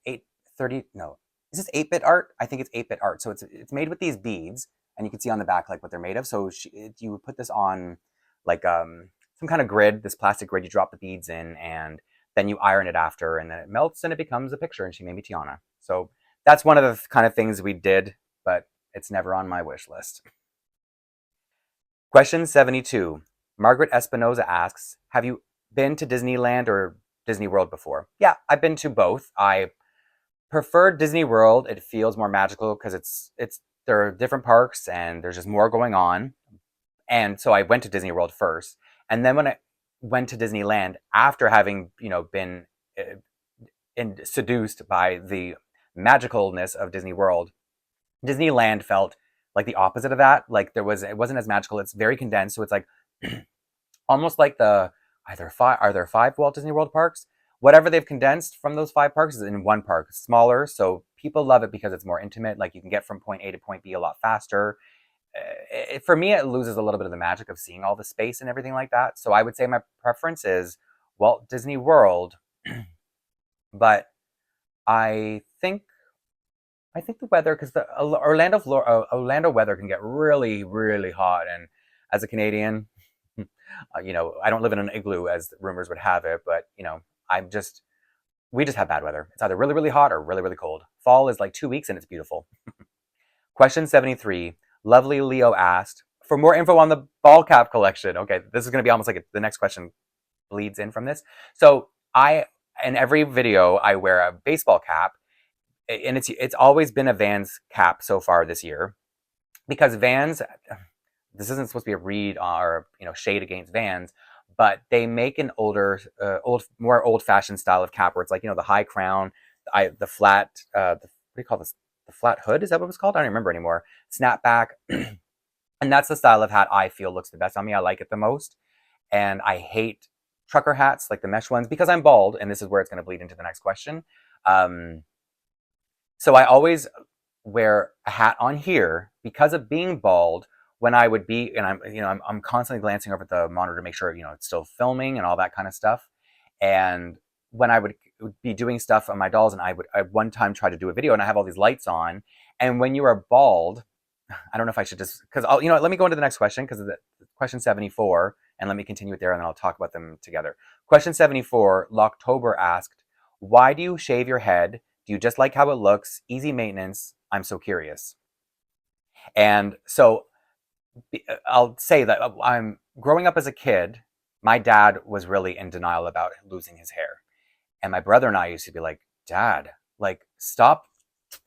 830, no. Is this 8-bit art? I think it's 8-bit art. So it's made with these beads and you can see on the back like what they're made of. So you would put this on like some kind of grid, this plastic grid. You drop the beads in, and then you iron it after, and then it melts and it becomes a picture. And she made me Tiana. So that's one of the kind of things we did, but it's never on my wish list. Question 72. Margaret Espinoza asks, have you been to Disneyland or Disney World before? Yeah, I've been to both. I prefer Disney World. It feels more magical because there are different parks and there's just more going on. And so I went to Disney World first. And then when I went to Disneyland after having, been seduced by the magicalness of Disney World, Disneyland felt like the opposite of that. Like it wasn't as magical. It's very condensed. So it's like almost like are there five Walt Disney World parks? Whatever they've condensed from those 5 parks is in one park. It's smaller, so people love it because it's more intimate. Like you can get from point A to point B a lot faster. For me, it loses a little bit of the magic of seeing all the space and everything like that. So I would say my preference is Walt Disney World, but I think the weather, because the Orlando weather can get really, really hot, and as a Canadian, I don't live in an igloo as rumors would have it, but we just have bad weather. It's either really, really hot or really, really cold. Fall is like 2 weeks and it's beautiful. Question 73. Lovely Leo asked, for more info on the ballcap collection. Okay, this is going to be almost like the next question bleeds in from this. So in every video, I wear a baseball cap, and it's always been a Vans cap so far this year, because Vans, this isn't supposed to be a read or shade against Vans, but they make an more old-fashioned style of cap where it's like the high crown, the flat, what do you call this? The flat hood, is that what it's called? I don't remember anymore. Snapback. And that's the style of hat I feel looks the best on me. I like it the most. And I hate trucker hats, like the mesh ones, because I'm bald, and this is where it's going to bleed into the next question. So I always wear a hat on here because of being bald. When I would be, and I'm constantly glancing over at the monitor to make sure it's still filming and all that kind of stuff. And when I would be doing stuff on my dolls, and I one time try to do a video, and I have all these lights on, and when you are bald, I don't know if I should just, because let me go into the next question, because of the question 74, and let me continue it there, and then I'll talk about them together. Question 74, Locktober asked, why do you shave your head? Do you just like how it looks? Easy maintenance. I'm so curious. And so I'll say that I'm growing up as a kid. my dad was really in denial about losing his hair. And my brother and I used to be like, Dad, like, stop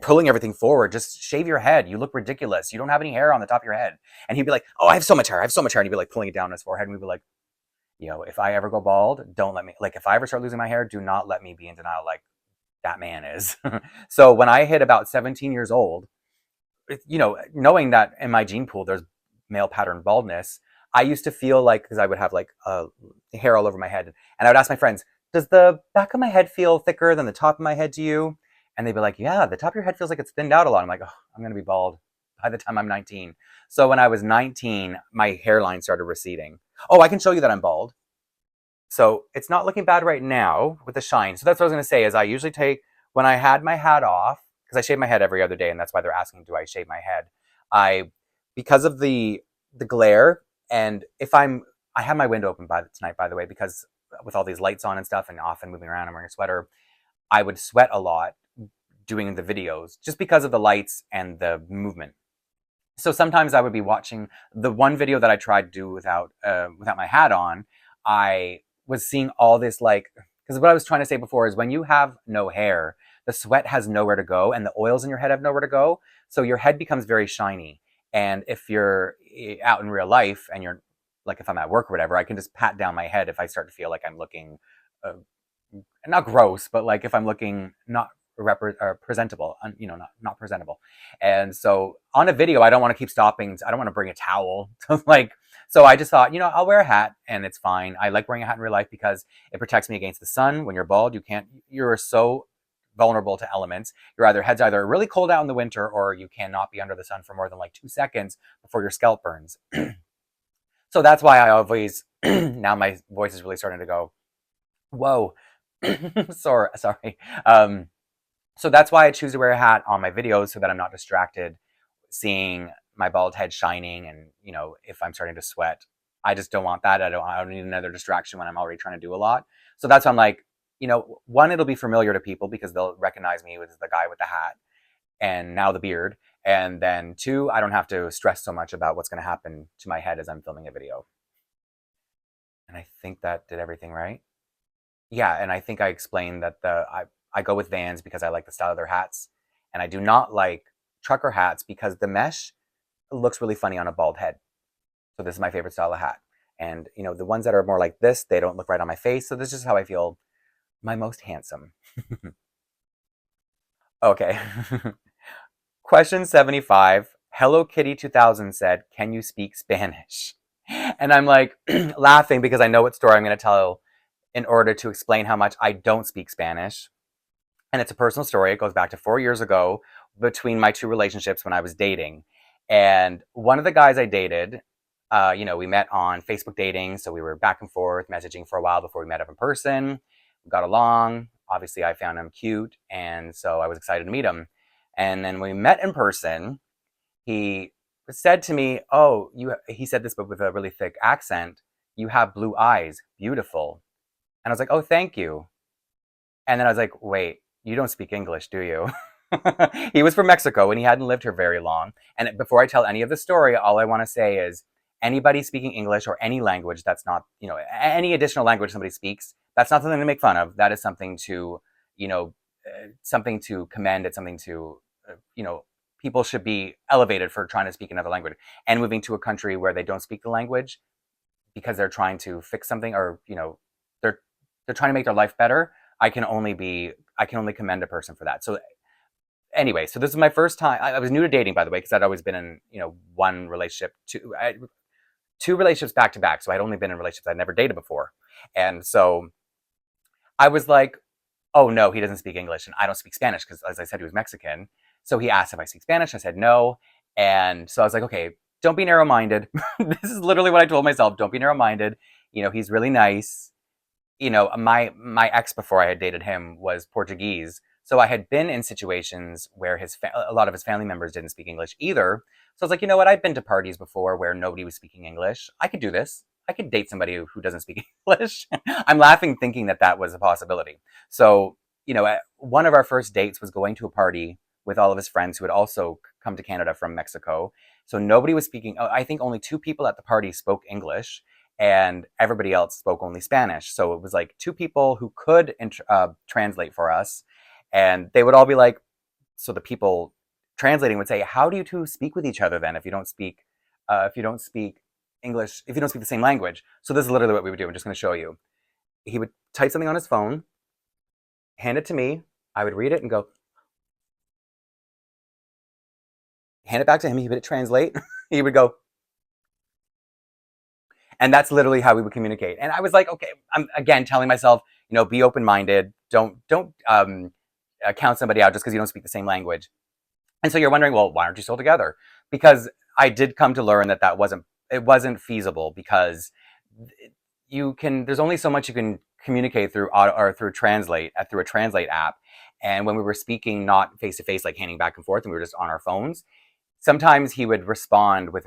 pulling everything forward. Just shave your head. You look ridiculous. You don't have any hair on the top of your head. And he'd be like, oh, I have so much hair. I have so much hair. And he'd be like pulling it down on his forehead. And we'd be like, if I ever go bald, don't let me, like, if I ever start losing my hair, do not let me be in denial like that man is. So when I hit about 17 years old, knowing that in my gene pool there's male pattern baldness, I used to feel like, because I would have like hair all over my head, and I would ask my friends, does the back of my head feel thicker than the top of my head to you? And they'd be like, yeah, the top of your head feels like it's thinned out a lot. I'm like, oh, I'm going to be bald by the time I'm 19. So when I was 19, my hairline started receding. Oh, I can show you that I'm bald. So it's not looking bad right now with the shine. So that's what I was going to say is I usually take, when I had my hat off, because I shave my head every other day, and that's why they're asking, do I shave my head? Because of the glare, and I have my window open tonight, by the way, because with all these lights on and stuff, and often moving around, I'm wearing a sweater, I would sweat a lot doing the videos just because of the lights and the movement. So sometimes I would be watching the one video that I tried to do without my hat on. I was seeing all this, like, because what I was trying to say before is when you have no hair, the sweat has nowhere to go and the oils in your head have nowhere to go. So your head becomes very shiny. And if you're out in real life and you're like, if I'm at work or whatever, I can just pat down my head if I start to feel like I'm looking not gross, but like if I'm looking not presentable, not presentable. And so on a video, I don't want to keep stopping. I don't want to bring a towel. So I just thought, I'll wear a hat and it's fine. I like wearing a hat in real life because it protects me against the sun. When you're bald, you're so vulnerable to elements. Head's either really cold out in the winter or you cannot be under the sun for more than like 2 seconds before your scalp burns. So that's why I always, now my voice is really starting to go, whoa, sorry. So that's why I choose to wear a hat on my videos so that I'm not distracted seeing my bald head shining and, if I'm starting to sweat. I just don't want that. I don't need another distraction when I'm already trying to do a lot. So that's why I'm like, one, it'll be familiar to people because they'll recognize me as the guy with the hat and now the beard. And then two, I don't have to stress so much about what's going to happen to my head as I'm filming a video. And I think that did everything right. Yeah, and I think I explained that I go with Vans because I like the style of their hats, and I do not like trucker hats because the mesh looks really funny on a bald head. So this is my favorite style of hat. And the ones that are more like this, they don't look right on my face. So this is how I feel my most handsome. Okay. Question 75. Hello Kitty 2000 said, "Can you speak Spanish?" And I'm like laughing because I know what story I'm going to tell in order to explain how much I don't speak Spanish. And it's a personal story. It goes back to 4 years ago between my two relationships when I was dating. And one of the guys I dated, we met on Facebook dating. So we were back and forth messaging for a while before we met up in person. We got along. Obviously, I found him cute. And so I was excited to meet him. And then when we met in person, he said to me, he said this, but with a really thick accent, "You have blue eyes, beautiful." And I was like, "Oh, thank you." And then I was like, "Wait, you don't speak English, do you?" He was from Mexico and he hadn't lived here very long. And before I tell any of the story, all I want to say is anybody speaking English or any language that's not, any additional language somebody speaks, that's not something to make fun of. That is something to, something to commend. It's something to, people should be elevated for trying to speak another language and moving to a country where they don't speak the language because they're trying to fix something or, they're trying to make their life better. I can only commend a person for that. So anyway, so this is my first time. I was new to dating, by the way, because I'd always been in, one relationship, two relationships back to back. So I'd only been in relationships I'd never dated before. And so I was like, oh no, he doesn't speak English and I don't speak Spanish because, as I said, he was Mexican. So he asked if I speak Spanish. I said no. And so I was like, okay, don't be narrow-minded. This is literally what I told myself. Don't be narrow-minded. He's really nice. My ex before I had dated him was Portuguese. So I had been in situations where a lot of his family members didn't speak English either. So I was like, you know what? I've been to parties before where nobody was speaking English. I could do this. I could date somebody who doesn't speak English. I'm laughing thinking that was a possibility. So, one of our first dates was going to a party with all of his friends who had also come to Canada from Mexico. So nobody was speaking. I think only 2 people at the party spoke English. and everybody else spoke only Spanish. So it was like two people who could translate for us, and they would all be like, so the people translating would say, "How do you two speak with each other then if you don't speak English, if you don't speak the same language?" So this is literally what we would do. I'm just going to show you. He would type something on his phone, hand it to me. I would read it and go, hand it back to him. He would translate. He would go, and that's literally how we would communicate. And I was like, okay, I'm again telling myself, be open-minded. Don't count somebody out just because you don't speak the same language. And so you're wondering, well, why aren't you still together? Because I did come to learn that wasn't feasible, because there's only so much you can communicate through auto, or through a translate app. And when we were speaking not face to face, like handing back and forth, and we were just on our phones, sometimes he would respond with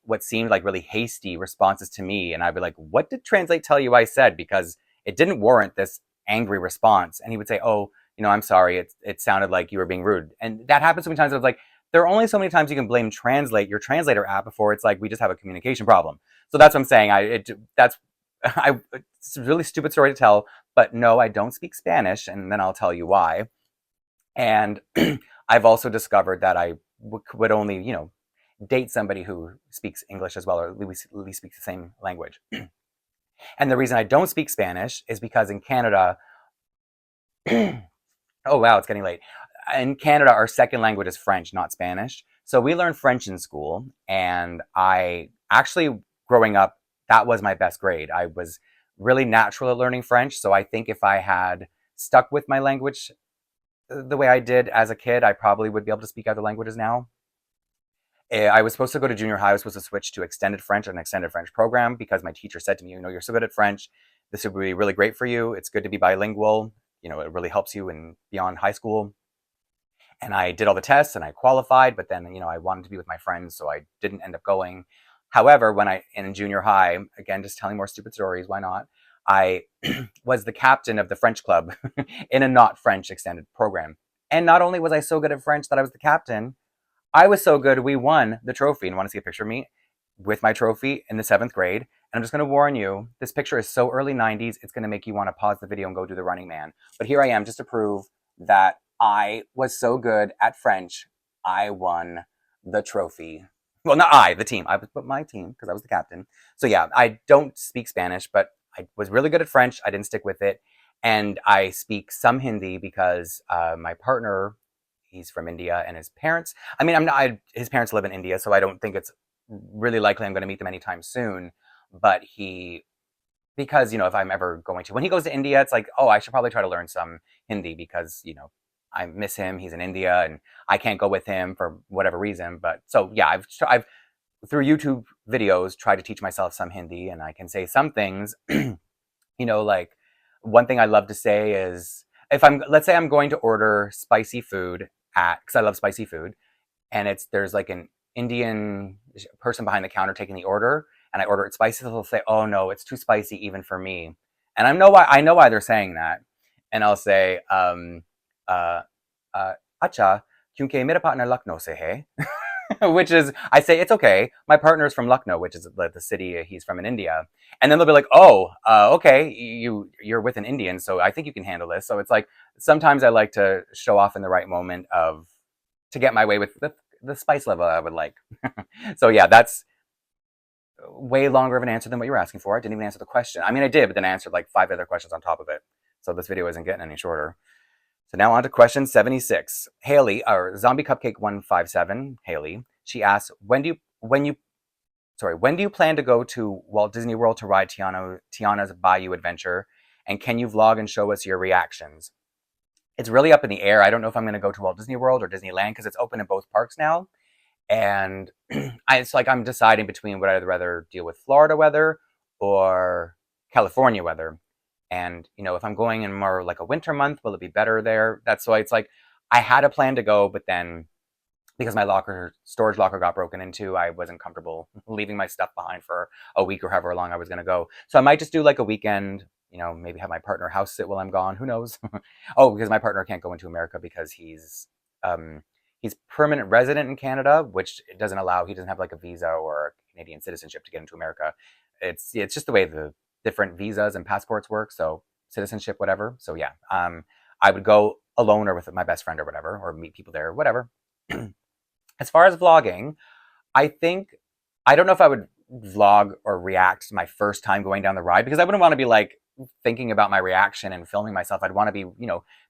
what seemed like really hasty responses to me, and I'd be like, what did translate tell you I said? Because it didn't warrant this angry response. And he would say, oh, I'm sorry, it sounded like you were being rude. And that happens so many times. I was like, there are only so many times you can blame your translator app before it's like we just have a communication problem. So that's what I'm saying. It's a really stupid story to tell, but no, I don't speak Spanish, and then I'll tell you why. And I've also discovered that I would only, date somebody who speaks English as well, or at least speaks the same language. And the reason I don't speak Spanish is because in Canada, oh wow, it's getting late. In Canada, our second language is French, not Spanish. So we learn French in school, and I actually, growing up, that was my best grade. I was really natural at learning French, so I think if I had stuck with my language the way I did as a kid, I probably would be able to speak other languages now. I was supposed to go to junior high. I was supposed to switch to extended French, an extended French program, because my teacher said to me, you're so good at French. This would be really great for you. It's good to be bilingual. It really helps you in beyond high school. And I did all the tests and I qualified, but then, I wanted to be with my friends, so I didn't end up going. However, in junior high, again, just telling more stupid stories, why not? I was the captain of the French club in a not French extended program. And not only was I so good at French that I was the captain, I was so good, we won the trophy. And want to see a picture of me with my trophy in the 7th grade? And I'm just going to warn you, this picture is so early 90s, it's going to make you want to pause the video and go do the Running Man. But here I am, just to prove that I was so good at French, I won the trophy. Well, not I, the team. I was my team, because I was the captain. So yeah, I don't speak Spanish, but I was really good at French. I didn't stick with it. And I speak some Hindi because my partner, he's from India, and his parents, his parents live in India, so I don't think it's really likely I'm going to meet them anytime soon. But because, if I'm ever going to, when he goes to India, it's like, oh, I should probably try to learn some Hindi, because, I miss him. He's in India, and I can't go with him for whatever reason. But so yeah, I've through YouTube videos tried to teach myself some Hindi, and I can say some things. Like one thing I love to say is, let's say I'm going to order spicy food because I love spicy food, and there's like an Indian person behind the counter taking the order, and I order it spicy, so they'll say, "Oh no, it's too spicy even for me," and I know why they're saying that, and I'll say, "Acha, kyunki mera partner Lucknow se hai," which is, I say, it's okay. My partner is from Lucknow, which is the city he's from in India. And then they'll be like, oh, okay, you're with an Indian, so I think you can handle this. So it's like, sometimes I like to show off in the right moment to get my way with the spice level I would like. So yeah, that's way longer of an answer than what you were asking for. I didn't even answer the question. I did, but then I answered like 5 other questions on top of it. So this video isn't getting any shorter. So now on to question 76. Haley, or Zombie Cupcake 157, Haley, she asks, when do you plan to go to Walt Disney World to ride Tiana's Bayou adventure? And can you vlog and show us your reactions? It's really up in the air. I don't know if I'm going to go to Walt Disney World or Disneyland, because it's open in both parks now. And it's like I'm deciding between would I rather deal with Florida weather or California weather. And, if I'm going in more like a winter month, will it be better there? That's why it's like, I had a plan to go, but then because my storage locker got broken into, I wasn't comfortable leaving my stuff behind for a week or however long I was going to go. So I might just do like a weekend, maybe have my partner house sit while I'm gone. Who knows? Oh, because my partner can't go into America because he's permanent resident in Canada, which he doesn't have like a visa or Canadian citizenship to get into America. it's just the way the different visas and passports work. So citizenship, whatever. So yeah, I would go alone or with my best friend or whatever, or meet people there, whatever. As far as vlogging, I think I don't know if I would vlog or react to my first time going down the ride, because I wouldn't want to be like thinking about my reaction and filming myself. I'd want to be,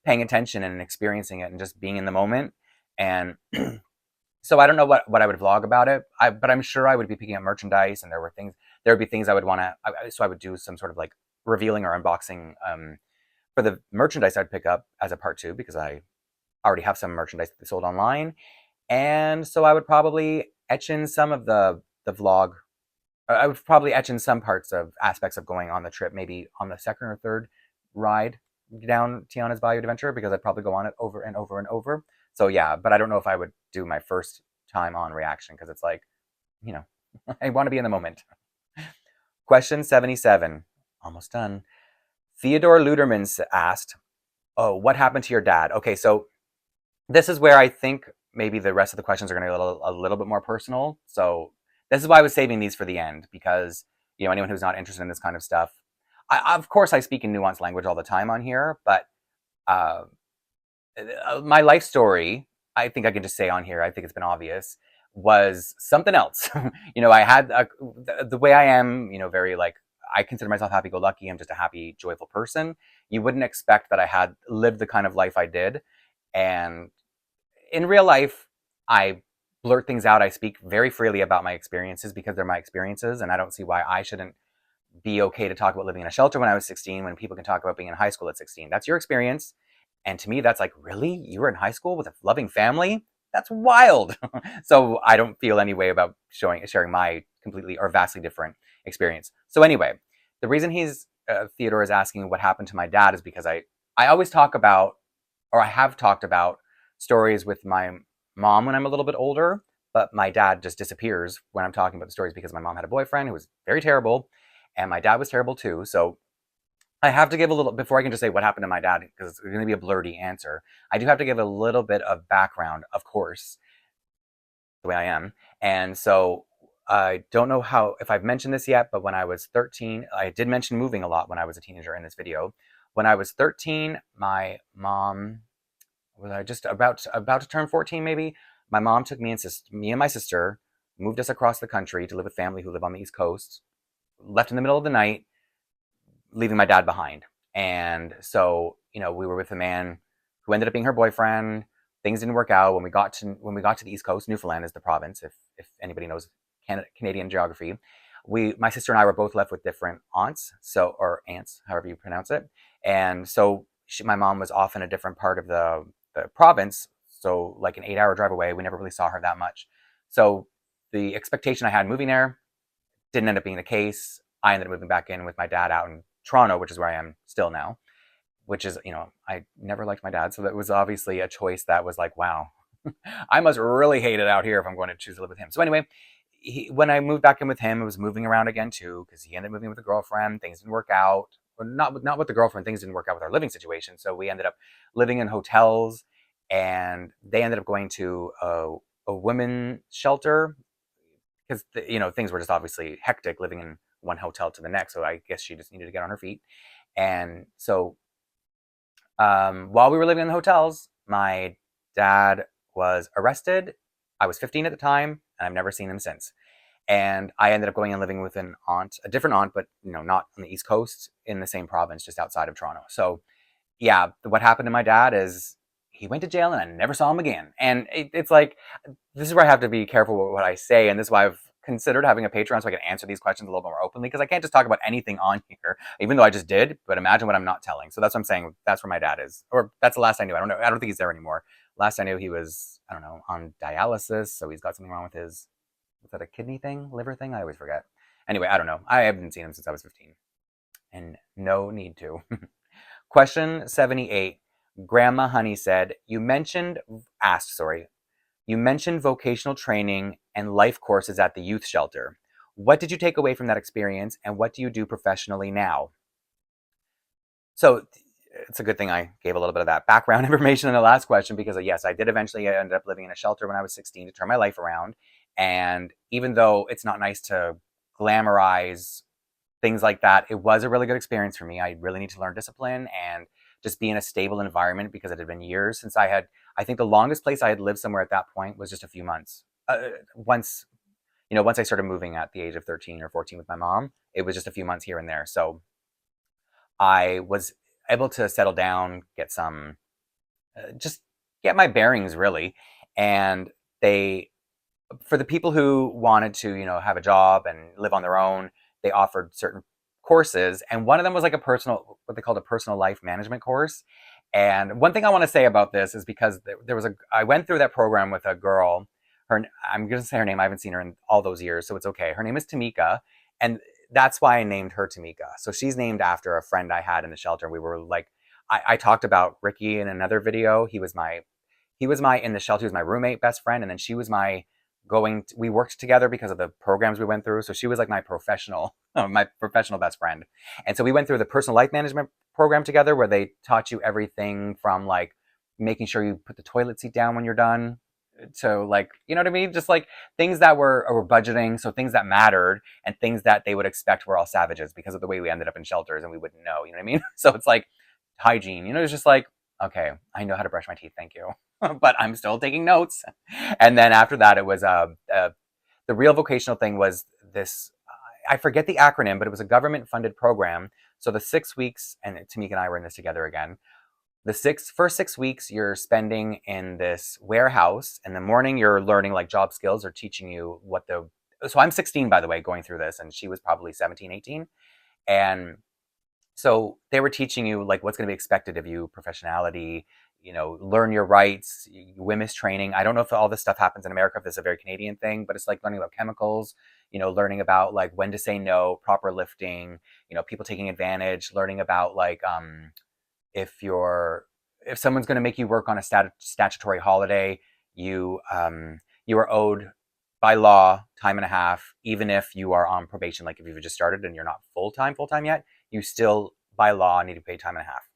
paying attention and experiencing it and just being in the moment. And so I don't know what I would vlog about it, but I'm sure I would be picking up merchandise, and there would be things I would want to, so I would do some sort of like revealing or unboxing for the merchandise I'd pick up as a part two, because I already have some merchandise that they sold online. And so I would probably etch in some of the vlog. I would probably etch in some parts of aspects of going on the trip, maybe on the second or third ride down Tiana's Bayou Adventure, because I'd probably go on it over and over and over. So yeah, but I don't know if I would do my first time on reaction, because it's like, I want to be in the moment. Question 77, almost done. Theodore Luderman asked, oh, what happened to your dad? Okay, so this is where I think maybe the rest of the questions are going to be a little bit more personal. So this is why I was saving these for the end, because, anyone who's not interested in this kind of stuff, of course I speak in nuanced language all the time on here, but my life story, I think I can just say on here, I think it's been obvious, was something else. I had the way I am, very like, I consider myself happy-go-lucky. I'm just a happy, joyful person. You wouldn't expect that I had lived the kind of life I did. And in real life, I blurt things out. I speak very freely about my experiences because they're my experiences, and I don't see why I shouldn't be okay to talk about living in a shelter when I was 16, when people can talk about being in high school at 16. That's your experience. And to me, that's like, really? You were in high school with a loving family? That's wild. So I don't feel any way about sharing my completely or vastly different experience. So anyway, the reason Theodore is asking what happened to my dad is because I always talk about, or I have talked about, stories with my mom when I'm a little bit older, but my dad just disappears when I'm talking about the stories, because my mom had a boyfriend who was very terrible, and my dad was terrible too. So I have to give a little, before I can just say what happened to my dad, because it's going to be a blurty answer, I do have to give a little bit of background, of course, the way I am. And so I don't know if I've mentioned this yet, but when I was 13, I did mention moving a lot when I was a teenager in this video. When I was 13, my mom, was I just about to turn 14 maybe? My mom took me and my sister, moved us across the country to live with family who live on the East Coast, left in the middle of the night, leaving my dad behind. And so, we were with a man who ended up being her boyfriend. Things didn't work out. When we got to the East Coast, Newfoundland is the province, if anybody knows Canadian geography. My sister and I were both left with different aunts, or aunts, however you pronounce it. And so my mom was off in a different part of the province, so like an 8-hour drive away. We never really saw her that much. So the expectation I had moving there didn't end up being the case. I ended up moving back in with my dad out in Toronto, which is where I am still now, which is, I never liked my dad. So that was obviously a choice that was like, wow, I must really hate it out here if I'm going to choose to live with him. So anyway, when I moved back in with him, it was moving around again too, because he ended up moving with a girlfriend. Things didn't work out. Or not with the girlfriend. Things didn't work out with our living situation. So we ended up living in hotels, and they ended up going to a women's shelter, because things were just obviously hectic living in one hotel to the next. So I guess she just needed to get on her feet. And so while we were living in the hotels, my dad was arrested. I was 15 at the time, and I've never seen him since. And I ended up going and living with a different aunt, but not on the East Coast, in the same province, just outside of Toronto. So yeah, what happened to my dad is he went to jail, and I never saw him again. And it's like, this is where I have to be careful with what I say, and this is why I've considered having a Patreon so I can answer these questions a little bit more openly, because I can't just talk about anything on here, even though I just did. But imagine what I'm not telling. So that's what I'm saying. That's where my dad is, or that's the last I knew. I don't know. I don't think he's there anymore. Last I knew, he was, I don't know, on dialysis. So he's got something wrong with his, was that a kidney thing, liver thing? I always forget. Anyway, I don't know. I haven't seen him since I was 15, and no need to. Question 78. Grandma Honey said, you mentioned vocational training and life courses at the youth shelter. What did you take away from that experience, and what do you do professionally now? So it's a good thing I gave a little bit of that background information in the last question, because yes, I did eventually end up living in a shelter when I was 16 to turn my life around. And even though it's not nice to glamorize things like that. It was a really good experience for me. I really need to learn discipline and just be in a stable environment because it had been years since I think the longest place I had lived somewhere at that point was just a few months. Once, once I started moving at the age of 13 or 14 with my mom, it was just a few months here and there. So I was able to settle down, get some, just get my bearings really. And they, for the people who wanted to, have a job and live on their own, they offered certain courses. And one of them was like what they called a personal life management course. And one thing I want to say about this is because I went through that program with a girl. I'm going to say her name. I haven't seen her in all those years, so it's okay. Her name is Tamika. And that's why I named her Tamika. So she's named after a friend I had in the shelter. We were like, I talked about Ricky in another video. He was in the shelter, he was my roommate, best friend. And then she was we worked together because of the programs we went through. So she was like my professional best friend. And so we went through the personal life management program together where they taught you everything from like making sure you put the toilet seat down when you're done to like, you know what I mean? Just like things that were budgeting. So things that mattered and things that they would expect were all savages because of the way we ended up in shelters and we wouldn't know, you know what I mean? So it's like hygiene, it's just like, okay, I know how to brush my teeth. Thank you. But I'm still taking notes. And then after that, it was the real vocational thing was this. I forget the acronym, but it was a government-funded program. So the 6 weeks, and Tamika and I were in this together again. The first 6 weeks you're spending in this warehouse. In the morning, you're learning like job skills or teaching you So I'm 16, by the way, going through this, and she was probably 17, 18. And so they were teaching you like what's going to be expected of you, professionality, learn your rights, women's training. I don't know if all this stuff happens in America, if this is a very Canadian thing, but it's like learning about chemicals, learning about like when to say no, proper lifting, people taking advantage, learning about like if someone's going to make you work on a statutory holiday, you are owed by law time and a half, even if you are on probation. Like if you've just started and you're not full time yet, you still by law need to pay time and a half.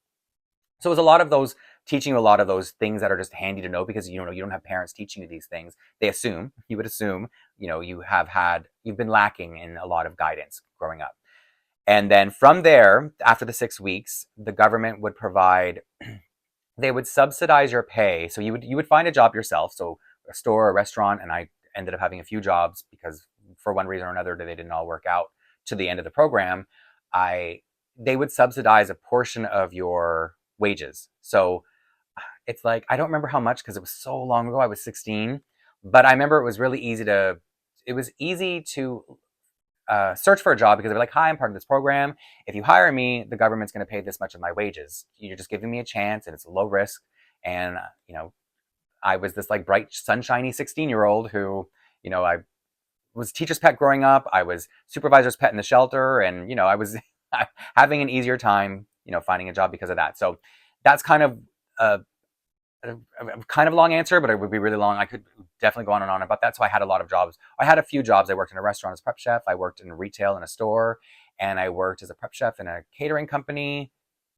So it was a lot of those, teaching you a lot of those things that are just handy to know because you don't have parents teaching you these things. You would assume, you've been lacking in a lot of guidance growing up. And then from there, after the 6 weeks, the government would they would subsidize your pay. So you would find a job yourself. So a store, a restaurant, and I ended up having a few jobs because for one reason or another, they didn't all work out to the end of the program. They would subsidize a portion of your wages. So it's like, I don't remember how much because it was so long ago. I was 16, but I remember it was easy to search for a job because they're like, hi, I'm part of this program. If you hire me, the government's going to pay this much of my wages. You're just giving me a chance and it's low risk. And, I was this like bright, sunshiny 16-year-old who, I was teacher's pet growing up. I was supervisor's pet in the shelter. And, I was having an easier time, finding a job because of that. So that's kind of a long answer, but it would be really long. I could definitely go on and on about that. So I had a lot of jobs. I had a few jobs. I worked in a restaurant as a prep chef. I worked in retail in a store, and I worked as a prep chef in a catering company.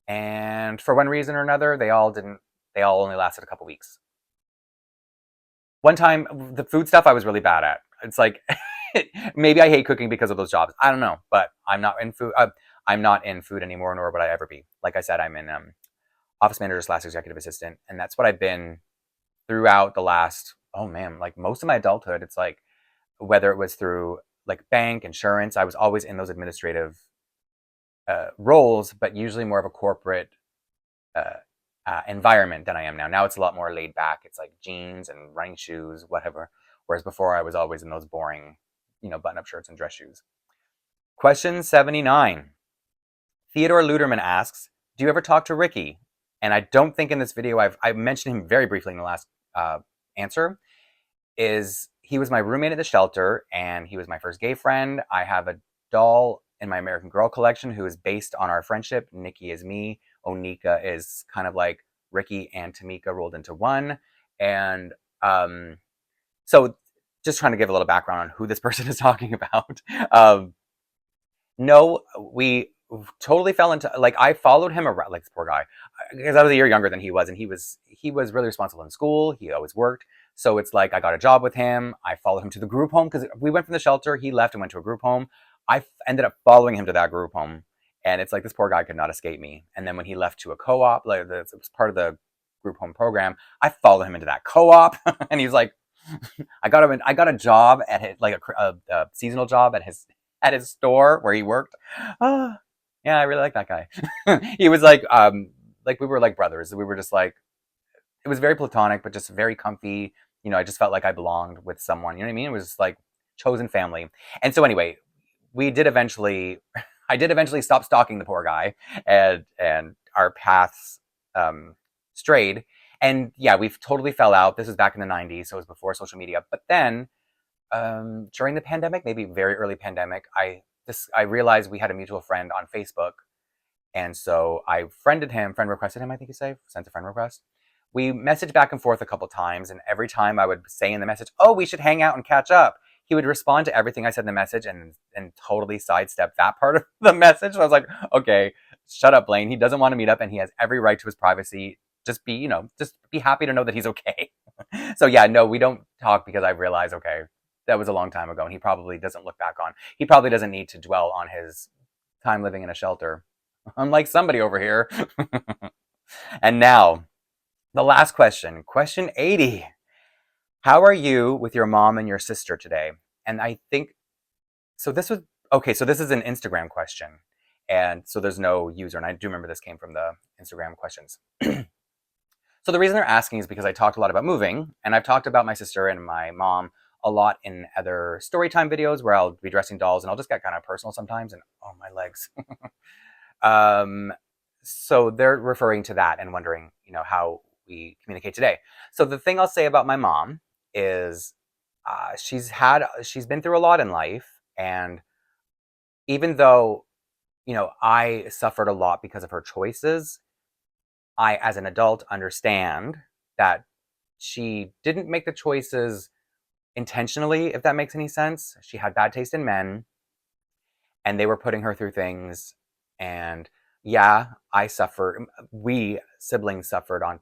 And for one reason or another, they all only lasted a couple weeks. One time, the food stuff I was really bad at. It's like, maybe I hate cooking because of those jobs. I don't know, but I'm not in food. I'm not in food anymore, nor would I ever be. Like I said, I'm in office manager / executive assistant, and that's what I've been throughout the last, oh man, like most of my adulthood. It's like whether it was through like bank, insurance, I was always in those administrative roles, but usually more of a corporate environment than I am now. Now it's a lot more laid back. It's like jeans and running shoes, whatever. Whereas before I was always in those boring, button-up shirts and dress shoes. Question 79. Theodore Luderman asks, do you ever talk to Ricky? And I don't think in this video I mentioned him very briefly in the last answer. He was my roommate at the shelter, and he was my first gay friend. I have a doll in my American Girl collection who is based on our friendship. Nikki is me. Onika is kind of like Ricky and Tamika rolled into one. And so just trying to give a little background on who this person is talking about. No, we totally fell into, like, I followed him around, like, this poor guy, because I was a year younger than he was, and he was really responsible in school. He always worked. So it's like I got a job with him. I followed him to the group home because we went from the shelter. He left and went to a group home. ended up following him to that group home, and it's like this poor guy could not escape me. And then when he left to a co-op, like it was part of the group home program, I followed him into that co-op, and he's like, I got a job at his, like a seasonal job at his store where he worked. Yeah, I really like that guy. He was like we were like brothers. We were just like, it was very platonic, but just very comfy. I just felt like I belonged with someone. You know what I mean? It was just like chosen family. And so anyway, we did eventually, I did eventually stop stalking the poor guy, and our paths strayed. And yeah, we've totally fell out. This was back in the 90s, so it was before social media. But then during the pandemic, maybe very early pandemic, I realized we had a mutual friend on Facebook, and so I friend requested him, I think you say, sent a friend request. We messaged back and forth a couple times, and every time I would say in the message, "Oh, we should hang out and catch up," he would respond to everything I said in the message and totally sidestep that part of the message. So I was like, "Okay, shut up, Blaine. He doesn't want to meet up, and he has every right to his privacy. Just be happy to know that he's okay." So yeah, no, we don't talk because I realized, okay, that was a long time ago, and he probably doesn't look back on. He probably doesn't need to dwell on his time living in a shelter, unlike somebody over here. And now, the last question, question 80. How are you with your mom and your sister today? And I think, so this was, okay, so this is an Instagram question. And so there's no user. And I do remember this came from the Instagram questions. So the reason they're asking is because I talked a lot about moving. And I've talked about my sister and my mom a lot in other story time videos where I'll be dressing dolls and I'll just get kind of personal sometimes. And oh, my legs. um, so they're referring to that and wondering, how we communicate today. So the thing I'll say about my mom is she's been through a lot in life, and even though I suffered a lot because of her choices, I as an adult understand that she didn't make the choices intentionally, if that makes any sense. She had bad taste in men, and they were putting her through things. And yeah, I suffered. We siblings suffered on,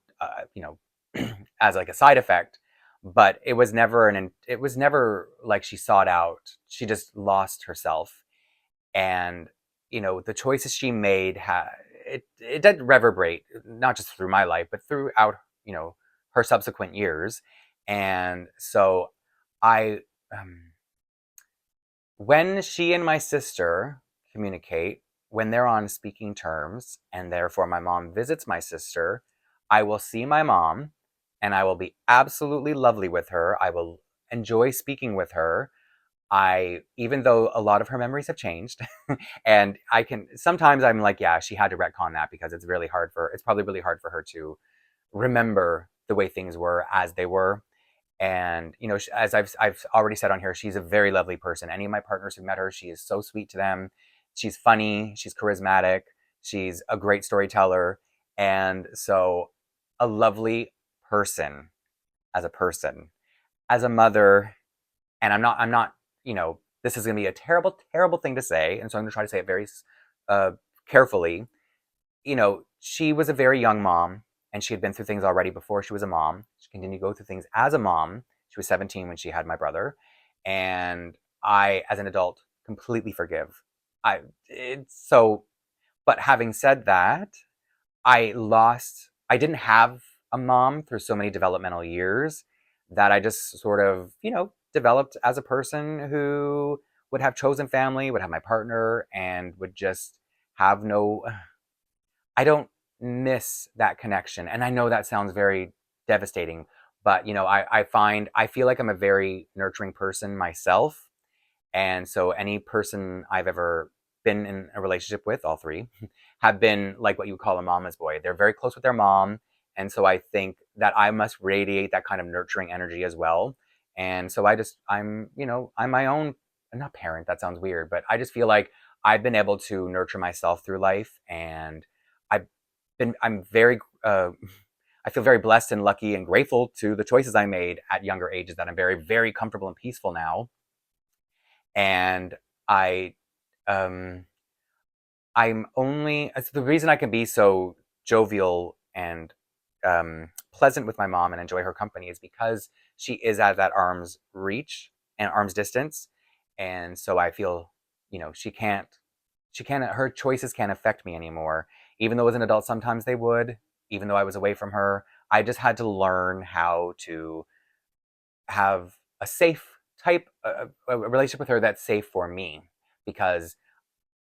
as like a side effect. But it was never like she sought out. She just lost herself, and the choices she made it did reverberate not just through my life, but throughout her subsequent years. And so I when she and my sister communicate, when they're on speaking terms, and therefore my mom visits my sister, I will see my mom and I will be absolutely lovely with her. I will enjoy speaking with her. Even though a lot of her memories have changed, and sometimes I'm like, yeah, she had to retcon that because it's probably really hard for her to remember the way things were as they were. And as I've already said on here, she's a very lovely person. Any of my partners who met her, she is so sweet to them. She's funny, she's charismatic, she's a great storyteller, and so a lovely person, as a mother. And I'm not, this is going to be a terrible, terrible thing to say, and so I'm going to try to say it very carefully. She was a very young mom, and she had been through things already before she was a mom. She continued to go through things as a mom. She was 17 when she had my brother, and I, as an adult, completely forgive. But having said that, I didn't have a mom through so many developmental years that I just sort of, developed as a person who would have chosen family, would have my partner, and would just have I don't miss that connection. And I know that sounds very devastating, but I feel like I'm a very nurturing person myself. And so any person I've ever been in a relationship with, all three, have been like what you would call a mama's boy. They're very close with their mom. And so I think that I must radiate that kind of nurturing energy as well. And so I'm my own, not parent, that sounds weird, but I just feel like I've been able to nurture myself through life. And I'm very, I feel very blessed and lucky and grateful to the choices I made at younger ages, that I'm very, very comfortable and peaceful now. And I, um, the reason I can be so jovial and pleasant with my mom and enjoy her company is because she is at that arm's reach and arm's distance. And so I feel her choices can't affect me anymore. Even though as an adult, sometimes they would, even though I was away from her. I just had to learn how to have a safe type, a relationship with her that's safe for me, because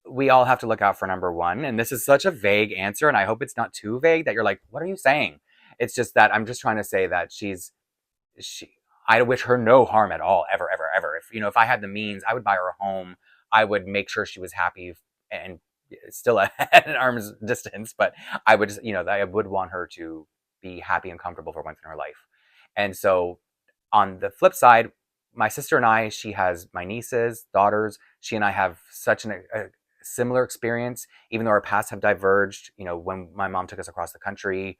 we all have to look out for number one. And this is such a vague answer, and I hope it's not too vague that you're like, what are you saying? It's just that I'm just trying to say that she I wish her no harm at all, ever, ever, ever. If I had the means, I would buy her a home. I would make sure she was happy and still at an arm's distance, but I would just, I would want her to be happy and comfortable for once in her life. And so on the flip side, my sister and I, she has my nieces, daughters. She and I have such a similar experience, even though our paths have diverged. When my mom took us across the country,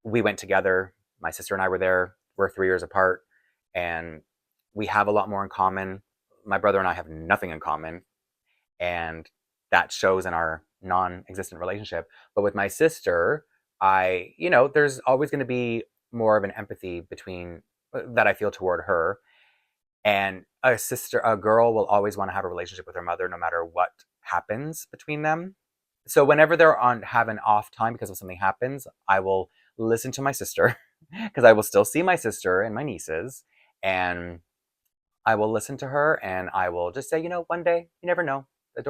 we went together. My sister and I were there. We're 3 years apart, and we have a lot more in common. My brother and I have nothing in common, and that shows in our non-existent relationship. But with my sister, there's always going to be more of an empathy between that I feel toward her. And a girl will always want to have a relationship with her mother no matter what happens between them. So whenever they're have an off time because of something happens, I will listen to my sister because I will still see my sister and my nieces, and I will listen to her, and I will just say, one day, you never know. The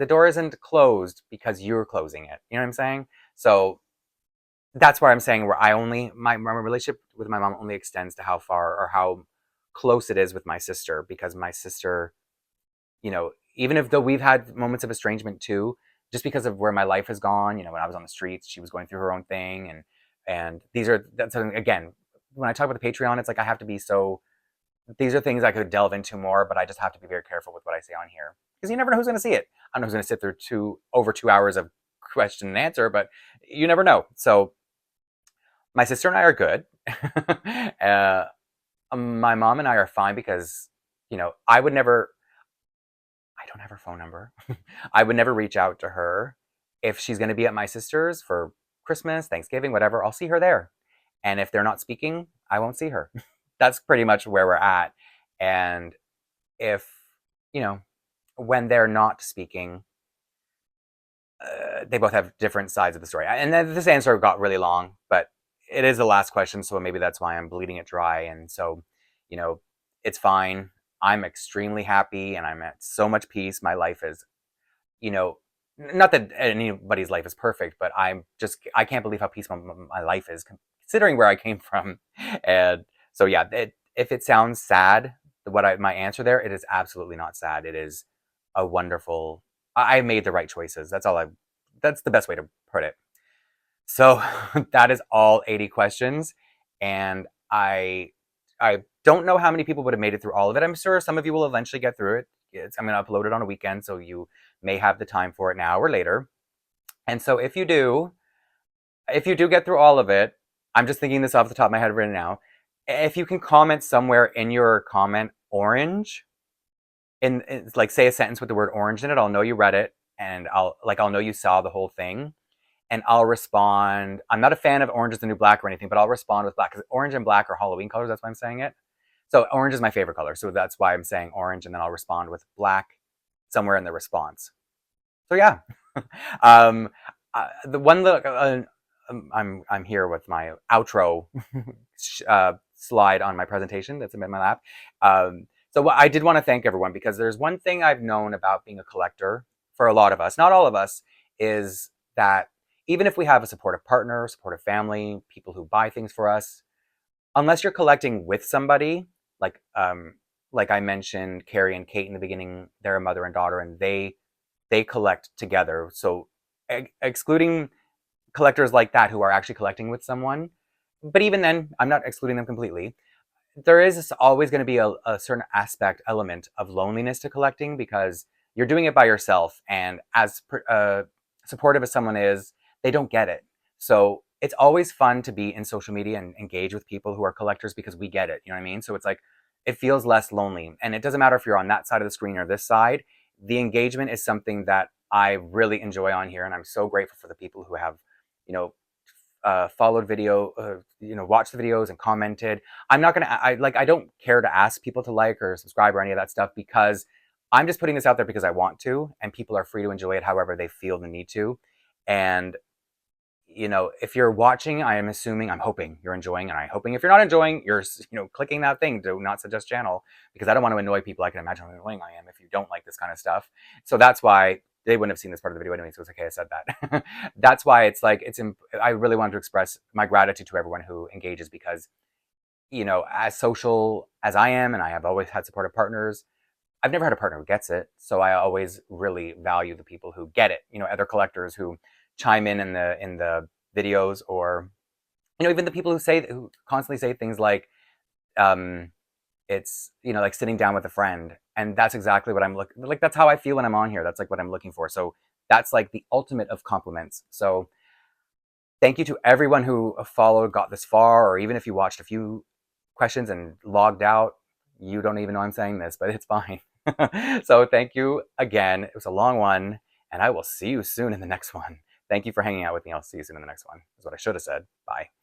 door isn't closed because you're closing it. You know what I'm saying? So that's where I'm saying where my relationship with my mom only extends to how far or how close it is with my sister, because my sister, even if though we've had moments of estrangement too, just because of where my life has gone, when I was on the streets, she was going through her own thing. And that's again, when I talk about the Patreon, it's like I have to be so, these are things I could delve into more, but I just have to be very careful with what I say on here, because you never know who's going to see it. I don't know who's going to sit through over 2 hours of question and answer, but you never know. So my sister and I are good. My mom and I are fine because, I don't have her phone number. I would never reach out to her. If she's going to be at my sister's for Christmas, Thanksgiving, whatever, I'll see her there. And if they're not speaking, I won't see her. That's pretty much where we're at. And if, when they're not speaking, they both have different sides of the story. And then this answer got really long, but it is the last question, so maybe that's why I'm bleeding it dry. And so, it's fine. I'm extremely happy, and I'm at so much peace. My life is, not that anybody's life is perfect, but I can't believe how peaceful my life is considering where I came from. And so, yeah, if it sounds sad, my answer there, it is absolutely not sad. It is a wonderful, I made the right choices. That's the best way to put it. So that is all 80 questions. And I don't know how many people would have made it through all of it. I'm sure some of you will eventually get through it. I'm going to upload it on a weekend, so you may have the time for it now or later. And so if you do get through all of it, I'm just thinking this off the top of my head right now. If you can comment somewhere in your comment orange, like say a sentence with the word orange in it, I'll know you read it, and I'll know you saw the whole thing. And I'll respond. I'm not a fan of orange is the new black or anything, but I'll respond with black, because orange and black are Halloween colors. That's why I'm saying it. So orange is my favorite color. So that's why I'm saying orange, and then I'll respond with black somewhere in the response. So yeah. The one look, I'm here with my outro slide on my presentation that's in my lap. So I did want to thank everyone, because there's one thing I've known about being a collector for a lot of us, not all of us, is that even if we have a supportive partner, supportive family, people who buy things for us, unless you're collecting with somebody, like I mentioned, Carrie and Kate in the beginning, they're a mother and daughter, and they collect together. So excluding collectors like that who are actually collecting with someone, but even then, I'm not excluding them completely. There is always going to be a certain element of loneliness to collecting, because you're doing it by yourself, and as supportive as someone is, they don't get it. So it's always fun to be in social media and engage with people who are collectors, because we get it. You know what I mean? So it's like, it feels less lonely. And it doesn't matter if you're on that side of the screen or this side. The engagement is something that I really enjoy on here. And I'm so grateful for the people who have, followed watched the videos and commented. I'm not going to, I don't care to ask people to like or subscribe or any of that stuff, because I'm just putting this out there because I want to, and people are free to enjoy it however they feel the need to. And if you're watching, I am assuming, I'm hoping you're enjoying, and I'm hoping if you're not enjoying, you're, clicking that thing to not suggest channel, because I don't want to annoy people. I can imagine how annoying I am if you don't like this kind of stuff. So that's why they wouldn't have seen this part of the video anyway, so it's okay I said that. That's why it's like, I really wanted to express my gratitude to everyone who engages, because, as social as I am, and I have always had supportive partners, I've never had a partner who gets it. So I always really value the people who get it. Other collectors who chime in the videos, or even the people who constantly say things like, it's like sitting down with a friend, and that's exactly what I'm looking like. That's how I feel when I'm on here. That's like what I'm looking for. So that's like the ultimate of compliments. So thank you to everyone who followed, got this far, or even if you watched a few questions and logged out. You don't even know I'm saying this, but it's fine. So thank you again. It was a long one, and I will see you soon in the next one. Thank you for hanging out with me. I'll see you soon in the next one, is what I should have said. Bye.